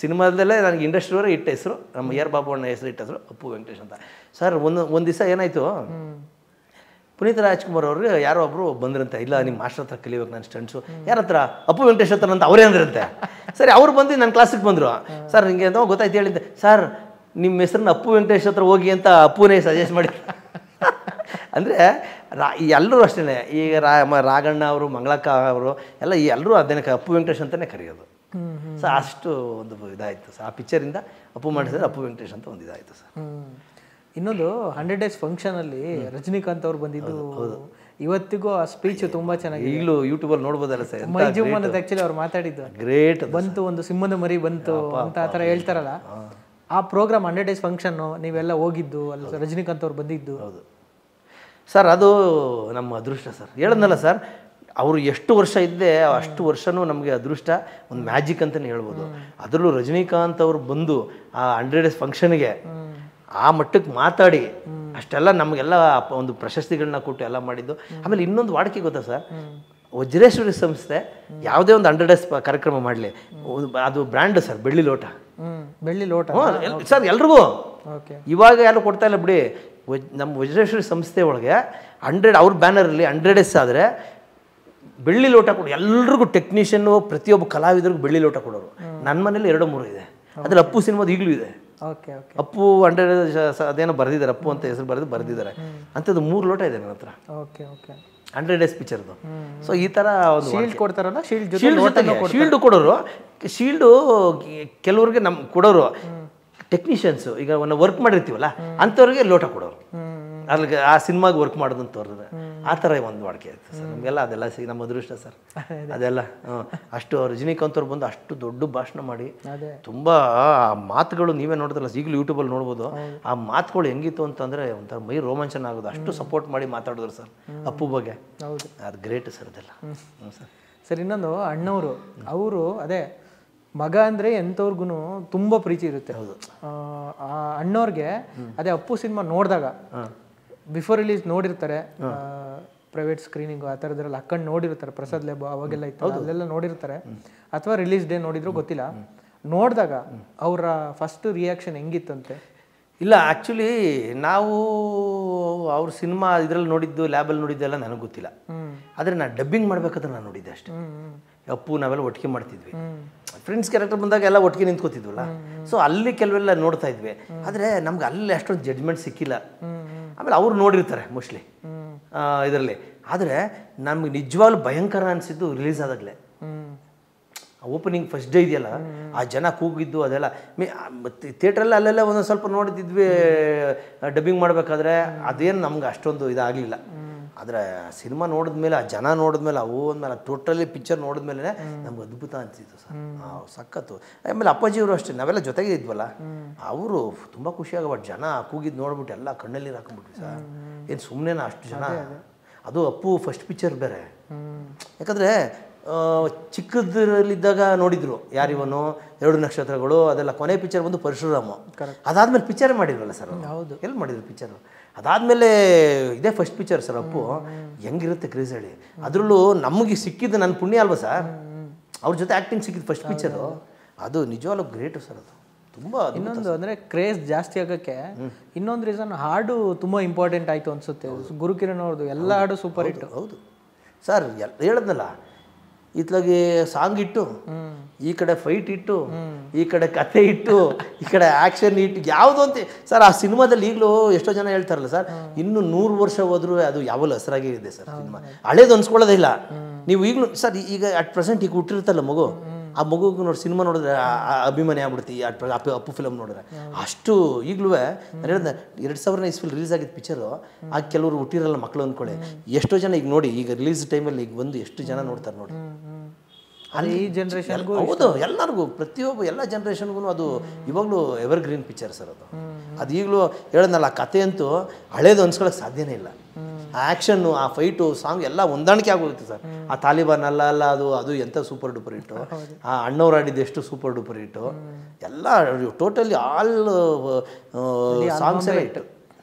ಸಿನಿಮಾದಲ್ಲೇ ನನಗೆ ಇಂಡಸ್ಟ್ರಿಯವರೇ ಇಟ್ಟ ಹೆಸರು, ನಮ್ಮ AR ಬಾಬು ಅಣ್ಣ ಹೆಸರು ಇಟ್ಟ ಹೆಸರು ಅಪ್ಪು ವೆಂಕಟೇಶ್ ಅಂತ. ಸರ್ ಒಂದು ದಿವಸ ಏನಾಯಿತು, ಪುನೀತ್ ರಾಜ್ಕುಮಾರ್ ಅವರು ಯಾರೋ ಒಬ್ಬರು ಬಂದ್ರಂತೆ. ಇಲ್ಲ, ನಿಮ್ಮ ಮಾಸ್ಟರ್ ಹತ್ರ ಕಲಿಬೇಕು ನಾನು ಸ್ಟಂಟ್ಸು. ಯಾರ ಹತ್ರ? ಅಪ್ಪು ವೆಂಕಟೇಶ್ ಹತ್ರ ಅಂತ ಅವರೇ ಅಂದ್ರಂತೆ. ಸರಿ, ಅವ್ರು ಬಂದು ನನ್ನ ಕ್ಲಾಸಿಗೆ ಬಂದರು. ಸರ್ ಹಿಂಗೆ ಅಂತ ಗೊತ್ತಾಯ್ತು ಹೇಳಿದ್ದೆ. ಸರ್ ನಿಮ್ಮ ಹೆಸರನ್ನ ಅಪ್ಪು ವೆಂಕಟೇಶ್ ಹತ್ರ ಹೋಗಿ ಅಂತ ಅಪ್ಪುನೇ ಸಜೆಸ್ಟ್ ಮಾಡಿ. ಅಂದರೆ ಎಲ್ಲರೂ ಅಷ್ಟೇ ಈಗ ರಾಘಣ್ಣ ಅವರು ಮಂಗಳಕ್ಕ ಅವರು ಎಲ್ಲ ಎಲ್ಲರೂ ಅದನ್ನೇ ಅಪ್ಪು ವೆಂಕಟೇಶ್ ಅಂತಲೇ ಕರೆಯೋದು. ಸೊ ಅಷ್ಟು ಒಂದು ಇದಾಯಿತು ಸರ್. ಆ ಪಿಕ್ಚರಿಂದ ಅಪ್ಪು ಮಾಡಿಸಿದ್ರೆ ಅಪ್ಪು ವೆಂಕಟೇಶ್ ಅಂತ ಒಂದು ಇದಾಯಿತು ಸರ್. ಇನ್ನೊಂದು 100 Days ಫಂಕ್ಷನಲ್ಲಿ ರಜನಿಕಾಂತ್ ಅವ್ರು ಬಂದಿದ್ದು, ಇವತ್ತಿಗೂ ಆ ಸ್ಪೀಚ್ ತುಂಬಾ ಚೆನ್ನಾಗಿದೆ. ಈಗಲೂ ಯೂಟ್ಯೂಬಲ್ಲಿ ನೋಡ್ಬೋದಲ್ಲ ಸರ್. ಮೈ ಜುಮ್ ಅನ್ನೋದು ಆ್ಯಕ್ಚುಲಿ ಅವ್ರು ಮಾತಾಡಿದ್ದು ಗ್ರೇಟ್. ಬಂತು ಒಂದು ಸಿಂಹದ ಮರಿ ಬಂತು ಅಂತ ಆ ಥರ ಹೇಳ್ತಾರಲ್ಲ. ಆ ಪ್ರೋಗ್ರಾಮ್ 100 Days ಫಂಕ್ಷನ್ನು ನೀವೆಲ್ಲ ಹೋಗಿದ್ದು, ಅಲ್ಲಿ ರಜನಿಕಾಂತ್ ಅವ್ರು ಬಂದಿದ್ದು. ಹೌದು ಸರ್, ಅದು ನಮ್ಮ ಅದೃಷ್ಟ ಸರ್. ಹೇಳಿದ್ನಲ್ಲ ಸರ್, ಅವರು ಎಷ್ಟು ವರ್ಷ ಇದ್ದೆ ಅಷ್ಟು ವರ್ಷವೂ ನಮಗೆ ಅದೃಷ್ಟ, ಒಂದು ಮ್ಯಾಜಿಕ್ ಅಂತಲೇ ಹೇಳ್ಬೋದು. ಅದರಲ್ಲೂ ರಜನಿಕಾಂತ್ ಅವರು ಬಂದು ಆ 100 Days ಫಂಕ್ಷನ್ಗೆ ಆ ಮಟ್ಟಕ್ಕೆ ಮಾತಾಡಿ ಅಷ್ಟೆಲ್ಲ ನಮಗೆಲ್ಲ ಒಂದು ಪ್ರಶಸ್ತಿಗಳನ್ನ ಕೊಟ್ಟು ಎಲ್ಲ ಮಾಡಿದ್ದು. ಆಮೇಲೆ ಇನ್ನೊಂದು ವಾಡಿಕೆ ಗೊತ್ತಾ ಸರ್, ವಜ್ರೇಶ್ವರಿ ಸಂಸ್ಥೆ ಯಾವುದೇ ಒಂದು 100 Days ಕಾರ್ಯಕ್ರಮ ಮಾಡಲಿ, ಅದು ಬ್ರ್ಯಾಂಡ್ ಸರ್, ಬೆಳ್ಳಿ ಲೋಟ. ಬೆಳ್ಳಿ ಲೋಟ ಸರ್ ಎಲ್ರಿಗೂ. ಇವಾಗ ಯಾರು ಕೊಡ್ತಾ ಇಲ್ಲ ಬಿಡಿ. ನಮ್ಮ ವಜ್ರೇಶ್ವರಿ ಸಂಸ್ಥೆ ಒಳಗೆ 100 ಅವ್ರ ಬ್ಯಾನರಲ್ಲಿ 100 Days ಆದರೆ ಬೆಳ್ಳಿ ಲೋಟ ಕೊಡು ಎಲ್ರಿಗೂ. ಟೆಕ್ನಿಷಿಯನ್ನು ಪ್ರತಿಯೊಬ್ಬ ಕಲಾವಿದರಿಗೂ ಬೆಳ್ಳಿ ಲೋಟ ಕೊಡೋರು. ನನ್ನ ಮನೇಲಿ 2-3 ಇದೆ. ಅದ್ರಲ್ಲಿ ಅಪ್ಪು ಸಿನಿಮಾದ ಈಗಲೂ ಇದೆ. ಅಪ್ಪು 100 Days ಅದೇನೋ ಬರೆದಿದ್ದಾರೆ, ಅಪ್ಪು ಅಂತ ಹೆಸರು ಬರೆದಿದ್ದಾರೆ. ಅಂಥದ್ದು 3 ಲೋಟ ಇದೆ ನನ್ನ ಹತ್ರ, 100 Days ಪಿಕ್ಚರ್ದು. ಸೊ ಈ ಥರ ಒಂದು ಶೀಲ್ಡ್ ಕೊಡ್ತಾರಲ್ಲ, ಶೀಲ್ಡು ಕೊಡೋರು. ಶೀಲ್ಡು ಕೆಲವ್ರಿಗೆ ನಮ್ಮ ಕೊಡೋರು ಟೆಕ್ನಿಷಿಯನ್ಸು. ಈಗ ಒಂದು ವರ್ಕ್ ಮಾಡಿರ್ತೀವಲ್ಲ ಅಂಥವ್ರಿಗೆ ಲೋಟ ಕೊಡೋರು, ಅಲ್ಲಿಗೆ ಆ ಸಿನಿಮಾಗೆ ವರ್ಕ್ ಮಾಡೋದಂತವ್ರದ್ದು. ಆ ಥರ ಒಂದು ವಾಡಿಕೆ ಆಯ್ತು ಸರ್ ನಮಗೆಲ್ಲ. ಅದೆಲ್ಲ ನಮ್ಮ ಅದೃಷ್ಟ ಸರ್ ಅದೆಲ್ಲ. ಅಷ್ಟು ರಜನಿಕಾಂತ್ ಅವ್ರು ಬಂದು ಅಷ್ಟು ದೊಡ್ಡ ಭಾಷಣ ಮಾಡಿ ತುಂಬ ಮಾತುಗಳು ನೀವೇ ನೋಡಿದ್ರಲ್ಲ, ಈಗಲೂ ಯೂಟ್ಯೂಬಲ್ಲಿ ನೋಡ್ಬೋದು. ಆ ಮಾತುಗಳು ಹೆಂಗಿತ್ತು ಅಂತಂದರೆ ಒಂಥರ ಮೈ ರೋಮಾಂಚನ ಆಗೋದು. ಅಷ್ಟು ಸಪೋರ್ಟ್ ಮಾಡಿ ಮಾತಾಡಿದ್ರು ಸರ್ ಅಪ್ಪು ಬಗ್ಗೆ. ಅದು ಗ್ರೇಟ್ ಸರ್ ಅದೆಲ್ಲ. ಸರ್ ಸರ್ ಇನ್ನೊಂದು ಅಣ್ಣವರು, ಅವರು ಅದೇ ಮಗ ಅಂದರೆ ಎಂಥವ್ರಿಗೂ ತುಂಬ ಪ್ರೀತಿ ಇರುತ್ತೆ. ಆ ಅಣ್ಣವ್ರಿಗೆ ಅದೇ ಅಪ್ಪು ಸಿನಿಮಾ ನೋಡಿದಾಗ ಬಿಫೋರ್ ರಿಲೀಸ್ ನೋಡಿರ್ತಾರೆ, ಪ್ರೈವೇಟ್ ಸ್ಕ್ರೀನಿಂಗು ಆ ಥರದ್ರಲ್ಲಿ ಹಾಕೊಂಡು ನೋಡಿರ್ತಾರೆ. ಪ್ರಸಾದ್ ಲ್ಯಾಬ್ ಅವಾಗೆಲ್ಲ ಇತ್ತು, ಅಲ್ಲೆಲ್ಲ ನೋಡಿರ್ತಾರೆ. ಅಥವಾ ರಿಲೀಸ್ ಡೇ ನೋಡಿದ್ರು ಗೊತ್ತಿಲ್ಲ. ನೋಡಿದಾಗ ಅವರ ಫಸ್ಟ್ ರಿಯಾಕ್ಷನ್ ಹೆಂಗಿತ್ತಂತೆ? ಇಲ್ಲ ಆ್ಯಕ್ಚುಲಿ ನಾವು ಅವ್ರ ಸಿನಿಮಾ ಇದರಲ್ಲಿ ನೋಡಿದ್ದು, ಲ್ಯಾಬಲ್ಲಿ ನೋಡಿದ್ದೆಲ್ಲ ನನಗೆ ಗೊತ್ತಿಲ್ಲ. ಆದರೆ ನಾನು ಡಬ್ಬಿಂಗ್ ಮಾಡ್ಬೇಕಾದ್ರೆ ನಾನು ನೋಡಿದ್ದೆ ಅಷ್ಟೇ. ಅಪ್ಪು ನಾವೆಲ್ಲ ಒಟ್ಟಿಗೆ ಮಾಡ್ತಿದ್ವಿ, ಫ್ರೆಂಡ್ಸ್ ಕ್ಯಾರೆಕ್ಟರ್ ಬಂದಾಗ ಎಲ್ಲ ಒಟ್ಟಿಗೆ ನಿಂತ್ಕೋತಿದ್ವಲ್ಲ. ಸೊ ಅಲ್ಲಿ ಕೆಲವೆಲ್ಲ ನೋಡ್ತಾ ಇದ್ವಿ. ಆದರೆ ನಮ್ಗೆ ಅಲ್ಲಿ ಅಷ್ಟೊಂದು ಜಡ್ಜ್ಮೆಂಟ್ ಸಿಕ್ಕಿಲ್ಲ. ಆಮೇಲೆ ಅವ್ರು ನೋಡಿರ್ತಾರೆ ಮೋಸ್ಟ್ಲಿ ಇದರಲ್ಲಿ. ಆದರೆ ನಮ್ಗೆ ನಿಜವಾಗ್ಲೂ ಭಯಂಕರ ಅನಿಸಿದ್ದು ರಿಲೀಸ್ ಆದಾಗಲೇ. ಓಪನಿಂಗ್ ಫಸ್ಟ್ ಡೇ ಇದೆಯಲ್ಲ, ಆ ಜನ ಕೂಗಿದ್ದು ಅದೆಲ್ಲ ಥಿಯೇಟ್ರಲ್ಲಿ ಅಲ್ಲೆಲ್ಲ ಒಂದೊಂದು ಸ್ವಲ್ಪ ನೋಡಿದ್ವಿ ಡಬ್ಬಿಂಗ್ ಮಾಡಬೇಕಾದ್ರೆ. ಅದೇನು ನಮ್ಗೆ ಅಷ್ಟೊಂದು ಇದಾಗಲಿಲ್ಲ. ಆದರೆ ಸಿನಿಮಾ ನೋಡಿದ್ಮೇಲೆ, ಆ ಜನ ನೋಡಿದ್ಮೇಲೆ, ಅವು ಅಂದಮೇಲೆ ಟೋಟಲಿ ಪಿಕ್ಚರ್ ನೋಡಿದ್ಮೇಲೆ ನಮ್ಗೆ ಅದ್ಭುತ ಅನಿಸಿತ್ತು ಸರ್. ಸಖತ್ತು. ಆಮೇಲೆ ಅಪ್ಪಾಜಿಯವರು ಅಷ್ಟೇ, ನಾವೆಲ್ಲ ಜೊತೆಗೆ ಇದ್ವಲ್ಲ, ಅವರು ತುಂಬ ಖುಷಿಯಾಗಬಿಟ್ಟು ಜನ ಕೂಗಿದ್ದು ನೋಡ್ಬಿಟ್ಟು ಎಲ್ಲ ಕಣ್ಣಲ್ಲಿ ಹಾಕೊಂಡ್ಬಿಟ್ವಿ ಸರ್. ಏನು ಸುಮ್ಮನೆ ಅಷ್ಟು ಜನ. ಅದು ಅಪ್ಪು ಫಸ್ಟ್ ಪಿಕ್ಚರ್ ಬೇರೆ. ಯಾಕಂದರೆ ಚಿಕ್ಕದ್ರಲ್ಲಿದ್ದಾಗ ನೋಡಿದ್ರು ಯಾರಿವನು, 2 ನಕ್ಷತ್ರಗಳು, ಅದೆಲ್ಲ. ಕೊನೆ ಪಿಕ್ಚರ್ ಬಂದು ಪರಶುರಾಮ. ಅದಾದ್ಮೇಲೆ ಪಿಕ್ಚರ್ ಮಾಡಿದ್ರಲ್ಲ ಸರ್. ಹೌದು, ಎಲ್ಲಿ ಮಾಡಿದ್ರು ಪಿಕ್ಚರು? ಅದಾದಮೇಲೆ ಇದೇ ಫಸ್ಟ್ ಪಿಕ್ಚರ್ ಸರ್ ಅಪ್ಪು. ಹೆಂಗಿರುತ್ತೆ ಕ್ರೇಜ್ ಹೇಳಿ. ಅದರಲ್ಲೂ ನಮಗೆ ಸಿಕ್ಕಿದ್ದು ನನ್ನ ಪುಣ್ಯ ಅಲ್ವಾ ಸರ್, ಅವ್ರ ಜೊತೆ ಆ್ಯಕ್ಟಿಂಗ್ ಸಿಕ್ಕಿದ್ದು ಫಸ್ಟ್ ಪಿಕ್ಚರು. ಅದು ನಿಜವಾಗ್ಲೂ ಗ್ರೇಟು ಸರ್. ಅದು ತುಂಬ. ಇನ್ನೊಂದು ಅಂದರೆ ಕ್ರೇಜ್ ಜಾಸ್ತಿ ಆಗೋಕ್ಕೆ ಇನ್ನೊಂದು ರೀಸನ್, ಹಾಡು ತುಂಬ ಇಂಪಾರ್ಟೆಂಟ್ ಆಯಿತು ಅನಿಸುತ್ತೆ. ಗುರುಕಿರಣ್ ಅವ್ರದ್ದು ಎಲ್ಲ ಹಾಡು ಸೂಪರ್ ಹಿಟ್ಟು. ಹೌದು ಸರ್, ಹೇಳಿದ್ನಲ್ಲ, ಇತ್ಲಾಗೆ ಸಾಂಗ್ ಇಟ್ಟು, ಈ ಕಡೆ ಫೈಟ್ ಇಟ್ಟು, ಈ ಕಡೆ ಕಥೆ ಇಟ್ಟು, ಈ ಕಡೆ ಆ್ಯಕ್ಷನ್ ಇಟ್ಟು, ಯಾವುದು ಅಂತ ಸರ್. ಆ ಸಿನಿಮಾದಲ್ಲಿ ಈಗಲೂ ಎಷ್ಟೋ ಜನ ಹೇಳ್ತಾರಲ್ಲ ಸರ್, ಇನ್ನು 100 ವರ್ಷ ಹೋದ್ರೂ ಅದು ಯಾವಲ್ಲೂ ಹೆಸರಾಗಿ ಇದೆ ಸರ್ ಸಿನಿಮಾ. ಹಳೇದು ಅನ್ಸ್ಕೊಳ್ಳೋದೇ ಇಲ್ಲ. ನೀವು ಈಗಲೂ ಸರ್, ಈಗ ಅಟ್ ಪ್ರೆಸೆಂಟ್ ಈಗ ಹುಟ್ಟಿರ್ತಲ್ಲ ಮಗು, ಆ ಮಗುಗೆ ನೋಡಿ ಸಿನಿಮಾ ನೋಡಿದ್ರೆ ಅಭಿಮಾನಿ ಆಗ್ಬಿಡ್ತಿ. ಅಪ್ಪು ಫಿಲಮ್ ನೋಡಿದ್ರೆ ಅಷ್ಟು. ಈಗಲೂ ನಾನು ಹೇಳಿದೆ 2000 ಇಸ್ವಿಲ್ ರಿಲೀಸ್ ಆಗಿದ್ದ ಪಿಕ್ಚರು. ಆಗ ಕೆಲವರು ಹುಟ್ಟಿರಲ್ಲ ಮಕ್ಕಳು ಅಂದ್ಕೊಳ್ಳಿ. ಎಷ್ಟೋ ಜನ ಈಗ ನೋಡಿ, ಈಗ ರಿಲೀಸ್ ಟೈಮಲ್ಲಿ ಈಗ ಬಂದು ಎಷ್ಟು ಜನ ನೋಡ್ತಾರೆ ನೋಡಿ. ಅಲ್ಲಿ ಈ ಜನ್ರೇಷನ್ಗೂ. ಹೌದು, ಎಲ್ಲರಿಗೂ, ಪ್ರತಿಯೊಬ್ಬ ಎಲ್ಲ ಜನ್ರೇಷನ್ಗೂ ಅದು ಇವಾಗಲೂ ಎವರ್ ಗ್ರೀನ್ ಪಿಕ್ಚರ್ ಸರ್ ಅದು. ಅದು ಈಗಲೂ ಹೇಳಿದ್ನಲ್ಲ, ಆ ಕಥೆ ಅಂತೂ ಹಳೇದು ಅನ್ಸ್ಕೊಳ್ಳೋಕೆ ಸಾಧ್ಯನೇ ಇಲ್ಲ. ಆ ಆ್ಯಕ್ಷನ್ನು, ಆ ಫೈಟು, ಸಾಂಗ್ ಎಲ್ಲ ಹೊಂದಾಣಿಕೆ ಆಗೋಗುತ್ತೆ ಸರ್. ಆ ತಾಲಿಬಾನ್ ಅಲ್ಲ ಅದು ಎಂಥ ಸೂಪರ್ ಡೂಪರ್ ಹಿಟ್ಟು. ಆ ಅಣ್ಣವ್ರು ಆಡಿದ್ದು ಎಷ್ಟು ಸೂಪರ್ ಡೂಪರ್ ಹಿಟ್ಟು. ಎಲ್ಲ ಟೋಟಲಿ ಆಲ್ ಸಾಂಗ್ಸ್ ಎಲ್ಲ ಹಿಟ್ಟು.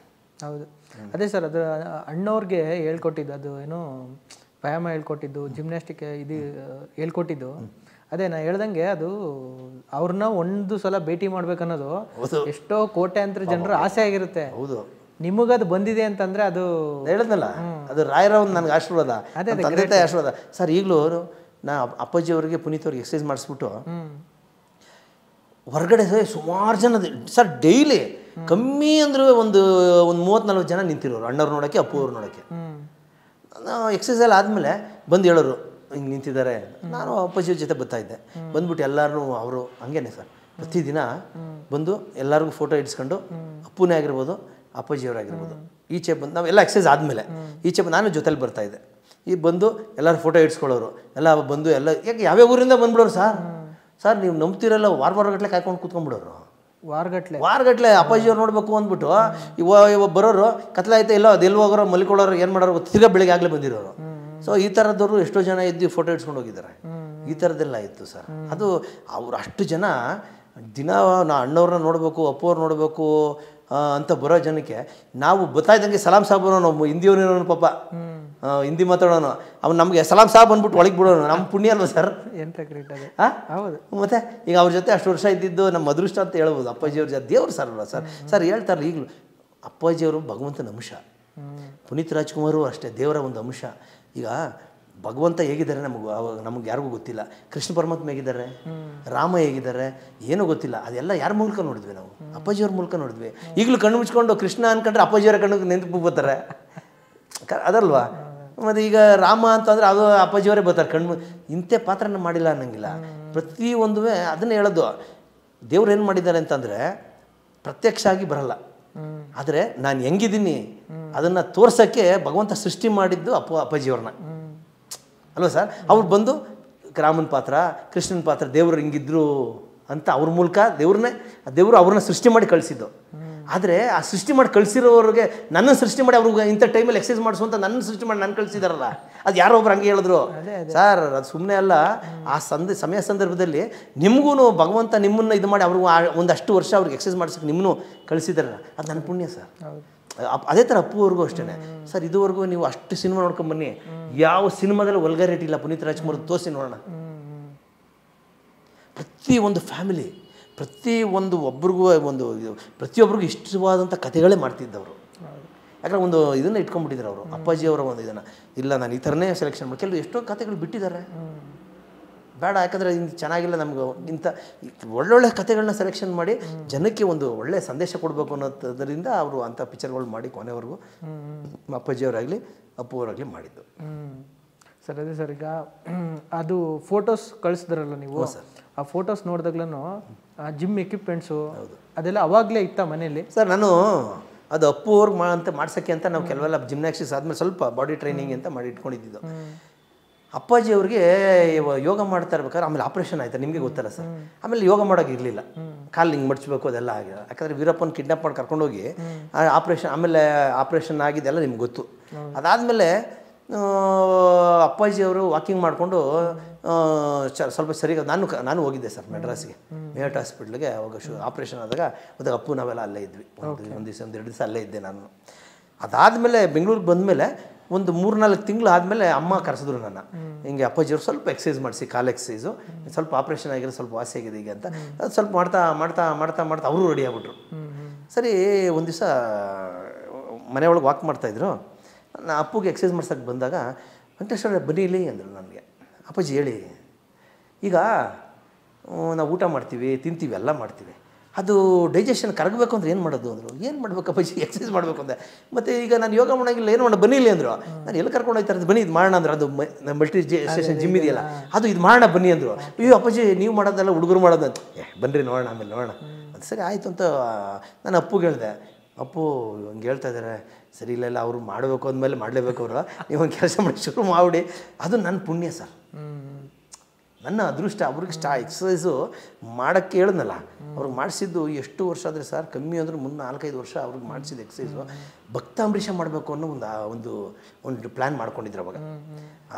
ಹೌದು, ಅದೇ ಸರ್. ಅದು ಅಣ್ಣವ್ರಿಗೆ ಹೇಳ್ಕೊಟ್ಟಿದ್ದು, ಅದು ಏನೋ ವ್ಯಾಯಾಮ ಹೇಳ್ಕೊಟ್ಟಿದ್ದು, ಜಿಮ್ನಾಸ್ಟಿಕ್ ಇದು ಹೇಳ್ಕೊಟ್ಟಿದ್ದು. ಅದೇ ನಾ ಹೇಳ್ದಂಗೆ, ಅದು ಅವ್ರನ್ನ ಒಂದು ಸಲ ಭೇಟಿ ಮಾಡ್ಬೇಕನ್ನೋದು ಎಷ್ಟೋ ಕೋಟ್ಯಾಂತರ ಜನರ ಆಸೆ ಆಗಿರುತ್ತೆ. ಹೌದು, ನಿಮಗದು ಬಂದಿದೆ ಅಂತಂದ್ರೆ ಅದು ಹೇಳಿದ್ನಲ್ಲ, ಅದು ರಾಯರ ಒಂದು ನನಗೆ ಆಶೀರ್ವಾದ, ತಂದೆ ತಾಯಿ ಆಶೀರ್ವಾದ ಸರ್. ಈಗಲೂ ನಾ ಅಪ್ಪಾಜಿ ಅವರಿಗೆ, ಪುನೀತ್ ಅವ್ರಿಗೆ ಎಕ್ಸಸೈಸ್ ಮಾಡಿಸ್ಬಿಟ್ಟು ಹೊರಗಡೆ ಸುಮಾರು ಜನ ಸರ್ ಡೈಲಿ ಕಮ್ಮಿ ಅಂದ್ರೆ ಒಂದು 30-40 ಜನ ನಿಂತಿರೋರು, ಅಣ್ಣವ್ರು ನೋಡೋಕ್ಕೆ, ಅಪ್ಪು ಅವ್ರು ನೋಡೋಕ್ಕೆ. ಎಕ್ಸಸೈಸ್ ಎಲ್ಲ ಆದಮೇಲೆ ಬಂದು ಹೇಳೋರು ಹಿಂಗೆ ನಿಂತಿದ್ದಾರೆ. ನಾನು ಅಪ್ಪಾಜಿ ಜೊತೆ ಬರ್ತಾಯಿದ್ದೆ. ಬಂದ್ಬಿಟ್ಟು ಎಲ್ಲರೂ ಅವರು ಹಂಗೇನೆ ಸರ್, ಪ್ರತಿದಿನ ಬಂದು ಎಲ್ಲರಿಗೂ ಫೋಟೋ ಇಡ್ಸ್ಕೊಂಡು, ಅಪ್ಪುನೇ ಆಗಿರ್ಬೋದು ಅಪ್ಪಾಜಿಯವರಾಗಿರ್ಬೋದು, ಈಚೆ ಬಂದು ನಾವೆಲ್ಲ ಎಕ್ಸಸೈಸ್ ಆದಮೇಲೆ ಈಚೆ ಬಂದು ನಾನು ಜೊತೆಲಿ ಬರ್ತಾಯಿದ್ದೆ. ಈಗ ಬಂದು ಎಲ್ಲರೂ ಫೋಟೋ ಇಡ್ಸ್ಕೊಳ್ಳೋರು ಎಲ್ಲ ಬಂದು ಎಲ್ಲ. ಯಾಕೆ ಯಾವ್ಯಾವ ಊರಿಂದ ಬಂದ್ಬಿಡೋರು ಸರ್ ನೀವು ನಂಬ್ತಿರಲ್ಲ, ವಾರಗಟ್ಟಲೆ ಕಾಯ್ಕೊಂಡು ಕೂತ್ಕೊಂಡ್ಬಿಡೋರು. ವಾರಗಟ್ಟಲೆ ಅಪ್ಪಾಜಿಯವ್ರು ನೋಡಬೇಕು ಅಂದ್ಬಿಟ್ಟು ಇವ ಬರೋರು, ಕತ್ಲಾಯ್ತು ಎಲ್ಲೋ ಅದೆಲ್ಲಿ ಹೋಗೋರು, ಮಲ್ಕೊಳ್ಳೋರು, ಏನು ಮಾಡೋರು, ತಿರ್ಗಾ ಬೆಳಿಗ್ಗೆ ಆಗಲೇ ಬಂದಿರೋರು. ಸೊ ಈ ಥರದವರು ಎಷ್ಟೋ ಜನ ಇದ್ದು ಫೋಟೋ ಇಡ್ಸ್ಕೊಂಡು ಹೋಗಿದ್ದಾರೆ. ಈ ಥರದ್ದೆಲ್ಲ ಇತ್ತು ಸರ್. ಅದು ಅವ್ರು ಅಷ್ಟು ಜನ ದಿನ ಅಣ್ಣವ್ರನ್ನ ನೋಡಬೇಕು, ಅಪ್ಪವ್ರು ನೋಡಬೇಕು ಅಂತ ಬರೋ ಜನಕ್ಕೆ ನಾವು ಗೊತ್ತಾಯ್ದಂಗೆ ಸಲಾಂ ಸಾಬ್ ನಾವು ಹಿಂದಿಯವನೇನೋ ಪಾಪ ಹಿಂದಿ ಮಾತಾಡೋನು, ಅವ್ನು ನಮಗೆ ಸಲಾಂ ಸಾಬ್ ಅಂದ್ಬಿಟ್ಟು ಒಳಗೆ ಬಿಡೋನು. ನಮ್ಮ ಪುಣ್ಯ ಅಲ್ವ ಸರ್? ಎಂತ ಗ್ರೇಟ್ ಅದು. ಹೌದು. ಮತ್ತು ಈಗ ಅವ್ರ ಜೊತೆ ಅಷ್ಟು ವರ್ಷ ಇದ್ದಿದ್ದು ನಮ್ಮ ಅದೃಷ್ಟ ಅಂತ ಹೇಳ್ಬೋದು. ಅಪ್ಪಾಜಿಯವ್ರ ಜೊತೆ ದೇವ್ರು ಸರ್ ಅಲ್ವ ಸರ್ ಹೇಳ್ತಾರೆ ಈಗಲೂ. ಅಪ್ಪಾಜಿಯವರು ಭಗವಂತನ ಅಂಶ, ಪುನೀತ್ ರಾಜ್ಕುಮಾರು ಅಷ್ಟೇ ದೇವರ ಒಂದು ಅಂಶ. ಈಗ ಭಗವಂತ ಹೇಗಿದ್ದಾರೆ ನಮಗೆ ಯಾರಿಗೂ ಗೊತ್ತಿಲ್ಲ. ಕೃಷ್ಣ ಪರಮಾತ್ಮ ಹೇಗಿದ್ದಾರೆ, ರಾಮ ಹೇಗಿದ್ದಾರೆ ಏನೂ ಗೊತ್ತಿಲ್ಲ. ಅದೆಲ್ಲ ಯಾರ ಮೂಲಕ ನೋಡಿದ್ವಿ ನಾವು? ಅಪ್ಪಾಜಿಯವ್ರ ಮೂಲಕ ನೋಡಿದ್ವಿ. ಈಗಲೂ ಕಣ್ಣು ಮುಚ್ಕೊಂಡು ಕೃಷ್ಣ ಅನ್ಕೊಂಡ್ರೆ ಅಪ್ಪಾಜಿಯವರ ಕಣ್ಣಿಗೆ ನೆನಪು ಬರ್ತಾರೆ, ಅದಲ್ವಾ? ಮತ್ತು ಈಗ ರಾಮ ಅಂತಂದರೆ ಅದು ಅಪ್ಪಾಜಿಯವರೇ ಬರ್ತಾರೆ ಕಣ್ಣು. ಇಂಥ ಪಾತ್ರನ ಮಾಡಿಲ್ಲ ಅನ್ನಂಗಿಲ್ಲ. ಪ್ರತಿಯೊಂದು ಅದನ್ನೇ ಹೇಳೋದು. ದೇವ್ರು ಏನು ಮಾಡಿದ್ದಾರೆ ಅಂತಂದರೆ ಪ್ರತ್ಯಕ್ಷ ಆಗಿ ಬರಲ್ಲ, ಆದರೆ ನಾನು ಹೆಂಗಿದ್ದೀನಿ ಅದನ್ನು ತೋರ್ಸೋಕ್ಕೆ ಭಗವಂತ ಸೃಷ್ಟಿ ಮಾಡಿದ್ದು ಅಪ್ಪಾಜಿಯವ್ರನ್ನ ಅಲ್ವ ಸರ್? ಅವ್ರು ಬಂದು ರಾಮನ ಪಾತ್ರ, ಕೃಷ್ಣನ ಪಾತ್ರ, ದೇವರು ಹಿಂಗಿದ್ರು ಅಂತ ಅವ್ರ ಮೂಲಕ ದೇವರು ಅವ್ರನ್ನ ಸೃಷ್ಟಿ ಮಾಡಿ ಕಳಿಸಿದ್ದು. ಆದರೆ ಆ ಸೃಷ್ಟಿ ಮಾಡಿ ಕಳಿಸಿರೋರಿಗೆ ನನ್ನನ್ನು ಸೃಷ್ಟಿ ಮಾಡಿ ಅವ್ರಿಗೆ ಇಂಥ ಟೈಮಲ್ಲಿ ಎಕ್ಸಸೈಸ್ ಮಾಡಿಸುವಂತ ನನ್ನ ಸೃಷ್ಟಿ ಮಾಡಿ ನಾನು ಕಳಿಸಿದಾರಲ್ಲ, ಅದು ಯಾರೋ ಒಬ್ರು ಹಂಗೆ ಹೇಳಿದ್ರು ಸರ್. ಅದು ಸುಮ್ಮನೆ ಅಲ್ಲ. ಆ ಸಮಯ ಸಂದರ್ಭದಲ್ಲಿ ನಿಮಗೂ ಭಗವಂತ ನಿಮ್ಮನ್ನು ಇದು ಮಾಡಿ ಅವ್ರಿಗೂ ಒಂದಷ್ಟು ವರ್ಷ ಅವ್ರಿಗೆ ಎಕ್ಸಸೈಸ್ ಮಾಡಿಸೋಕೆ ನಿಮ್ಮನ್ನು ಕಳಿಸಿದಾರಲ್ಲ, ಅದು ನನ್ನ ಪುಣ್ಯ ಸರ್. ಅದೇ ಥರ ಅಪ್ಪುವರೆಗೂ ಅಷ್ಟೇ ಸರ್. ಇದುವರೆಗೂ ನೀವು ಅಷ್ಟು ಸಿನಿಮಾ ನೋಡ್ಕೊಂಬನ್ನಿ, ಯಾವ ಸಿನಿಮಾದಲ್ಲಿ ವಲ್ಗಾರಿಟಿ ಇಲ್ಲ. ಪುನೀತ್ ರಾಜ್ಕುಮಾರ್ ತೋರಿಸಿ ನೋಡೋಣ. ಪ್ರತಿಯೊಂದು ಫ್ಯಾಮಿಲಿ, ಒಬ್ರಿಗೂ ಪ್ರತಿಯೊಬ್ಬರಿಗೂ ಇಷ್ಟವಾದಂಥ ಕಥೆಗಳೇ ಮಾಡ್ತಿದ್ದವರು. ಯಾಕಂದ್ರೆ ಒಂದು ಇದನ್ನು ಇಟ್ಕೊಂಡ್ಬಿಟ್ಟಿದ್ದಾರೆ ಅವರು, ಅಪ್ಪಾಜಿಯವರ ಒಂದು ಇದನ್ನು. ಇಲ್ಲ ನಾನು ಈ ಥರನೇ ಸೆಲೆಕ್ಷನ್ ಮಾಡಿ, ಕೆಲವು ಎಷ್ಟೋ ಕಥೆಗಳು ಬಿಟ್ಟಿದ್ದಾರೆ. ಬೇಡ, ಯಾಕಂದರೆ ಇದು ಚೆನ್ನಾಗಿಲ್ಲ, ನಮ್ಗೆ ಇಂಥ ಒಳ್ಳೊಳ್ಳೆ ಕಥೆಗಳನ್ನ ಸೆಲೆಕ್ಷನ್ ಮಾಡಿ ಜನಕ್ಕೆ ಒಂದು ಒಳ್ಳೆಯ ಸಂದೇಶ ಕೊಡಬೇಕು ಅನ್ನೋದರಿಂದ ಅವರು ಅಂಥ ಪಿಕ್ಚರ್ಗಳು ಮಾಡಿ ಕೊನೆವರೆಗೂ ಅಪ್ಪಾಜಿಯವರಾಗಲಿ ಅಪ್ಪುವರಾಗಲಿ ಮಾಡಿದ್ದು. ಸರ್ ಅದೇ ಸರ್, ಈಗ ಅದು ಫೋಟೋಸ್ ಕಳಿಸಿದ್ರಲ್ಲ ನೀವು, ಆ ಫೋಟೋಸ್ ನೋಡಿದಾಗ್ಲೂ ಜಿಮ್ ಎಕ್ವಿಪ್ಮೆಂಟ್ಸು ಅದೆಲ್ಲ ಅವಾಗಲೇ ಇತ್ತ ಮನೇಲಿ? ಸರ್ ನಾನು ಅದು ಅಪ್ಪು ಅವ್ರಿಗೆ ಅಂತ ಮಾಡ್ಸೋಕ್ಕೆ ಅಂತ ನಾವು ಕೆಲವೆಲ್ಲ ಜಿಮ್ನಾಸ್ಟಿಕ್ಸ್ ಆದಮೇಲೆ ಸ್ವಲ್ಪ ಬಾಡಿ ಟ್ರೈನಿಂಗ್ ಅಂತ ಮಾಡಿ ಇಟ್ಕೊಂಡಿದ್ದು. ಅಪ್ಪಾಜಿ ಅವ್ರಿಗೆ ಯೋಗ ಮಾಡ್ತಾ ಇರ್ಬೇಕಾದ್ರೆ ಆಮೇಲೆ ಆಪ್ರೇಷನ್ ಆಯ್ತು, ನಿಮಗೆ ಗೊತ್ತಲ್ಲ ಸರ್. ಆಮೇಲೆ ಯೋಗ ಮಾಡೋಕ್ಕಿರಲಿಲ್ಲ, ಕಾಲು ಹಿಂಗೆ ಮಡ್ಚಬೇಕು ಅದೆಲ್ಲ ಆಗಿದೆ. ಯಾಕಂದರೆ ವೀರಪ್ಪನ ಕಿಡ್ನಾಪ್ ಮಾಡಿ ಕರ್ಕೊಂಡೋಗಿ ಆಪ್ರೇಷನ್ ಆಗಿದ್ದೆಲ್ಲ ನಿಮ್ಗೆ ಗೊತ್ತು. ಅದಾದಮೇಲೆ ಅಪ್ಪಾಜಿಯವರು ವಾಕಿಂಗ್ ಮಾಡಿಕೊಂಡು ಸ್ವಲ್ಪ ಸರಿ. ನಾನು ಹೋಗಿದ್ದೆ ಸರ್ ಮೆಡ್ರಾಸ್ಗೆ, ಮೇಹಟ್ ಹಾಸ್ಪಿಟ್ಲಿಗೆ. ಅವಾಗ ಆಪ್ರೇಷನ್ ಆದಾಗ ಅಪ್ಪು ನಾವೆಲ್ಲ ಅಲ್ಲೇ ಇದ್ವಿ. ಒಂದು ದಿವಸ 1-2 ದಿವಸ ಅಲ್ಲೇ ಇದ್ದೆ ನಾನು. ಅದಾದಮೇಲೆ ಬೆಂಗಳೂರಿಗೆ ಬಂದಮೇಲೆ ಒಂದು 3-4 ತಿಂಗಳು ಆದಮೇಲೆ ಅಮ್ಮ ಕರೆಸಿದ್ರು ನನ್ನ. ಹಿಂಗೆ ಅಪ್ಪಾಜಿಯವ್ರು ಸ್ವಲ್ಪ ಎಕ್ಸಸೈಸ್ ಮಾಡಿಸಿ, ಕಾಲು ಎಕ್ಸಸೈಸು, ಸ್ವಲ್ಪ ಆಪ್ರೇಷನ್ ಆಗಿರೋ ಸ್ವಲ್ಪ ವಾಸಿ ಆಗಿದೆ ಈಗ ಅಂತ. ಅದು ಸ್ವಲ್ಪ ಮಾಡ್ತಾ ಮಾಡ್ತಾ ಮಾಡ್ತಾ ಮಾಡ್ತಾ ಅವರು ರೆಡಿ ಆಗ್ಬಿಟ್ರು. ಸರಿ, ಒಂದು ದಿವಸ ಮನೆಯೊಳಗೆ ವಾಕ್ ಮಾಡ್ತಾಯಿದ್ರು. ನಾನು ಅಪ್ಪುಗೆ ಎಕ್ಸಸೈಸ್ ಮಾಡ್ಸೋಕ್ಕೆ ಬಂದಾಗ, ವೆಂಕಟೇಶ್ವರ ಬನ್ನಿ ಇಲ್ಲಿ ಅಂದರು ನನಗೆ. ಅಪ್ಪಾಜಿ ಹೇಳಿ, ಈಗ ನಾವು ಊಟ ಮಾಡ್ತೀವಿ, ತಿಂತೀವಿ, ಎಲ್ಲ ಮಾಡ್ತೀವಿ, ಅದು ಡೈಜೆಷನ್ ಕರಗಬೇಕು ಅಂದ್ರೆ ಏನು ಮಾಡೋದು ಅಂದರು. ಏನು ಮಾಡ್ಬೇಕು ಅಪ್ಪಾಜಿ? ಎಕ್ಸಸೈಸ್ ಮಾಡಬೇಕು ಅಂದೆ. ಮತ್ತು ಈಗ ನಾನು ಯೋಗ ಮಾಡೋಂಗಿಲ್ಲ, ಏನು ಮಾಡೋಣ ಬನ್ನಿ ಇಲ್ಲಿ ಅಂದರು. ನಾನು ಎಲ್ಲಿ ಕರ್ಕೊಂಡು ಹೋಗ್ತಾರೆ? ಬನ್ನಿ ಇದು ಮಾಡೋಣ ಅಂದ್ರೆ, ಅದು ಮಲ್ಟಿ ಸ್ಟೇಷನ್ ಜಿಮ್ ಇದೆಯಲ್ಲ, ಅದು ಇದು ಮಾಡೋಣ ಬನ್ನಿ ಅಂದರು. ಅಯ್ಯೋ ಅಪ್ಪಾಜಿ ನೀವು ಮಾಡೋದಲ್ಲ ಹುಡುಗರು ಮಾಡೋದು ಅಂತ. ಬನ್ನಿರಿ ನೋಡೋಣ, ಆಮೇಲೆ ನೋಡೋಣ. ಅದು ಸರಿ ಆಯಿತು ಅಂತ ನಾನು ಅಪ್ಪುಗೆ ಹೇಳಿದೆ. ಅಪ್ಪು ಹಂಗೆ ಹೇಳ್ತಾ ಇದ್ದಾರೆ. ಸರಿ, ಇಲ್ಲ ಅವರು ಮಾಡಬೇಕು ಅಂದಮೇಲೆ ಮಾಡಲೇಬೇಕು ಅವರು. ನೀವು ಒಂದು ಕೆಲಸ ಮಾಡಿ ಶುರು ಮಾಡಿ. ಅದು ನನ್ನ ಪುಣ್ಯ ಸರ್, ನನ್ನ ಅದೃಷ್ಟ. ಅವ್ರಿಗೆ ಎಕ್ಸಸೈಸು ಮಾಡೋಕ್ಕೆ ಹೇಳಿದ್ನಲ್ಲ, ಅವ್ರಿಗೆ ಮಾಡಿಸಿದ್ದು ಎಷ್ಟು ವರ್ಷ ಆದರೆ ಸರ್, ಕಮ್ಮಿ ಅಂದರೆ 4-5 ವರ್ಷ ಅವ್ರಿಗೆ ಮಾಡಿಸಿದ್ದು ಎಕ್ಸಸೈಸು. ಭಕ್ತಾಂಬರೀಷ ಮಾಡಬೇಕು ಅನ್ನೋ ಒಂದು ಪ್ಲ್ಯಾನ್ ಮಾಡ್ಕೊಂಡಿದ್ರು ಅವಾಗ.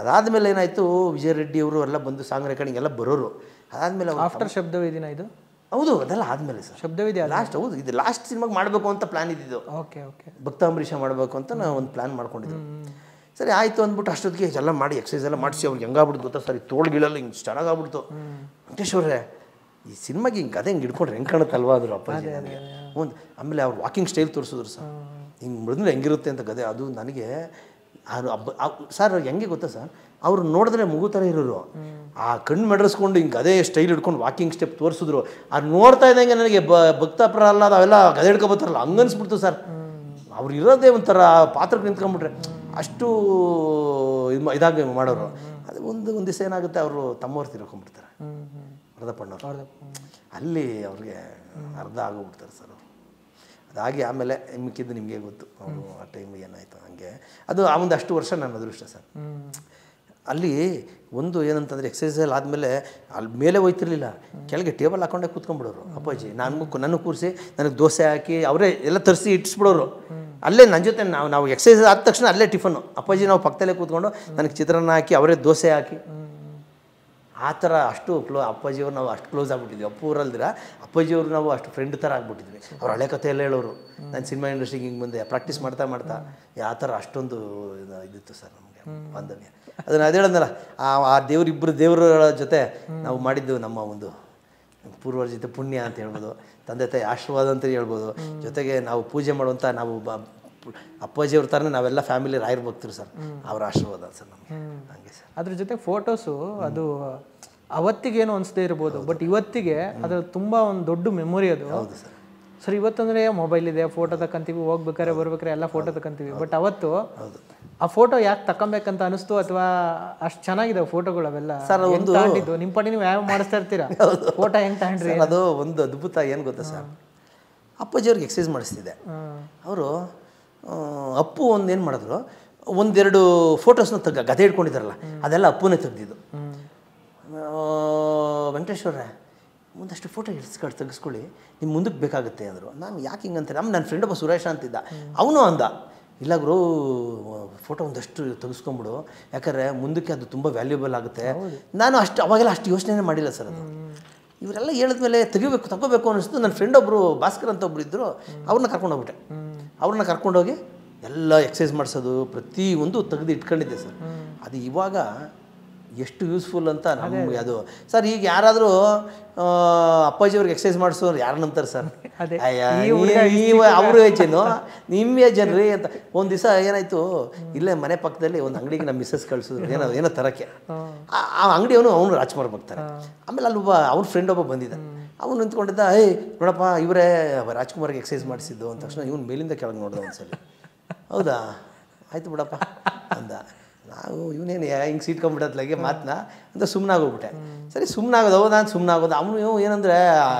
ಅದಾದಮೇಲೆ ಏನಾಯಿತು, ವಿಜಯ ರೆಡ್ಡಿ ಅವರು ಎಲ್ಲ ಬಂದು ಸಾಂಗ್ ರೆಕಾರ್ಡಿಂಗ್ ಎಲ್ಲ ಬರೋರು. ಅದಾದಮೇಲೆ ಆಫ್ಟರ್ ಶಬ್ದವೇದಿನ ಇದು? ಹೌದು, ಅದೆಲ್ಲ ಆದಮೇಲೆ ಸರ್ ಶಬ್ದವೇದಿ ಲಾಸ್ಟ್. ಹೌದು, ಇದು ಲಾಸ್ಟ್ ಸಿನಿಮಾಗೆ ಮಾಡಬೇಕು ಅಂತ ಪ್ಲ್ಯಾನ್ ಇದ್ದಿದ್ದು. ಓಕೆ ಓಕೆ, ಭಕ್ತಾಂಬರೀಷ ಮಾಡಬೇಕು ಅಂತ ನಾವು ಒಂದು ಪ್ಲ್ಯಾನ್ ಮಾಡ್ಕೊಂಡಿದ್ದು. ಸರಿ ಆಯಿತು ಅಂದ್ಬಿಟ್ಟು ಅಷ್ಟೊತ್ತಿಗೆ ಎಲ್ಲ ಮಾಡಿ ಎಕ್ಸಸೈಸ್ ಎಲ್ಲ ಮಾಡಿಸಿ ಅವ್ರಿಗೆ ಹೆಂಗಾಗ್ಬಿಡ್ತು ಗೊತ್ತಾ ಸರ್, ತೋಳ್ಗಿಳೆಲ್ಲ ಹಿಂಗೆ ಚೆನ್ನಾಗಾಗ್ಬಿಡ್ತು. ವೆಂಕಟೇಶ್ವರೇ, ಈ ಸಿನಿಮಾಗೆ ಹಿಂಗೆ ಅದೇ ಹಿಂಗೆ ಹಿಡ್ಕೊಂಡ್ರೆ ಹೆಂಗೆ ಕಾಣುತ್ತಲ್ವ ಅದ್ರ ಅಪ್ಪಾಜಿ ನನಗೆ. ಆಮೇಲೆ ಅವ್ರು ವಾಕಿಂಗ್ ಸ್ಟೈಲ್ ತೋರಿಸಿದ್ರು ಸರ್, ಹಿಂಗೆ ಮೃದ್ರೆ ಹೆಂಗಿರುತ್ತೆ ಅಂತ ಗದೆ. ಅದು ನನಗೆ ಸರ್ ಹೆಂಗೆ ಗೊತ್ತಾ ಸರ್, ಅವ್ರು ನೋಡಿದ್ರೆ ಮಗು ಥರ ಇರೋರು. ಆ ಕಣ್ಣು ಮೆಡರಿಸ್ಕೊಂಡು ಹಿಂಗೆ ಅದೇ ಸ್ಟೈಲ್ ಹಿಡ್ಕೊಂಡು ವಾಕಿಂಗ್ ಸ್ಟೆಪ್ ತೋರಿಸಿದ್ರು. ಅದು ನೋಡ್ತಾ ಇದ್ದಂಗೆ ನನಗೆ ಭಕ್ತ ಪ್ರಹ್ಲಾದ ಅವೆಲ್ಲ ಗದೆ ಹಿಡ್ಕೊಬತ್ತಾರಲ್ಲ ಹಂಗನ್ಸ್ಬಿಡ್ತು ಸರ್. ಅವ್ರು ಇರೋದೇ ಒಂಥರ ಪಾತ್ರಕ್ಕೆ ನಿಂತ್ಕೊಂಡ್ಬಿಟ್ರೆ ಅಷ್ಟು ಇದಾಗಿ ಮಾಡೋರು. ಅದು ಒಂದು ದಿವಸ ಏನಾಗುತ್ತೆ, ಅವರು ತಮ್ಮವ್ರು ತಿರ್ಕೊಂಡ್ಬಿಡ್ತಾರೆ, ವರದಪ್ಪಣ್ಣವ್ರು. ಅಲ್ಲಿ ಅವ್ರಿಗೆ ಅರ್ಧ ಆಗೋಗ್ಬಿಡ್ತಾರೆ ಸರ್ ಅವರು. ಅದಾಗಿ ಆಮೇಲೆ ಮಿಕ್ಕಿದ್ದು ನಿಮಗೆ ಗೊತ್ತು ಅವರು ಆ ಟೈಮಿಗೆ ಏನಾಯಿತು. ಹಾಗೆ ಅದು ಆ ಒಂದು ಅಷ್ಟು ವರ್ಷ ನನ್ನ ಅದೃಷ್ಟ ಸರ್. ಅಲ್ಲಿ ಒಂದು ಏನಂತಂದರೆ ಎಕ್ಸಸೈಸಲ್ಲಿ ಆದಮೇಲೆ ಅಲ್ಲಿ ಮೇಲೆ ಹೋಯ್ತಿರ್ಲಿಲ್ಲ, ಕೆಳಗೆ ಟೇಬಲ್ ಹಾಕೊಂಡೆ ಕೂತ್ಕೊಂಡ್ಬಿಡೋರು ಅಪ್ಪಾಜಿ. ನನಗೂ ಕೂರಿಸಿ ನನಗೆ ದೋಸೆ ಹಾಕಿ ಅವರೇ ಎಲ್ಲ ತರಿಸಿ ಇಟ್ಟಿಸ್ಬಿಡೋರು. ಅಲ್ಲೇ ನನ್ನ ಜೊತೆ ನಾವು ಎಕ್ಸಸೈಸ್ ಆದ ತಕ್ಷಣ ಅಲ್ಲೇ ಟಿಫನ್ನು. ಅಪ್ಪಾಜಿ ನಾವು ಪಕ್ಕದಲ್ಲೇ ಕೂತ್ಕೊಂಡು ನನಗೆ ಚಿತ್ರಾನ್ನ ಹಾಕಿ ಅವರೇ ದೋಸೆ ಹಾಕಿ ಆ ಥರ ಅಷ್ಟು ಅಪ್ಪಾಜಿಯವ್ರು ನಾವು ಅಷ್ಟು ಕ್ಲೋಸ್ ಆಗಿಬಿಟ್ಟಿದ್ವಿ. ಅಪ್ಪೂರಲ್ದಿರ ಅಪ್ಪಾಜಿಯವ್ರು ನಾವು ಅಷ್ಟು ಫ್ರೆಂಡ್ ಥರ ಆಗಿಬಿಟ್ಟಿದ್ವಿ. ಅವ್ರು ಹಳೆ ಕಥೆ ಎಲ್ಲ ಹೇಳೋರು. ನಾನು ಸಿನಿಮಾ ಇಂಡಸ್ಟ್ರಿಗೆ ಹಿಂಗೆ ಬಂದೆ ಪ್ರಾಕ್ಟೀಸ್ ಮಾಡ್ತಾ ಆ ಥರ ಅಷ್ಟೊಂದು ಇದಿತ್ತು ಸರ್ ನಮಗೆ ಬಾಂಧವ್ಯ. ಅದನ್ನು ಅದು ಹೇಳಂದಲ್ಲ, ಆ ದೇವರ ಜೊತೆ ನಾವು ಮಾಡಿದ್ದು ನಮ್ಮ ಒಂದು ಪೂರ್ವರ ಜೊತೆ ಪುಣ್ಯ ಅಂತ ಹೇಳ್ಬೋದು, ತಂದೆ ತಾಯಿ ಆಶೀರ್ವಾದ ಅಂತ ಹೇಳ್ಬೋದು. ಜೊತೆಗೆ ನಾವು ಪೂಜೆ ಮಾಡುವಂಥ ನಾವು ಅಪ್ಪಾಜಿಯವ್ರ ಥರನೇ ನಾವೆಲ್ಲ ಫ್ಯಾಮಿಲಿ ರಾಯರ್ ಭಕ್ತರು ಸರ್. ಅವ್ರ ಆಶೀರ್ವಾದ ಸರ್ ನಮಗೆ. ಹಂಗೆ ಸರ್. ಅದ್ರ ಜೊತೆ ಫೋಟೋಸು ಅದು ಅವತ್ತಿಗೇನು ಅನಿಸದೇ ಇರ್ಬೋದು, ಬಟ್ ಇವತ್ತಿಗೆ ಅದು ತುಂಬ ಒಂದು ದೊಡ್ಡ ಮೆಮೊರಿ ಅದು. ಹೌದು ಸರ್. ಸರ್ ಇವತ್ತಂದರೆ ಮೊಬೈಲ್ ಇದೆ, ಫೋಟೋ ತಕ್ಕಂತೀವಿ, ಹೋಗ್ಬೇಕಾರೆ ಬರ್ಬೇಕಾರೆ ಎಲ್ಲ ಫೋಟೋ ತಕ್ಕಂತೀವಿ. ಬಟ್ ಅವತ್ತು ಆ ಫೋಟೋ ಯಾಕೆ ತಗೊಬೇಕಂತ ಅನಿಸ್ತು, ಅಥವಾ ಅಷ್ಟು ಚೆನ್ನಾಗಿದೆ ಫೋಟೋಗಳು ಅವೆಲ್ಲ ಸರ್. ಒಂದು ತಗೊಂಡಿದ್ದು ನಿಮ್ಮ ಪಟ್ಟಿ ನೀವು ಯಾವ ಮಾಡಿಸ್ತಾ ಇರ್ತೀರಾ, ಫೋಟೋ ಹೆಂಗೆ ತಗೊಂಡ್ರಿ? ಅದು ಒಂದು ಅದ್ಭುತ. ಏನು ಗೊತ್ತಾ ಸರ್, ಅಪ್ಪಾಜಿಯವ್ರಿಗೆ ಎಕ್ಸಸೈಸ್ ಮಾಡಿಸ್ತಿದ್ದೆ. ಅವರು ಅಪ್ಪು ಒಂದು ಏನು ಮಾಡಿದ್ರು, ಒಂದೆರಡು ಫೋಟೋಸ್ನ ಗದೆ ಹಿಡ್ಕೊಂಡಿದ್ದಾರಲ್ಲ ಅದೆಲ್ಲ ಅಪ್ಪುನೇ ತೆಗ್ದಿದ್ದು. ವೆಂಕಟೇಶ್ವರೇ ಒಂದಷ್ಟು ಫೋಟೋ ತೆಗೆಸ್ಕೊಳ್ಳಿ, ನಿಮ್ಮ ಮುಂದಕ್ಕೆ ಬೇಕಾಗುತ್ತೆ ಅಂದರು. ನಾನು ಯಾಕೆ ಹಿಂಗಂತಾರೆ, ನನ್ನ ಫ್ರೆಂಡ್ ಒಬ್ಬ ಸುರೇಶ ಅಂತಿದ್ದ, ಅವನು ಅಂದ, ಇಲ್ಲ ಗುರು ಫೋಟೋ ಒಂದಷ್ಟು ತೆಗೆಸ್ಕೊಂಬಿಡು, ಯಾಕಂದರೆ ಮುಂದಕ್ಕೆ ಅದು ತುಂಬ ವ್ಯಾಲ್ಯೂಬಲ್ ಆಗುತ್ತೆ. ನಾನು ಅವಾಗೆಲ್ಲ ಅಷ್ಟು ಯೋಚನೆ ಮಾಡಿಲ್ಲ ಸರ್. ಅದು ಇವರೆಲ್ಲ ಹೇಳಿದ್ಮೇಲೆ ತಗೋಬೇಕು ಅನ್ನಿಸ್ತು. ನನ್ನ ಫ್ರೆಂಡ್ ಒಬ್ಬರು ಭಾಸ್ಕರ್ ಅಂತ ಒಬ್ರು ಇದ್ದರು, ಅವ್ರನ್ನ ಕರ್ಕೊಂಡೋಗ್ಬಿಟ್ಟೆ. ಅವ್ರನ್ನ ಕರ್ಕೊಂಡೋಗಿ ಎಲ್ಲ ಎಕ್ಸಸೈಸ್ ಮಾಡಿಸೋದು ಪ್ರತಿಯೊಂದು ತೆಗೆದು ಇಟ್ಕೊಂಡಿದ್ದೆ ಸರ್. ಅದು ಇವಾಗ ಎಷ್ಟು ಯೂಸ್ಫುಲ್ ಅಂತ ನಮಗೆ ಅದು ಸರ್. ಈಗ ಯಾರಾದರೂ ಅಪ್ಪಾಜಿಯವ್ರಿಗೆ ಎಕ್ಸಸೈಸ್ ಮಾಡಿಸೋರು ಯಾರನ್ನಂತಾರೆ ಸರ್, ಅವ್ರ ಏಜೇನು ನಿಮ್ಮ ಏಜನ್ರಿ ಅಂತ. ಒಂದು ದಿವಸ ಏನಾಯಿತು, ಇಲ್ಲೇ ಮನೆ ಪಕ್ಕದಲ್ಲಿ ಒಂದು ಅಂಗಡಿಗೆ ನಮ್ಮ ಮಿಸ್ಸಸ್ ಕಳಿಸಿದ್ರು ಏನೋ ತರಕ್ಕೆ. ಆ ಅಂಗಡಿಯವನು ಅವನು ರಾಜ್ಕುಮಾರ್ ಬರ್ತಾರೆ. ಆಮೇಲೆ ಅಲ್ಲಿ ಅವ್ರ ಫ್ರೆಂಡ್ ಒಬ್ಬ ಬಂದಿದ್ದ, ಅವನು ನಿಂತ್ಕೊಂಡಿದ್ದ, ನೋಡಪ್ಪ ಇವರೇ ರಾಜ್ಕುಮಾರ್ಗೆ ಎಕ್ಸಸೈಸ್ ಮಾಡಿಸಿದ್ದು ಅಂದ ತಕ್ಷಣ ಇವನು ಮೇಲಿಂದ ಕೆಳಗೆ ನೋಡಿದ ಒಂದ್ಸಲ. ಹೌದಾ, ಆಯಿತು ಬಿಡಪ್ಪ ಅಂದ. ನಾವು ಇವನೇನು ಹಿಂಗೆ ಸೀಟ್ಕೊಂಡ್ಬಿಡತ್ಲಾಗೆ ಮಾತನ್ನ ಅಂತ ಸುಮ್ಮನಾಗೋಗ್ಬಿಟ್ಟೆ. ಸರಿ ಸುಮ್ಮನಾಗೋದು, ನಾನು ಸುಮ್ಮನಾಗೋದು. ಅವನು ಏನಂದರೆ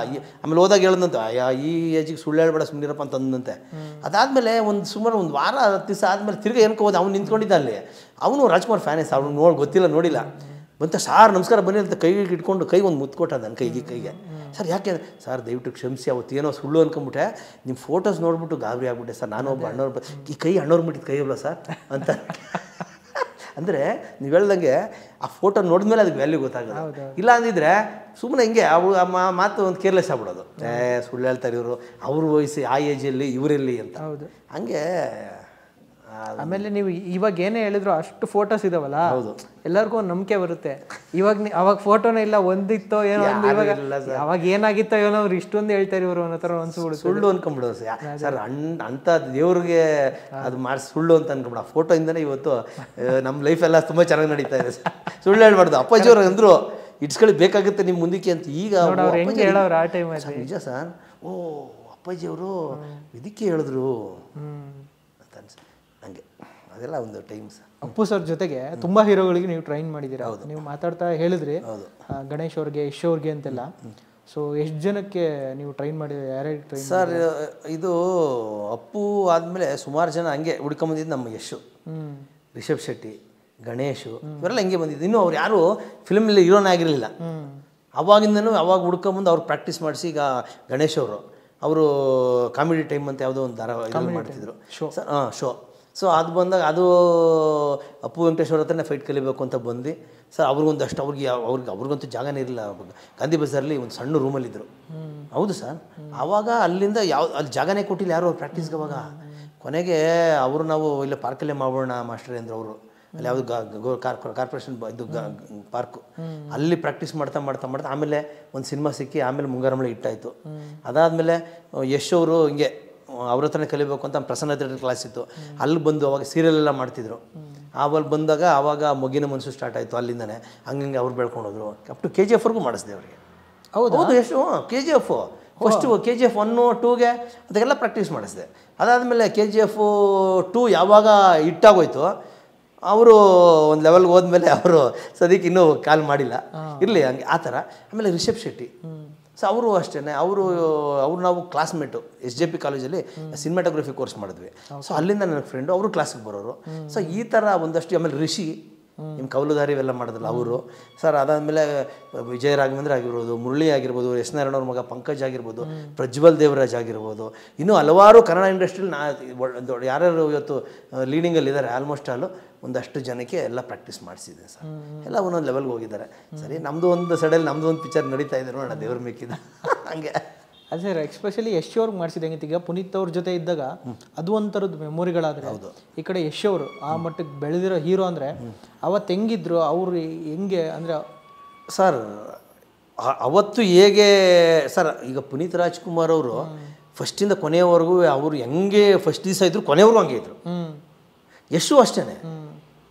ಆಮೇಲೆ ಹೋದಾಗ ಹೇಳದಂತೆ, ಈ ಏಜಿಗೆ ಸುಳ್ಳು ಹೇಳ್ಬೇಡ ಸುಮ್ಮನಿರಪ್ಪ ಅಂತ ಅಂದಂತೆ. ಅದಾದಮೇಲೆ ಸುಮಾರು ಒಂದು ವಾರ 10 ದಿವಸ ಆದಮೇಲೆ ತಿರ್ಗಿ ಏನಕ್ಕೆ ಹೋದ, ಅವ್ನು ನಿಂತ್ಕೊಂಡಿದ್ದ ಅಲ್ಲಿ. ಅವನು ರಾಜ್ಕುಮಾರ್ ಫ್ಯಾನೇಸ್, ಅವ್ನು ನೋಡಿಲ್ಲ. ಬಂತ, ಸಾರ್ ನಮಸ್ಕಾರ ಬನ್ನಿ ಅಂತ ಕೈಗೆ ಇಟ್ಕೊಂಡು ಒಂದು ಮುತ್ತು ಕೊಟ್ಟ ನನ್ನ ಕೈಗೆ. ಸರ್ ಯಾಕೆ ಸರ್ ದಯವಿಟ್ಟು ಕ್ಷಮಿಸಿ, ಅವತ್ತೇನೋ ಸುಳ್ಳು ಅಂದ್ಕೊಂಬಿಟ್ಟೆ, ನಿಮ್ಮ ಫೋಟೋಸ್ ನೋಡ್ಬಿಟ್ಟು ಗಾಬರಿ ಆಗ್ಬಿಟ್ಟೆ ಸರ್. ನಾನು ಒಬ್ಬ ಅಣ್ಣವ್ರು ಈ ಅಣ್ಣವ್ರು ಬಿಟ್ಟಿದ್ದು ಕೈ ಅಲ್ವ ಸರ್ ಅಂತ. ಅಂದರೆ ನೀವು ಹೇಳ್ದಂಗೆ ಆ ಫೋಟೋ ನೋಡಿದ್ಮೇಲೆ ಅದಕ್ಕೆ ವ್ಯಾಲ್ಯೂ ಗೊತ್ತಾಗೋದು. ಇಲ್ಲ ಅಂದಿದ್ರೆ ಸುಮ್ಮನೆ ಹಿಂಗೆ ಮಾತು ಒಂದು ಕೇರ್ಲೆಸ್ ಆಗ್ಬಿಡೋದು. ಸುಳ್ಳು ಹೇಳ್ತಾರೆ ಇವರು, ಅವ್ರ ವಯಸ್ಸು ಆ ಏಜಲ್ಲಿ ಇವರೆಲ್ಲಿ ಅಂತ. ಹಂಗೆ ಆಮೇಲೆ ನೀವು ಇವಾಗ ಏನೇ ಹೇಳಿದ್ರು ಅಷ್ಟು ಫೋಟೋಸ್ ಇದಾವಲ್ಲ, ಎಲ್ಲರಿಗೂ ಒಂದು ನಂಬಿಕೆ ಬರುತ್ತೆ. ಅವಾಗ ಫೋಟೋನೇ ಇಲ್ಲ, ಒಂದಿತ್ತೋ ಏನೋ ಒಂದು, ಅವಾಗ ಏನಾಗಿತ್ತೋ ಏನೋ ಅವ್ರು ಇಷ್ಟೊಂದು ಹೇಳ್ತಾರೆ ಇವರು ಅನ್ನೋ ಥರ ಅನ್ಸ್ಬಿಡುತ್ತೆ. ಸುಳ್ಳು ಅನ್ಕೊಂಬಿಡೋದು ಸರ್. ಅಂಥ ದೇವ್ರಿಗೆ ಅದು ಮಾಡಿಸಿ ಸುಳ್ಳು ಅಂತ ಅನ್ಕೊಂಬಿಡ. ಆ ಫೋಟೋಯಿಂದನೇ ಇವತ್ತು ನಮ್ಮ ಲೈಫೆಲ್ಲ ತುಂಬ ಚೆನ್ನಾಗಿ ನಡೀತಾ ಇದೆ. ಸುಳ್ಳು ಹೇಳ್ಬಾರ್ದು. ಅಪ್ಪಾಜಿಯವ್ರು ಅಂದರು ಇಟ್ಸ್ಕೊಳ್ಳಿ ಬೇಕಾಗುತ್ತೆ ನಿಮ್ಮ ಮುಂದಕ್ಕೆ ಅಂತ. ಈಗ ಹೇಳೋರು ಆ ಟೈಮ್ ನಿಜ ಸರ್. ಓ ಅಪ್ಪಾಜಿಯವರು ಇದಕ್ಕೆ ಹೇಳಿದ್ರು ಅಂತ ಅನ್ಸ. ಹಂಗೆ ಅದೆಲ್ಲ ಒಂದು ಟೈಮ್ ಸರ್. ಅಪ್ಪು ಸರ್ ಜೊತೆಗೆ ತುಂಬ ಹೀರೋಗಳಿಗೆ ನೀವು ಟ್ರೈನ್ ಮಾಡಿದ್ದೀರಾ. ನೀವು ಮಾತಾಡ್ತಾ ಹೇಳಿದ್ರಿ ಗಣೇಶ್ ಅವ್ರಿಗೆ, ಯಶ್ ಅವ್ರಿಗೆ ಅಂತೆಲ್ಲ. ಸೊ ಎಷ್ಟು ಜನಕ್ಕೆ ನೀವು ಟ್ರೈನ್ ಮಾಡಿದ್ರೆ, ಯಾರ್ಯಾರು ಟ್ರೈನ್ ಸರ್? ಇದು ಅಪ್ಪು ಆದಮೇಲೆ ಸುಮಾರು ಜನ ಹಂಗೆ ಹುಡ್ಕೊಂಬಂದಿದ್ದು. ನಮ್ಮ ಯಶು, ರಿಷಬ್ ಶೆಟ್ಟಿ, ಗಣೇಶು ಇವರೆಲ್ಲ ಹಿಂಗೆ ಬಂದಿದ್ದು. ಇನ್ನೂ ಅವ್ರು ಯಾರು ಫಿಲ್ಮಲ್ಲಿ ಹೀರೋನೇ ಆಗಿರಲಿಲ್ಲ. ಅವಾಗಿಂದನೂ ಅವಾಗ ಹುಡ್ಕೊಂಬಂದು ಅವ್ರು ಪ್ರಾಕ್ಟೀಸ್ ಮಾಡಿಸಿ. ಈಗ ಗಣೇಶ್ ಅವರು ಕಾಮಿಡಿ ಟೈಮ್ ಅಂತ ಯಾವುದೋ ಒಂದು ಧಾರಾವಾಹಿ ಮಾಡ್ತಿದ್ರು, ಶೋ. ಸೊ ಅದು ಬಂದಾಗ ಅದು ಅಪ್ಪು ವೆಂಕಟೇಶ್ವರ ಹತ್ರನೇ ಫೈಟ್ ಕಲಿಬೇಕು ಅಂತ ಬಂದು ಸರ್ ಅವ್ರಿಗೊಂದಷ್ಟು ಅವ್ರಿಗಂತೂ ಜಾಗನೇ ಇರಲಿಲ್ಲ. ಗಾಂಧಿ ಬಜಾರಲ್ಲಿ ಒಂದು ಸಣ್ಣ ರೂಮಲ್ಲಿದ್ದರು. ಹೌದು ಸರ್. ಆವಾಗ ಅಲ್ಲಿಂದ ಅಲ್ಲಿ ಜಾಗನೇ ಕೊಟ್ಟಿಲ್ಲ ಯಾರು ಅವ್ರು ಪ್ರಾಕ್ಟೀಸ್ಗೆ. ಅವಾಗ ಕೊನೆಗೆ ನಾವು ಇಲ್ಲ ಪಾರ್ಕಲ್ಲೇ ಮಾಡೋಣ ಮಾಸ್ಟರ್ ಅಂದರು ಅವರು. ಅಲ್ಲಿ ಯಾವುದು ಕಾರ್ಪೊರೇಷನ್ ಇದು ಪಾರ್ಕು, ಅಲ್ಲಿ ಪ್ರಾಕ್ಟೀಸ್ ಮಾಡ್ತಾ ಆಮೇಲೆ ಒಂದು ಸಿನಿಮಾ ಸಿಕ್ಕಿ ಆಮೇಲೆ ಮುಂಗಾರಮಳೆ ಹಿಟ್ಟಾಯಿತು. ಅದಾದಮೇಲೆ ಯಶ್ ಅವರು ಹಿಂಗೆ ಅವ್ರ ಹತ್ರನೇ ಕಲಿಬೇಕು ಅಂತ ಪ್ರಸನ್ನ ಥಿಯೇಟರ್ ಕ್ಲಾಸ್ ಇತ್ತು, ಅಲ್ಲಿ ಬಂದು ಅವಾಗ ಸೀರಿಯಲ್ ಎಲ್ಲ ಮಾಡ್ತಿದ್ರು. ಆವಲ್ಲಿ ಬಂದಾಗ ಆವಾಗ ಮೊಗ್ಗಿನ ಮನಸ್ಸು ಸ್ಟಾರ್ಟ್ ಆಯಿತು. ಅಲ್ಲಿಂದನೇ ಹಂಗಂಗೆ ಅವ್ರು ಬೆಳ್ಕೊಂಡೋದ್ರು. ಅಪ್ ಟು KGF ವರೆಗೂ ಮಾಡಿಸಿದೆ ಅವರಿಗೆ. ಹೌದು ಎಷ್ಟು KGF ಫಸ್ಟು KGF 1, 2ಗೆ ಅದಕ್ಕೆಲ್ಲ ಪ್ರಾಕ್ಟೀಸ್ ಮಾಡಿಸಿದೆ. ಅದಾದಮೇಲೆ KGF 2 ಯಾವಾಗ ಹಿಟ್ಟಾಗೋಯ್ತು ಅವರು ಒಂದು ಲೆವೆಲ್ಗೆ ಹೋದ್ಮೇಲೆ ಅವರು ಸದ್ಯಕ್ಕೆ ಇನ್ನೂ ಕಾಲ್ ಮಾಡಿಲ್ಲ, ಇರಲಿ ಹಂಗೆ ಆ ಥರ. ಆಮೇಲೆ ರಿಷಬ್ ಶೆಟ್ಟಿ, ಸೊ ಅವರು ಅಷ್ಟೇ, ಅವರು ನಾವು ಕ್ಲಾಸ್ಮೇಟು SJP ಕಾಲೇಜಲ್ಲಿ ಸಿನಿಮಾಟೋಗ್ರಫಿ ಕೋರ್ಸ್ ಮಾಡಿದ್ವಿ. ಸೊ ಅಲ್ಲಿಂದ ನನ್ನ ಫ್ರೆಂಡು, ಅವರು ಕ್ಲಾಸಿಗೆ ಬರೋರು. ಸೊ ಈ ಥರ ಒಂದಷ್ಟು. ಆಮೇಲೆ ರಿಷಿ ನಿಮ್ಮ ಕೌಲುದಾರಿ ಇವೆಲ್ಲ ಮಾಡಿದ್ರಲ್ಲ ಅವರು ಸರ್. ಅದಾದಮೇಲೆ ವಿಜಯ ರಾಘವೇಂದ್ರ ಆಗಿರ್ಬೋದು, ಮುರಳಿ ಆಗಿರ್ಬೋದು, S ನಾರಾಯಣ ಅವ್ರ ಮಗ ಪಂಕಜ್ ಆಗಿರ್ಬೋದು, ಪ್ರಜ್ವಲ್ ದೇವರಾಜ್ ಆಗಿರ್ಬೋದು, ಇನ್ನೂ ಹಲವಾರು ಕನ್ನಡ ಇಂಡಸ್ಟ್ರಿಯಲ್ಲಿ ಯಾರ್ಯಾರು ಇವತ್ತು ಲೀಡಿಂಗಲ್ಲಿದ್ದಾರೆ ಆಲ್ಮೋಸ್ಟ್ ಆಲು ಒಂದಷ್ಟು ಜನಕ್ಕೆ ಎಲ್ಲ ಪ್ರಾಕ್ಟೀಸ್ ಮಾಡಿಸಿದೆ ಸರ್. ಎಲ್ಲ ಒಂದೊಂದು ಲೆವೆಲ್ಗೆ ಹೋಗಿದ್ದಾರೆ. ಸರಿ, ನಮ್ಮದು ಒಂದು ಸೈಡಲ್ಲಿ ನಮ್ಮದು ಒಂದು ಪಿಕ್ಚರ್ ನಡೀತಾ ಇದೆ ನೋಡೋಣ, ದೇವ್ರ ಮೇಕಿದ ಹಂಗೆ. ಅದೇ ಸರ್, ಎಕ್ಸ್ಪೆಷಲಿ ಯಶ್ ಅವ್ರಿಗೆ ಮಾಡಿಸಿದಂಗೆ ಈಗ ಪುನೀತ್ ಅವ್ರ ಜೊತೆ ಇದ್ದಾಗ ಅದು ಒಂಥರದ್ದು ಮೆಮೊರಿಗಳಾದರೆ, ಈ ಕಡೆ ಯಶ್ ಅವರು ಆ ಮಟ್ಟಕ್ಕೆ ಬೆಳೆದಿರೋ ಹೀರೋ ಅಂದರೆ ಅವತ್ತು ಹೆಂಗಿದ್ರು ಅವರು, ಹೆಂಗೆ ಅಂದರೆ ಸರ್ ಅವತ್ತು ಹೇಗೆ ಸರ್, ಈಗ ಪುನೀತ್ ರಾಜ್ಕುಮಾರ್ ಅವರು ಫಸ್ಟಿಂದ ಕೊನೆಯವರೆಗೂ ಅವರು ಹೆಂಗೆ ಫಸ್ಟ್ ದಿವಸ ಇದ್ರು ಕೊನೆಯವ್ರಿಗೂ ಹಂಗೆ ಇದ್ರು. ಯಶು ಅಷ್ಟೇ,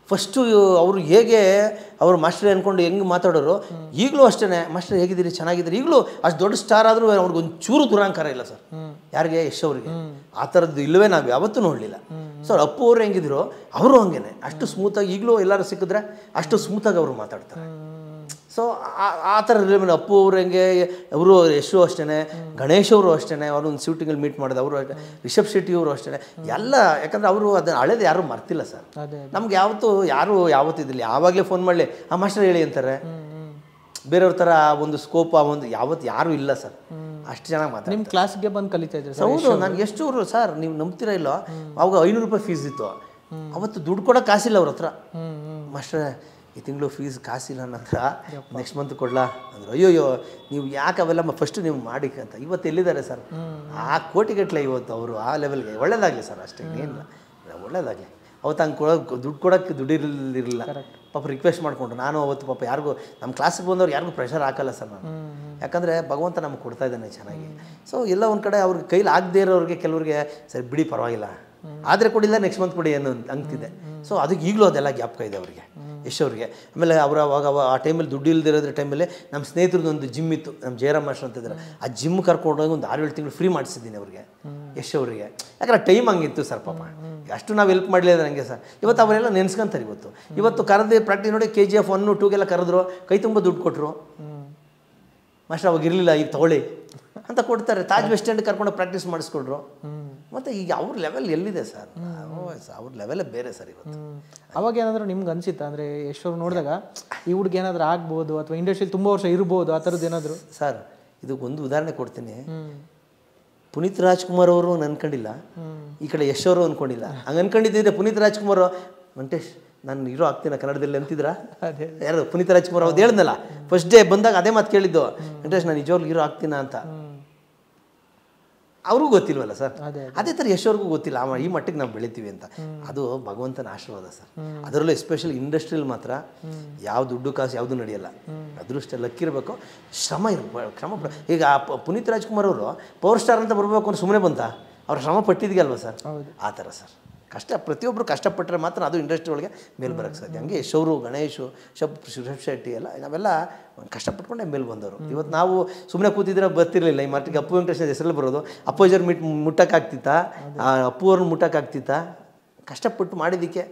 ಫಸ್ಟು ಅವರು ಹೇಗೆ ಅವರು ಮಾಸ್ಟರ್ ಅಂದ್ಕೊಂಡು ಹೆಂಗೆ ಮಾತಾಡೋರು ಈಗಲೂ ಅಷ್ಟೇ. ಮಾಸ್ಟರ್ ಹೇಗಿದ್ದೀರಿ, ಚೆನ್ನಾಗಿದ್ದೀರಿ. ಈಗಲೂ ಅಷ್ಟು ದೊಡ್ಡ ಸ್ಟಾರ್ ಆದರೂ ಅವ್ರಿಗೊಂದು ಚೂರು ದುರಾಂಕಾರ ಇಲ್ಲ ಸರ್. ಯಾರಿಗೆ? ಯಶ್ ಅವ್ರಿಗೆ ಆ ಥರದ್ದು ಇಲ್ಲವೇ ನಾವು ಯಾವತ್ತೂ ನೋಡಲಿಲ್ಲ. ಸರ್ ಅಪ್ಪು ಅವರು ಹೆಂಗಿದ್ರು ಅವರು ಹಂಗೇನೆ, ಅಷ್ಟು ಸ್ಮೂತಾಗಿ ಈಗಲೂ ಎಲ್ಲರೂ ಸಿಕ್ಕಿದ್ರೆ ಅಷ್ಟು ಸ್ಮೂತಾಗಿ ಅವರು ಮಾತಾಡ್ತಾರೆ. ಸೊ ಆ ಥರ ಅಪ್ಪು ಅವ್ರು ಹೆಂಗೆ, ಅವರು ಯಶು ಅಷ್ಟೇ, ಗಣೇಶ್ ಅವರು ಅಷ್ಟೇ, ಅವರು ಒಂದು ಶೂಟಿಂಗಲ್ಲಿ ಮೀಟ್ ಮಾಡಿದೆ ಅವರು, ರಿಷಬ್ ಶೆಟ್ಟಿ ಅವರು ಅಷ್ಟೇ ಎಲ್ಲ. ಯಾಕಂದರೆ ಅವರು ಅದನ್ನು ಹಳೇದು ಯಾರೂ ಮರ್ತಿಲ್ಲ ಸರ್. ನಮ್ಗೆ ಯಾವತ್ತೂ ಇದಿಲ್ಲ, ಯಾವಾಗಲೇ ಫೋನ್ ಮಾಡಲಿ ಆ ಮಾಸ್ಟರ್ ಹೇಳಿ ಅಂತಾರೆ. ಬೇರೆಯವ್ರ ಥರ ಒಂದು ಸ್ಕೋಪ್ ಒಂದು ಯಾರೂ ಇಲ್ಲ ಸರ್. ಅಷ್ಟು ಚೆನ್ನಾಗಿ ಮಾತಾಡ್ತಾರೆ. ನಿಮ್ಮ ಕ್ಲಾಸ್ಗೆ ಬಂದು ಕಲಿತಾ ಇದ್ದಾರೆ? ಹೌದು, ನನಗೆ ಎಷ್ಟು ಅವರು ಸರ್, ನೀವು ನಂಬ್ತೀರಾ ಇಲ್ಲ, ಅವಾಗ 500 ರೂಪಾಯಿ ಫೀಸ್ ಇತ್ತು. ಅವತ್ತು ದುಡ್ಡು ಕೊಡೋಕೆ ಕಾಸಿಲ್ಲ ಅವ್ರ ಹತ್ರ. ಮಾಸ್ಟರ್ ಈ ತಿಂಗಳು ಫೀಸ್ ಕಾಸಿಲ್ಲ ನನ್ನ ಹತ್ರ, ನೆಕ್ಸ್ಟ್ ಮಂತ್ ಕೊಡ್ಲಾ ಅಂದರು. ಅಯ್ಯೋಯ್ಯೋ ನೀವು ಯಾಕೆ ಅವೆಲ್ಲ ಫಸ್ಟು ನೀವು ಮಾಡಿ ಅಂತ. ಇವತ್ತು ಎಲ್ಲಿದ್ದಾರೆ ಸರ್? ಆ ಕೋಟಿಗಟ್ಟಲೆ ಇವತ್ತು ಅವರು ಆ ಲೆವೆಲ್ಗೆ. ಒಳ್ಳೇದಾಗಲಿ ಸರ್, ಅಷ್ಟೇ, ಏನಿಲ್ಲ, ಒಳ್ಳೇದಾಗಲಿ. ಅವತ್ತು ಹಂಗೆ ದುಡ್ಡು ಕೊಡೋಕ್ಕೆ ದುಡ್ಡಿರಲಿಲ್ಲ. ಪಾಪ ರಿಕ್ವೆಸ್ಟ್ ಮಾಡಿಕೊಂಡ್ರು. ನಾನು ಅವತ್ತು ಪಾಪ ಯಾರಿಗೂ ನಮ್ಮ ಕ್ಲಾಸಿಗೆ ಬಂದವ್ರು ಯಾರಿಗೂ ಪ್ರೆಷರ್ ಹಾಕಲ್ಲ ಸರ್ ನಾನು, ಯಾಕಂದರೆ ಭಗವಂತ ನಮ್ಗೆ ಕೊಡ್ತಾ ಇದ್ದಾನೆ ಚೆನ್ನಾಗಿ. ಸೊ ಎಲ್ಲ ಒಂದು ಕಡೆ ಅವ್ರಿಗೆ ಕೈಲಿ ಆಗದೇ ಇರೋರಿಗೆ ಕೆಲವ್ರಿಗೆ ಸರಿ ಬಿಡಿ ಪರವಾಗಿಲ್ಲ, ಆದರೆ ಕೊಡಿಲ್ಲ ನೆಕ್ಸ್ಟ್ ಮಂತ್ ಕೊಡಿ ಅನ್ನೋ ಅಂತಿದೆ. ಸೊ ಅದಕ್ಕೆ ಈಗಲೂ ಅದೆಲ್ಲ ಜ್ಞಾಪಕ ಇದೆ ಅವರಿಗೆ, ಯಶ್ ಅವ್ರಿಗೆ. ಆಮೇಲೆ ಅವರು ಅವಾಗ ಆ ಟೈಮಲ್ಲಿ ದುಡ್ಡು ಇಲ್ಲದಿರೋದ್ರ ಟೈಮಲ್ಲಿ ನಮ್ಮ ಸ್ನೇಹಿತರದ್ದು ಒಂದು ಜಿಮ್ ಇತ್ತು, ನಮ್ಮ ಜಯರಾಮ್ ಮಾಸ್ಟರ್ ಅಂತಿದ್ದಾರೆ. ಆ ಜಿಮ್ ಕರ್ಕೊಂಡೋಗಿ ಒಂದು 6-7 ತಿಂಗಳು ಫ್ರೀ ಮಾಡಿಸಿದ್ದೀನಿ ಅವ್ರಿಗೆ, ಯಶ್ ಅವರಿಗೆ. ಯಾಕಂದ್ರೆ ಟೈಮ್ ಹಂಗಿತ್ತು ಸರ್ ಪಾಪ, ಅಷ್ಟು ನಾವು ಹೆಲ್ಪ್ ಮಾಡಲಿ ಅಂದ್ರೆ ಹಂಗೆ ಸರ್. ಇವತ್ತು ಅವರೆಲ್ಲ ನೆನೆಸ್ಕೊಂತಾರೆ. ಇವತ್ತು ಕರೆದು ಪ್ರಾಕ್ಟೀಸ್ ನೋಡಿ KGF 1, 2ಗೆಲ್ಲ ಕರೆದ್ರು, ಕೈ ತುಂಬ ದುಡ್ಡು ಕೊಟ್ಟರು. ಮಾಸ್ಟರ್ ಅವಾಗ ಇರಲಿಲ್ಲ, ಈಗ ತಗೊಳ್ಳಿ ಅಂತ ಕೊಡ್ತಾರೆ. ತಾಜ್ ವೆಸ್ಟ್ ಎಂಡ್ ಕರ್ಕೊಂಡು ಪ್ರಾಕ್ಟೀಸ್ ಮಾಡಿಸ್ಕೊಡ್ರು. ಮತ್ತು ಈಗ ಅವ್ರ ಲೆವೆಲ್ ಎಲ್ಲಿದೆ ಸರ್? ಅವ್ರ ಲೆವೆಲೇ ಬೇರೆ ಸರ್ ಇವತ್ತು. ಅವಾಗ ಏನಾದರೂ ನಿಮ್ಗೆ ಅನಿಸುತ್ತಾ, ಅಂದರೆ ಯಶೋರು ನೋಡಿದಾಗ ಈ ಹುಡುಗ ಏನಾದರೂ ಆಗ್ಬೋದು ಅಥವಾ ಇಂಡಸ್ಟ್ರಿಯಲ್ಲಿ ತುಂಬ ವರ್ಷ ಇರ್ಬೋದು ಆ ಥರದ್ದು ಏನಾದರೂ? ಸರ್ ಇದಕ್ಕೊಂದು ಉದಾಹರಣೆ ಕೊಡ್ತೀನಿ. ಪುನೀತ್ ರಾಜ್ಕುಮಾರ್ ಅವರು ಅನ್ಕೊಂಡಿಲ್ಲ, ಈ ಕಡೆ ಯಶ್ ಅವರು ಅಂದ್ಕೊಂಡಿಲ್ಲ. ಹಂಗೆ ಅನ್ಕೊಂಡಿದ್ದಿದ್ರೆ ಪುನೀತ್ ರಾಜ್ಕುಮಾರ್ ವೆಂಕಟೇಶ್ ನಾನು ಹೀರೋ ಆಗ್ತೀನಿ ಕನ್ನಡದಲ್ಲಿ ಅಂತಿದ್ರ? ಯಾರು? ಪುನೀತ್ ರಾಜ್ಕುಮಾರ್ ಅವ್ರು ಹೇಳ್ದಲ್ಲ ಫಸ್ಟ್ ಡೇ ಬಂದಾಗ ಅದೇ ಮಾತು ಕೇಳಿದ್ದು, ವೆಂಕಟೇಶ್ ನಾನು ನಿಜವಾಗ್ಲೂ ಹೀರೋ ಆಗ್ತೀನ ಅಂತ. ಅವ್ರಿಗೂ ಗೊತ್ತಿಲ್ವಲ್ಲ ಸರ್. ಅದೇ ಥರ ಯಶ್ ಅವ್ರಿಗೂ ಗೊತ್ತಿಲ್ಲ ಈ ಮಟ್ಟಿಗೆ ನಾವು ಬೆಳಿತೀವಿ ಅಂತ. ಅದು ಭಗವಂತನ ಆಶೀರ್ವಾದ ಸರ್. ಅದರಲ್ಲೂ ಎಸ್ಪೆಷಲಿ ಇಂಡಸ್ಟ್ರಿಯಲ್ಲಿ ಮಾತ್ರ ಯಾವ ದುಡ್ಡು ಕಾಸು ಯಾವುದು ನಡೆಯಲ್ಲ. ಅದೃಷ್ಟ ಲಕ್ಕಿರಬೇಕು, ಶ್ರಮ ಈಗ ಪುನೀತ್ ರಾಜ್ಕುಮಾರ್ ಅವರು ಪವರ್ ಸ್ಟಾರ್ ಅಂತ ಬರಬೇಕು ಅಂತ ಸುಮ್ಮನೆ ಬಂತ? ಅವ್ರು ಶ್ರಮ ಪಟ್ಟಿದ್ಗೆ ಅಲ್ವಾ ಸರ್? ಆ ಥರ ಸರ್, ಪ್ರತಿಯೊಬ್ಬರು ಕಷ್ಟಪಟ್ಟರೆ ಮಾತ್ರ ಅದು ಇಂಡಸ್ಟ್ರಿ ಒಳಗೆ ಮೇಲೆ ಬರೋಕ್ಕೆ ಸಾಧ್ಯ. ಹಂಗೆ ಯಶ್ ಅವರು, ಗಣೇಶು, ರಿಷಬ್ ಶೆಟ್ಟಿ ಎಲ್ಲ ನಾವೆಲ್ಲ ಕಷ್ಟಪಟ್ಕೊಂಡೆ ಮೇಲೆ ಬಂದವರು. ಇವತ್ತು ನಾವು ಸುಮ್ಮನೆ ಕೂತಿದ್ರೆ ಬರ್ತಿರ್ಲಿಲ್ಲ. ಈ ಮಟ್ಟಿಗೆ ಅಪ್ಪು ವೆಂಕಟೇಶ್ ಹೆಸರಲ್ಲಿ ಬರೋದು. ಅಪ್ಪೋಜರ್ ಮುಟ್ಟಕ್ಕಾಗ್ತಿತ್ತಾ? ಅಪ್ಪು ಅವ್ರನ್ನ ಮುಟ್ಟಕ್ಕಾಗ್ತಿತ್ತಾ? ಕಷ್ಟಪಟ್ಟು ಮಾಡಿದ್ದಕ್ಕೆ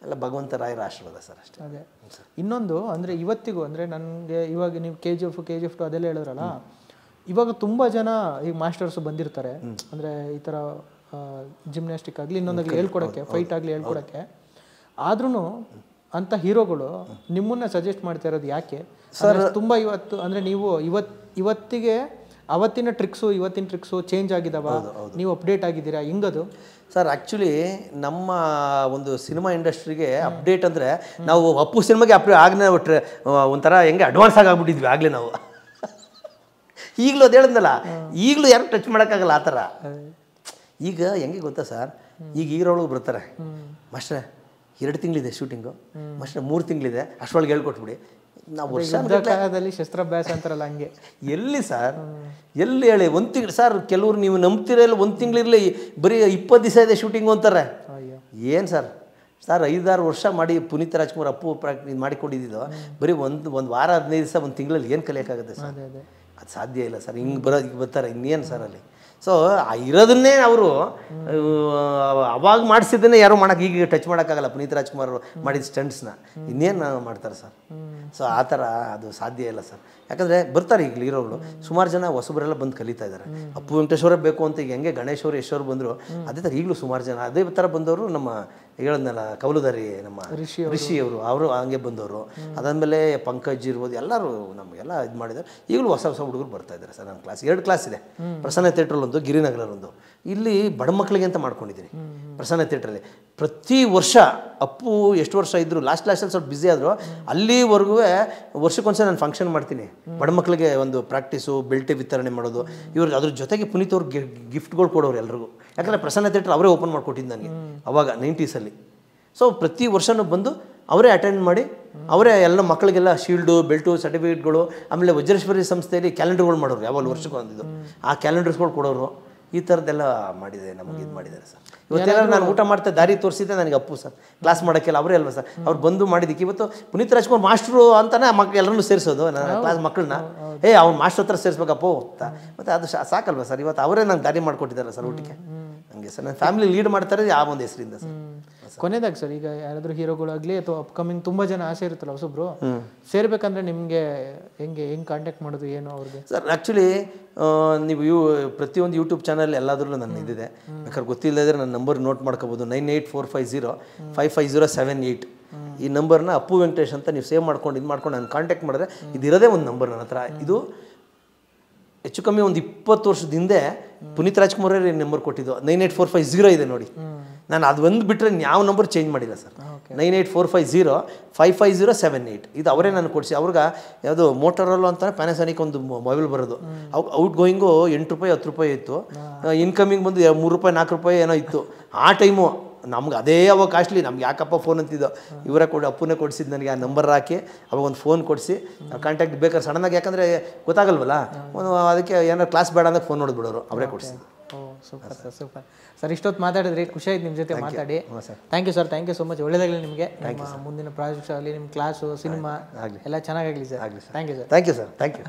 ಎಲ್ಲ ಭಗವಂತ ರಾಯರ ಆಶೀರ್ವಾದ ಸರ್, ಅಷ್ಟೇ. ಅದೇ ಇನ್ನೊಂದು ಅಂದರೆ ಇವತ್ತಿಗೂ ಅಂದರೆ ನನಗೆ ಇವಾಗ ನೀವು KGF 2 ಅದೆಲ್ಲ ಹೇಳಿದ್ರಲ್ಲ, ಇವಾಗ ತುಂಬ ಜನ ಈಗ ಮಾಸ್ಟರ್ಸು ಬಂದಿರ್ತಾರೆ. ಅಂದರೆ ಈ ಥರ ಜಿಮ್ನಾಸ್ಟಿಕ್ ಆಗಲಿ ಇನ್ನೊಂದಾಗಲಿ ಹೇಳ್ಕೊಡೋಕ್ಕೆ, ಫೈಟ್ ಆಗಲಿ ಹೇಳ್ಕೊಡೋಕ್ಕೆ. ಆದ್ರೂ ಅಂಥ ಹೀರೋಗಳು ನಿಮ್ಮನ್ನ ಸಜೆಸ್ಟ್ ಮಾಡ್ತಾ ಇರೋದು ಯಾಕೆ ಸರ್? ತುಂಬ ಇವತ್ತು ಅಂದರೆ ನೀವು ಇವತ್ತಿಗೆ ಅವತ್ತಿನ ಟ್ರಿಕ್ಸು ಚೇಂಜ್ ಆಗಿದಾವ? ನೀವು ಅಪ್ಡೇಟ್ ಆಗಿದ್ದೀರಾ? ಹೆಂಗದು ಸರ್? ಆ್ಯಕ್ಚುಲಿ ನಮ್ಮ ಒಂದು ಸಿನಿಮಾ ಇಂಡಸ್ಟ್ರಿಗೆ ಅಪ್ಡೇಟ್ ಅಂದರೆ ನಾವು ಅಪ್ಪು ಸಿನಿಮಾಗೆ ಆಗಲೇ ಒಂಥರ ಹೆಂಗೆ ಅಡ್ವಾನ್ಸ್ ಆಗಿಬಿಟ್ಟಿದ್ವಿ ಆಗಲೇ ನಾವು. ಈಗಲೂ ಅದು ಹೇಳಿದ್ನಲ್ಲ, ಈಗಲೂ ಯಾರು ಟಚ್ ಮಾಡೋಕ್ಕಾಗಲ್ಲ ಆ ಥರ. ಈಗ ಹೆಂಗೆ ಗೊತ್ತಾ ಸರ್, ಈಗ ಹೀರೋಗಳು ಬರ್ತಾರೆ, ಮಾಸ್ಟ್ರೆ 2 ತಿಂಗಳಿದೆ ಶೂಟಿಂಗು, ಮಾಸ್ಟ್ರೆ 3 ತಿಂಗಳಿದೆ, ಅಷ್ಟರೊಳಗೆ ಹೇಳ್ಕೊಟ್ಬಿಡಿ. ನಾವು ವರ್ಷದಲ್ಲಿ ಶಸ್ತ್ರಾಭ್ಯಾಸ ಅಂತಾರಲ್ಲ ಹಂಗೆ. ಎಲ್ಲಿ ಸರ್, ಎಲ್ಲಿ ಹೇಳಿ? 1 ತಿಂಗಳು ಸರ್, ಕೆಲವ್ರು ನೀವು ನಂಬ್ತಿರಲ್ಲ, 1 ತಿಂಗಳಿರಲಿ ಬರೀ 20 ದಿವಸ ಇದೆ ಶೂಟಿಂಗು ಅಂತಾರೆ. ಏನು ಸರ್, ಸರ್ 5-6 ವರ್ಷ ಮಾಡಿ ಪುನೀತ್ ರಾಜ್ಕುಮಾರ್ ಅಪ್ಪು ಇದು ಮಾಡಿಕೊಂಡಿದ್ದು ಬರೀ ಒಂದು ವಾರ 15 ದಿವಸ ಒಂದು ತಿಂಗಳಲ್ಲಿ ಏನು ಕಲಿಯೋಕ್ಕಾಗುತ್ತೆ ಸರ್? ಅದು ಸಾಧ್ಯ ಇಲ್ಲ ಸರ್. ಹಿಂಗೆ ಬರ್ತಾರೆ ಇನ್ನೇನು ಸರ್ ಅಲ್ಲಿ. ಸೊ ಇರೋದನ್ನೇ ಅವರು ಅವಾಗ ಮಾಡಿಸಿದ್ದನ್ನೇ ಯಾರು ಮಾಡೋಕೆ ಈಗ ಟಚ್ ಮಾಡೋಕ್ಕಾಗಲ್ಲ. ಪುನೀತ್ ರಾಜ್ಕುಮಾರ್ ಮಾಡಿದ ಸ್ಟಂಟ್ಸ್ನ ಇನ್ನೇನು ಮಾಡ್ತಾರೆ ಸರ್? ಸೊ ಆ ಥರ ಅದು ಸಾಧ್ಯ ಇಲ್ಲ ಸರ್. ಯಾಕಂದರೆ ಬರ್ತಾರೆ ಈಗ ಹೀರೋಗಳು, ಸುಮಾರು ಜನ ಹೊಸಬರೆಲ್ಲ ಬಂದು ಕಲಿತಾ ಇದ್ದಾರೆ. ಅಪ್ಪು ವೆಂಕಟೇಶ್ವರ ಬೇಕು ಅಂತ ಈಗ ಹೆಂಗೆ ಗಣೇಶ್ ಅವರು ಯಶ್ ಅವರು ಬಂದರು, ಅದೇ ಥರ ಈಗಲೂ ಸುಮಾರು ಜನ ಅದೇ ಥರ ಬಂದವರು. ನಮ್ಮ ಹೇಳದ್ನಲ್ಲ ಕೌಲುದಾರಿ ನಮ್ಮ ರಿಷಿ ಅವರು ಹಂಗೆ ಬಂದವರು. ಅದಾದಮೇಲೆ ಪಂಕಜ್ ಇರ್ಬೋದು, ಎಲ್ಲರೂ ನಮಗೆಲ್ಲ ಇದು ಮಾಡಿದ್ದಾರೆ. ಈಗಲೂ ಹೊಸ ಹುಡುಗರು ಬರ್ತಾ ಇದ್ದಾರೆ ಸರ್. ನನ್ನ ಕ್ಲಾಸ್ 2 ಕ್ಲಾಸ್ ಇದೆ, ಪ್ರಸನ್ನ ಥಿಯೇಟ್ರಲ್ಲೊಂದು, ಗಿರಿನಗರಲ್ಲೊಂದು. ಇಲ್ಲಿ ಬಡ ಮಕ್ಕಳಿಗೆ ಅಂತ ಮಾಡ್ಕೊಂಡಿದ್ದೀನಿ ಪ್ರಸನ್ನ ಥಿಯೇಟ್ರಲ್ಲಿ. ಪ್ರತಿ ವರ್ಷ ಅಪ್ಪು ಎಷ್ಟು ವರ್ಷ ಇದ್ದರು, ಲಾಸ್ಟಲ್ಲಿ ಸ್ವಲ್ಪ ಬ್ಯುಸಿ ಆದರು, ಅಲ್ಲಿವರೆಗೂ ವರ್ಷಕ್ಕೊಂದ್ಸಲ ನಾನು ಫಂಕ್ಷನ್ ಮಾಡ್ತೀನಿ. ಬಡ ಮಕ್ಕಳಿಗೆ ಒಂದು ಪ್ರಾಕ್ಟೀಸು, ಬೆಲ್ಟ್ ವಿತರಣೆ ಮಾಡೋದು. ಇವ್ರಿಗೆ ಅದ್ರ ಜೊತೆಗೆ ಪುನೀತ್ ಅವ್ರಿಗೆ ಗಿಫ್ಟ್ಗಳು ಕೊಡೋರು ಎಲ್ರಿಗೂ. ಯಾಕಂದರೆ ಪ್ರಸನ್ನ ಥಿಯೇಟ್ರ್ ಅವರೇ ಓಪನ್ ಮಾಡಿಕೊಟ್ಟಿದ್ದು ನನಗೆ ಅವಾಗ 90s. ಸೊ ಪ್ರತಿ ವರ್ಷವೂ ಬಂದು ಅವರೇ ಅಟೆಂಡ್ ಮಾಡಿ ಅವರೇ ಎಲ್ಲ ಮಕ್ಕಳಿಗೆಲ್ಲ ಶೀಲ್ಡು, ಬೆಲ್ಟು, ಸರ್ಟಿಫಿಕೇಟ್ಗಳು, ಆಮೇಲೆ ವಜ್ರೇಶ್ವರಿ ಸಂಸ್ಥೆಯಲ್ಲಿ ಕ್ಯಾಲೆಂಡರ್ಗಳು ಮಾಡೋರು. ಯಾವಾಗ ವರ್ಷಕ್ಕೆ ಒಂದಿದ್ದು ಆ ಕ್ಯಾಲೆಂಡರ್ಸ್ಗಳು ಕೊಡೋರು. ಈ ಥರದ್ದೆಲ್ಲ ಮಾಡಿದೆ, ನಮಗೆ ಇದು ಮಾಡಿದ್ದಾರೆ ಸರ್. ಇವತ್ತೆಲ್ಲ ನಾನು ಊಟ ಮಾಡ್ತಾ ದಾರಿ ತೋರಿಸಿದ್ದೆ ನನಗೆ ಅಪ್ಪು ಸರ್. ಕ್ಲಾಸ್ ಮಾಡೋಕ್ಕೆಲ್ಲ ಅವರೇ ಅಲ್ವಾ ಸರ್, ಅವ್ರು ಬಂದು ಮಾಡಿದ್ದಕ್ಕೆ ಇವತ್ತು ಪುನೀತ್ ರಾಜ್ಕುಮಾರ್ ಮಾಸ್ಟ್ರು ಅಂತಾನೆ ಎಲ್ಲರನ್ನೂ ಸೇರಿಸೋದು ನನ್ನ ಕ್ಲಾಸ್ ಮಕ್ಕಳನ್ನ. ಅವ್ನು ಮಾಸ್ಟರ್ ಹತ್ರ ಸೇರಿಸ್ಬೇಕಪ್ಪು ಅಂತ. ಮತ್ತು ಅದು ಸಾಕಲ್ವ ಸರ್. ಇವತ್ತು ಅವರೇ ನಂಗೆ ದಾರಿ ಮಾಡಿಕೊಟ್ಟಿದ್ದಾರೆ ಸರ್ ಊಟಕ್ಕೆ. ಹಂಗೆ ಸರ್ ನನ್ನ ಫ್ಯಾಮಿಲಿ ಲೀಡ್ ಮಾಡ್ತಾರೆ ಆ ಒಂದು ಹೆಸರಿಂದ ಸರ್. ಕೊನೆದಾಗ ಸರ್, ಈಗ ಯಾರಾದರೂ ಹೀರೋಗಳಾಗಲಿ ಅಥವಾ ಅಪ್ಕಮಿಂಗ್ ತುಂಬ ಜನ ಆಸೆ ಇರುತ್ತಲ್ಲ ಹೊಸಬ್ರು ಸೇರ್ಬೇಕಂದ್ರೆ ನಿಮಗೆ ಹೆಂಗೆ ಕಾಂಟ್ಯಾಕ್ಟ್ ಮಾಡೋದು ಏನು ಅವ್ರಿಗೆ? ಸರ್ ಆ್ಯಕ್ಚುಲಿ ನೀವು ಪ್ರತಿಯೊಂದು ಯೂಟ್ಯೂಬ್ ಚಾನಲ್ ಎಲ್ಲಾದ್ರೂ ನನ್ನ ಇದಿದೆ. ಬೇಕಾದ್ರೆ ಗೊತ್ತಿಲ್ಲದ್ರೆ ನನ್ನ ನಂಬರ್ ನೋಟ್ ಮಾಡ್ಕೋಬೋದು. 9845055078 ಈ ನಂಬರ್ನ ಅಪ್ಪು ವೆಂಕಟೇಶ್ ಅಂತ ನೀವು ಸೇವ್ ಮಾಡ್ಕೊಂಡು ನಾನು ಕಾಂಟ್ಯಾಕ್ಟ್ ಮಾಡಿದ್ರೆ ಇದಿರೋದೇ ಒಂದು ನಂಬರ್ ನನ್ನ ಹತ್ರ. ಇದು ಹೆಚ್ಚು ಕಮ್ಮಿ ಒಂದು 20 ವರ್ಷದ ಹಿಂದೆ ಪುನೀತ್ ರಾಜ್ಕುಮಾರ್ ನಂಬರ್ ಕೊಟ್ಟಿದ್ದು. 98450 ಇದೆ ನೋಡಿ. ನಾನು ಅದು ಒಂದು ಬಿಟ್ಟರೆ ಯಾವ ನಂಬರ್ ಚೇಂಜ್ ಮಾಡಿಲ್ಲ ಸರ್. 9845055078 ಇದು ಅವರೇ ನಾನು ಕೊಡಿಸಿ. ಅವ್ರಿಗೆ ಯಾವುದು ಮೋಟರೋಲಾ ಅಂತಾನೆ ಪ್ಯಾನಾಸೋನಿಕ್ ಒಂದು ಮೊಬೈಲ್ ಬರೋದು. ಔಟ್ ಗೋಯಿಂಗು 8 ರೂಪಾಯಿ 10 ರೂಪಾಯಿ ಇತ್ತು. ಇನ್ಕಮಿಂಗ್ ಬಂದು 3 ರೂಪಾಯಿ 4 ರೂಪಾಯಿ ಏನೋ ಇತ್ತು ಆ ಟೈಮು. ನಮ್ಗೆ ಅದೇ ಅವಾಗ ಕಾಸ್ಟ್ಲಿ. ನಮ್ಗೆ ಯಾಕಪ್ಪ ಫೋನ್ ಅಂತಿದ್ದೋ, ಇವರೇ ಅಪ್ಪನೇ ಕೊಡಿಸಿದ್ದು ನನಗೆ. ಆ ನಂಬರ್ ಹಾಕಿ ಅವಾಗ ಒಂದು ಫೋನ್ ಕೊಡಿಸಿ ಕಾಂಟ್ಯಾಕ್ಟ್ ಬೇಕಾದ್ರೆ ಸಡನ್ನಾಗಿ, ಯಾಕಂದರೆ ಗೊತ್ತಾಗಲ್ವಲ್ಲ, ಅದಕ್ಕೆ ಏನಾರು ಕ್ಲಾಸ್ ಬೇಡ ಅಂದಾಗ ಫೋನ್ ನೋಡಿಬಿಡೋರು, ಅವರೇ ಕೊಡಿಸಿದ್ದು. Super sir, super sir. ಇಷ್ಟೊತ್ತು ಮಾತಾಡಿದ್ರಿ, ಖುಷಿ ಆಯ್ತು ನಿಮ್ಮ ಜೊತೆ ಮಾತಾಡಿ. Thank you sir, thank you so much. ಒಳ್ಳೆಯದಾಗಲಿ ನಿಮಗೆ. ಮುಂದಿನ ಪ್ರಾಜೆಕ್ಟ್ಸ್ ಆಗಲಿ, ನಿಮ್ಮ ಕ್ಲಾಸು, ಸಿನಿಮಾ ಎಲ್ಲ ಚೆನ್ನಾಗಾಗಲಿ sir. Thank you sir. Thank you.